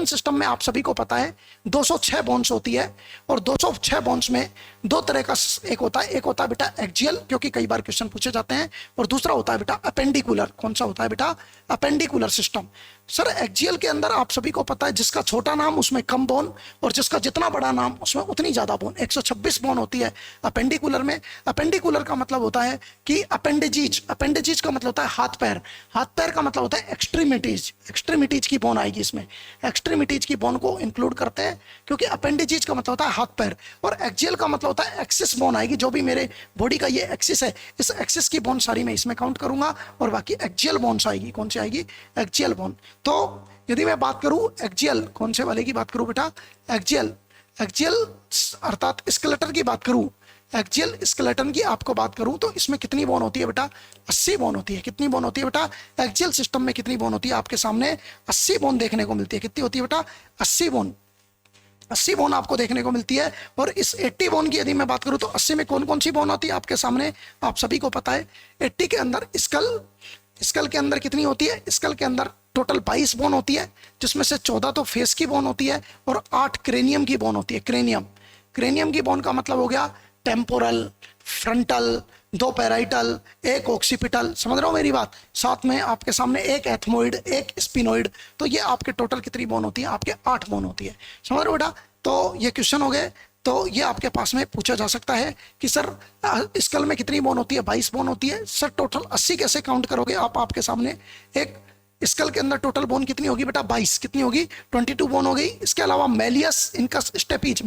सिस्टम में आप सभी को पता है 206 बोन्स होती है और 206 बोन्स में दो तरह का एक होता है बेटा एक्जियल, क्योंकि कई बार क्वेश्चन पूछे जाते हैं, और दूसरा होता है बेटा अपेंडिकुलर। कौन सा होता है बेटा, अपेंडिकुलर सिस्टम। सर एक्जियल के अंदर आप सभी को पता है जिसका छोटा नाम उसमें कम बोन और जिसका जितना बड़ा नाम उसमें उतनी ज्यादा बोन, 126 बोन होती है अपेंडिकुलर में। अपेंडिकुलर का मतलब होता है कि अपेंडिजीज का मतलब होता है हाथ पैर का मतलब होता है एक्सट्रीमिटीज की बोन आएगी इसमें, एक्सट्रीमिटीज की बोन को इंक्लूड करते हैं, क्योंकि अपेंडिजीज का मतलब होता है हाथ पैर, और एक्जियल का मतलब होता है एक्सिस बोन आएगी, जो भी मेरे बॉडी का ये एक्सिस है, इस एक्सिस की बोन सारी मैं इसमें काउंट करूंगा, और बाकी एक्जियल बोन्स आएगी। कौन सी आएगी, एक्जियल बोन। तो यदि मैं बात करूं एक्जियल, कौन से वाले की बात करूं बेटा, एक्जियल अर्थात स्केलेटन की बात करूं, एक्जियल स्केलेटन की आपको बात करूं तो इसमें कितनी बोन होती है बेटा, 80 बोन होती है। कितनी बोन होती है बेटा, एक्जियल सिस्टम में कितनी बोन होती है, आपके सामने 80 बोन देखने को मिलती है। कितनी होती है बेटा, 80 बोन आपको देखने को मिलती है। और इस 80 बोन की यदि मैं बात करूं तो 80 में कौन कौन सी बोन होती है आपके सामने, आप सभी को पता है। 80 के अंदर स्कल के अंदर कितनी होती है, स्कल के अंदर टोटल 22 बोन होती है, जिसमें से 14 तो फेस की बोन होती है और 8 क्रेनियम की बोन होती है। क्रेनियम की बोन का मतलब हो गया टेम्पोरल, फ्रंटल, 2 पैराइटल, 1 ऑक्सीपिटल, समझ रहे हो मेरी बात। साथ में आपके सामने 1 एथमोइड, 1 स्पिनोइड, तो ये आपके टोटल कितनी बोन होती है, आपके 8 बोन होती है। समझ रहे हो बेटा। तो ये क्वेश्चन हो गए, तो ये आपके पास में पूछा जा सकता है कि सर स्कल में कितनी बोन होती है, 22 बोन होती है। सर टोटल 80 कैसे काउंट करोगे आप, आपके सामने एक स्कल के अंदर टोटल बोन कितनी होगी बेटा, 22, कितनी होगी, 22 बोन हो गई। इसके अलावा malleus, incus, stapes,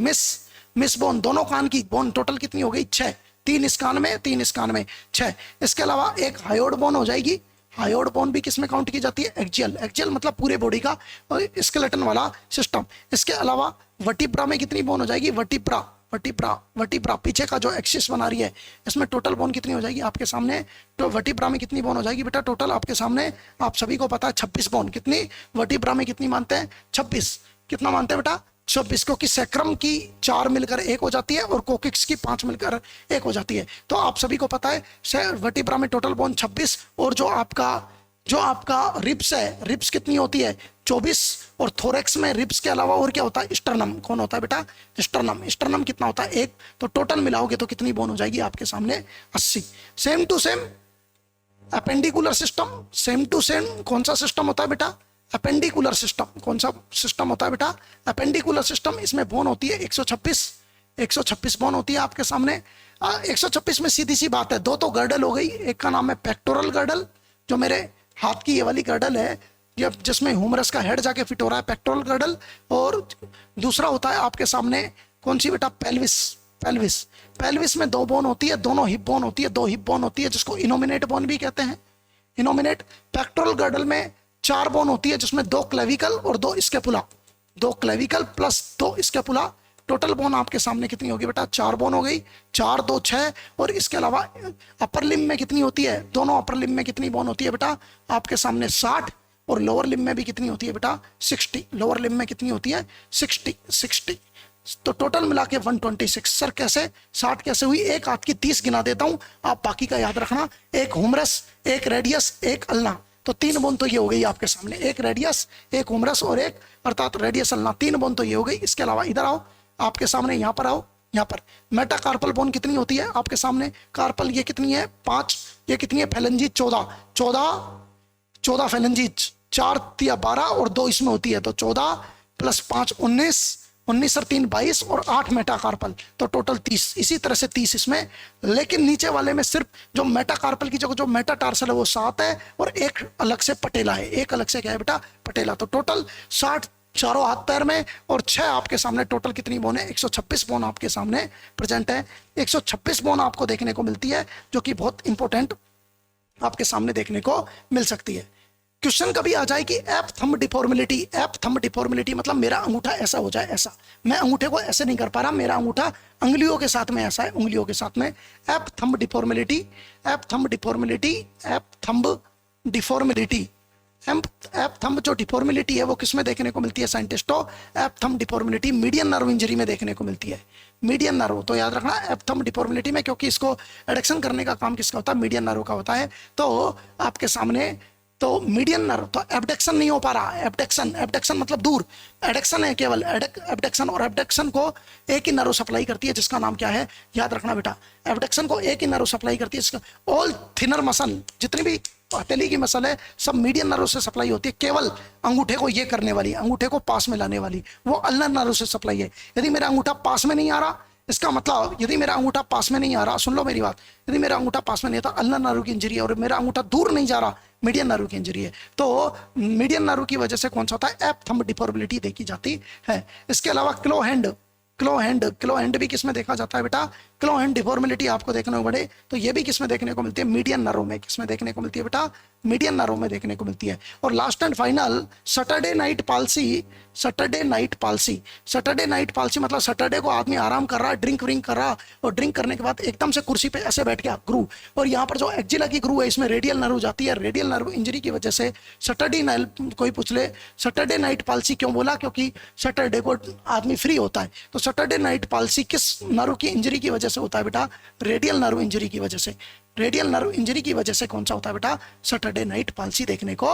miss bone, दोनों कान की बोन टोटल कितनी हो गई, 6, 3 इस कान में 6। इसके अलावा एक हायोड बोन हो जाएगी। हायोड बोन भी किसमें काउंट की जाती है, एक्जियल मतलब पूरे बॉडी का और स्केलेटन वाला सिस्टम। इसके अलावा वर्टिब्रा में कितनी बोन हो जाएगी, वर्टिब्रा पीछे का जो एक्सिस बना रही है, इसमें टोटल बोन कितनी हो जाएगी आपके सामने, तो वर्टिब्रा में कितनी बोन हो जाएगी बेटा, टोटल आपके सामने आप सभी को पता है 26 बोन। कितनी, वर्टिब्रा में कितनी मानते हैं, 26। कितना मानते हैं बेटा, 26, क्योंकि सैक्रम की 4 मिलकर 1 हो जाती है और कोकिक्स की 5 मिलकर 1 हो जाती है। तो आप सभी को पता है वर्टिब्रा में टोटल बोन 26, और जो आपका रिब्स है, रिब्स कितनी होती है, 24, और थोरेक्स में रिब्स के अलावा और क्या होता है, स्टर्नम। कौन होता है बेटा, स्टर्नम कितना होता है, 1। तो टोटल मिलाओगे तो कितनी बोन हो जाएगी आपके सामने, 80। Same to same appendicular system, कौन सा सिस्टम होता है बेटा, अपेंडिकुलर सिस्टम। कौन सा सिस्टम होता है बेटा, अपेंडिकुलर सिस्टम। इसमें बोन होती है 126 बोन होती है आपके सामने। 126 में सीधी सी बात है, 2 तो गर्डल हो गई, एक का नाम है पेक्टोरल गर्डल, जो मेरे हाथ की ये वाली गर्डल है, जिसमें ह्यूमरस का हेड जाके फिट हो रहा है, पेक्टोरल गर्डल। और दूसरा होता है आपके सामने कौन सी बेटा, पेल्विस। पेल्विस, पेल्विस में 2 बोन होती है, दोनों हिप बोन होती है, 2 हिप बोन होती है जिसको इनोमिनेट बोन भी कहते हैं, इनोमिनेट। पेक्टोरल गर्डल में 4 बोन होती है जिसमें 2 क्लेविकल और 2 scapula, 2 clavicle plus 2 scapula. Total bone आपके सामने कितनी होगी बेटा, 4 बोन हो गई, 4 2 6। और इसके अलावा अपर लिम्ब में कितनी होती है, दोनों अपर लिम्ब में कितनी बोन होती है बेटा आपके सामने 60, और लोअर लिम्ब में भी कितनी होती है बेटा 60, लोअर लिम्ब में कितनी होती है 60। तो टोटल मिला के 126। सर कैसे, 60 कैसे हुई, एक हाथ की 30 गिना देता हूं, आप बाकी का याद रखना। एक हुमरस, एक रेडियस, एक अल्ना, तो 3 बोन तो ये हो गई आपके सामने, एक रेडियस, एक हुमरस और एक अर्थात रेडियस अल्ना, 3 बोन तो ये हो गई। इसके अलावा इधर आओ, आपके सामने यहाँ पर आओ, यहाँ पर मेटाकार्पल बोन कितनी होती है आपके सामने, कार्पल ये कितनी है 5, ये कितनी है फेलेंजीज 14 फेलेंजीज, 4 या 12 और 2 इसमें होती है, तो 14 प्लस 5 19 और 3 22 और 8 मेटाकार्पल, तो टोटल 30। इसी तरह से 30 इसमें, लेकिन नीचे वाले में सिर्फ जो मेटाकार्पल की जगह जो मेटाटार्सल है वो 7 है, और एक अलग से पटेला है, एक अलग से क्या है बेटा पटेला। तो टोटल 60 चारों हाथ पैर में, और 6 आपके सामने टोटल कितनी बोन है, 126 बोन आपके सामने प्रेजेंट है। 126 बोन आपको देखने को मिलती है, जो कि बहुत इंपॉर्टेंट आपके सामने देखने को मिल सकती है। क्वेश्चन कभी आ जाए कि app thumb deformity, ape thumb डिफॉर्मिलिटी मतलब मेरा अंगूठा ऐसा हो जाए, ऐसा, मैं अंगूठे को ऐसे नहीं कर पा रहा, मेरा अंगूठा अंगुलियों के साथ में ऐसा है, उंगलियों के साथ में। Ape thumb deformity, ape thumb deformity, ape thumb deformity, ape thumb जो डिफॉर्मिलिटी है वो किस में देखने को मिलती है साइंटिस्टों, ape thumb deformity median nerve injury में देखने को मिलती है, मीडियन नर्व। तो याद रखना एप थंब डिफॉर्मिलिटी में, क्योंकि इसको एडक्शन करने का काम किसका होता है, मीडियन नर्व का होता है। तो आपके सामने तो मीडियन नर्व, तो एबडक्शन नहीं हो पा रहा, एबडक्शन, एबडक्शन मतलब दूर, एडक्शन है केवल, एबडक्शन, और एबडक्शन को एक ही नर्व सप्लाई करती है जिसका नाम क्या है, याद रखना बेटा, एबडक्शन को एक ही नर्व सप्लाई करती है जिसका, ऑल थिनर मसल, जितनी भी हथेली की मसल है सब मीडियन नर्व से सप्लाई होती है, केवल अंगूठे को ये करने वाली, अंगूठे को पास में लाने वाली वो अल्नर नर्व से सप्लाई है। यदि मेरा अंगूठा पास में नहीं आ रहा, इसका मतलब यदि मेरा अंगूठा पास में नहीं आ रहा, सुन लो मेरी बात, यदि मेरा अंगूठा पास में नहीं आता अल्नर नर्व की इंजरी है, और मेरा अंगूठा दूर नहीं जा रहा मीडियन नर्व की इंजरी है, तो मीडियन नर्व की वजह से कौन सा होता है, एप थंब डिफॉर्मिलिटी देखी जाती है। इसके अलावा क्लो हैंड, क्लो हैंड, क्लो हैंड भी किसमें देखा जाता है बेटा, क्लो हैंड डिफॉर्मिलिटी आपको देखने को मिले तो ये भी किसमें देखने को मिलती है, मीडियन नर्व में, किसमें देखने को मिलती है बेटा, मीडियन नर्व में देखने को मिलती है। और last and final Saturday night palsy, Saturday night palsy, Saturday night palsy मतलब सैटरडे को आदमी आराम कर रहा है, ड्रिंक व्रिंक कर रहा, और ड्रिंक करने के बाद एकदम से कुर्सी पे ऐसे बैठ गया ग्रू, और यहाँ पर जो एक्जिला की ग्रू है इसमें रेडियल नर्व जाती है, रेडियल नर्व इंजरी की वजह से सैटरडे नाइट, कोई पूछ ले सैटरडे नाइट पाल्सी क्यों बोला, क्योंकि सैटरडे को आदमी फ्री होता है, तो सैटरडे नाइट पाल्सी किस नर्व की इंजरी की वजह से होता है बेटा, रेडियल नर्व इंजरी की वजह से, रेडियल नर्व इंजरी की वजह से कौन सा होता है बेटा, सैटरडे नाइट पाल्सी देखने को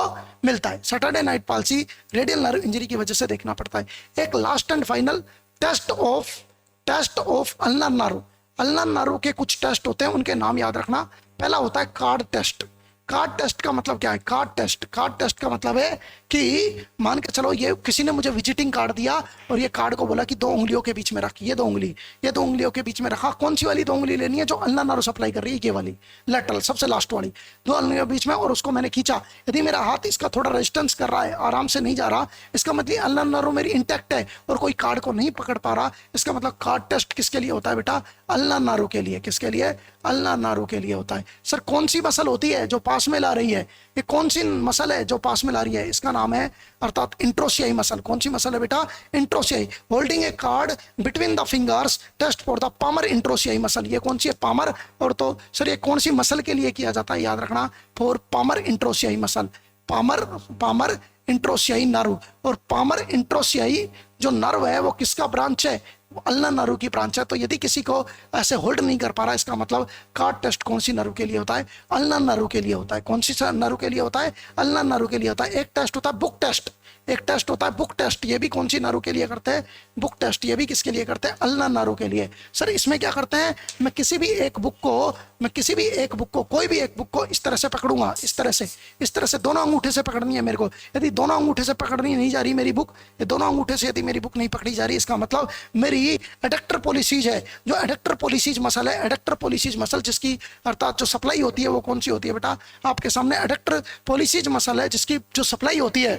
मिलता है। Saturday night palsy radial nerve injury की वजह से देखना पड़ता है। एक last and final test of ulnar nerve, ulnar nerve के कुछ टेस्ट होते हैं, उनके नाम याद रखना। पहला होता है कार्ड टेस्ट। कार्ड टेस्ट का मतलब क्या है, कार्ड टेस्ट, कार्ड टेस्ट का मतलब है कि मान के चलो ये किसी ने मुझे विजिटिंग कार्ड दिया और ये कार्ड को बोला कि 2 उंगलियों के बीच में रख, ये 2 उंगली, ये 2 उंगलियों के बीच में रखा, कौन सी वाली 2 उंगली लेनी है, जो अल्नर नर्व सप्लाई कर रही है, ये वाली लेटरल सबसे लास्ट वाली 2 उंगलियों के बीच में, और उसको मैंने खींचा, यदि मेरा हाथ इसका थोड़ा रेजिस्टेंस कर रहा है, आराम से नहीं जा रहा, इसका मतलब अल्नर नर्व मेरी इंटैक्ट है और कोई कार्ड को नहीं पकड़ पा रहा, इसका मतलब कार्ड टेस्ट किसके लिए होता है बेटा, अल्नर नर्व के लिए, किसके लिए, अल्नर नर्व के लिए होता है। सर कौन सी मसल होती है जो पास में ला रही है, ये कौन सी मसल है जो पास में ला रही है, इसका नाम है अर्थात इंट्रोशियाई मसल। कौन सी मसल है बेटा, interossei. Holding a card between the fingers test for the palmar interossei muscle, ये कौन सी है, पामर। और तो सर ये कौन सी मसल के लिए किया जाता है, याद रखना, for palmar interossei muscle, palmar interossei nerve. और पामर इंट्रोशियाई जो नर्व है वो किसका ब्रांच है, अल्नर नर्व की ब्रांच है। तो यदि किसी को ऐसे होल्ड नहीं कर पा रहा, इसका मतलब कार्ड टेस्ट कौन सी नर्व के लिए होता है, अल्नर नर्व के लिए होता है। कौन सी नर्व के लिए होता है, अल्नर नर्व के लिए होता है। एक टेस्ट होता है बुक टेस्ट, एक टेस्ट होता है बुक टेस्ट, ये भी कौन सी नर्व के लिए करते हैं, बुक टेस्ट, ये भी किसके लिए करते हैं, अल्नर नर्व के लिए। सर इसमें क्या करते हैं, मैं किसी भी एक बुक को कोई भी एक बुक को इस तरह से पकड़ूंगा, इस तरह से दोनों अंगूठे से पकड़नी है मेरे को। यदि दोनों अंगूठे से पकड़नी नहीं जा रही मेरी बुक, ये दोनों अंगूठे से यदि मेरी बुक नहीं पकड़ी जा रही, इसका मतलब मेरी ही एडक्टर पॉलिसीज है। जो एडक्टर पॉलिसीज मसल है, एडक्टर पॉलिसीज मसल जिसकी अर्थात जो सप्लाई होती है वो कौन सी होती है बेटा? आपके सामने एडक्टर पॉलिसीज मसल है जिसकी जो सप्लाई होती है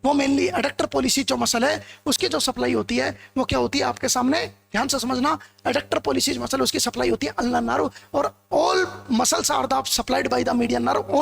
वो मेनली एडक्टर पॉलिसी जो मसल है उसकी जो सप्लाई होती है वो क्या होती है आपके सामने? ध्यान से समझना, एडक्टर पॉलिसीज मसल उसकी सप्लाई होती है अल्नर नर्व, और all muscles are the supplied by the median nerve.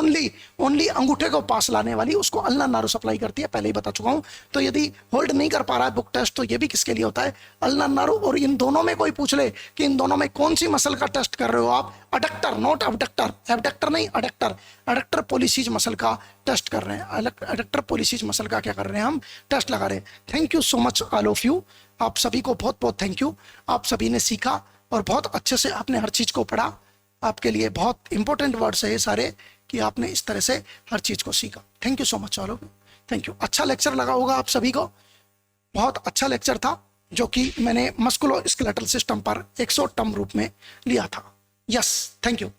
Only अंगूठे को पास लाने वाली उसको अल्नर नर्व सप्लाई करती है, पहले ही बता चुका हूं। तो यदि होल्ड नहीं कर पा रहा है बुक टेस्ट तो ये भी किसके लिए होता है? Ulnar nerve. और इन दोनों में कोई पूछ ले कि इन दोनों में कौन सी मसल का टेस्ट कर रहे हो आप? अडक्टर, नॉट अबडक्टर, एबडक्टर नहीं, अडक्टर। एडक्टर पॉलिसीज मसल का टेस्ट कर रहे हैं, एडक्टर पॉलिसीज मसल का क्या कर रहे हैं हम? टेस्ट लगा रहे हैं। Thank you so much all of you, आप सभी को बहुत बहुत थैंक यू। आप सभी ने सीखा और बहुत अच्छे से आपने हर चीज को पढ़ा। आपके लिए बहुत इंपॉर्टेंट वर्ड्स है ये सारे कि आपने इस तरह से हर चीज को सीखा। Thank you so much all of you, thank you. अच्छा लेक्चर लगा होगा आप सभी को, बहुत अच्छा लेक्चर था जो कि मैंने मस्कुलोस्केलेटल सिस्टम पर एक शॉर्ट टर्म रूप में लिया था। Yes, thank you.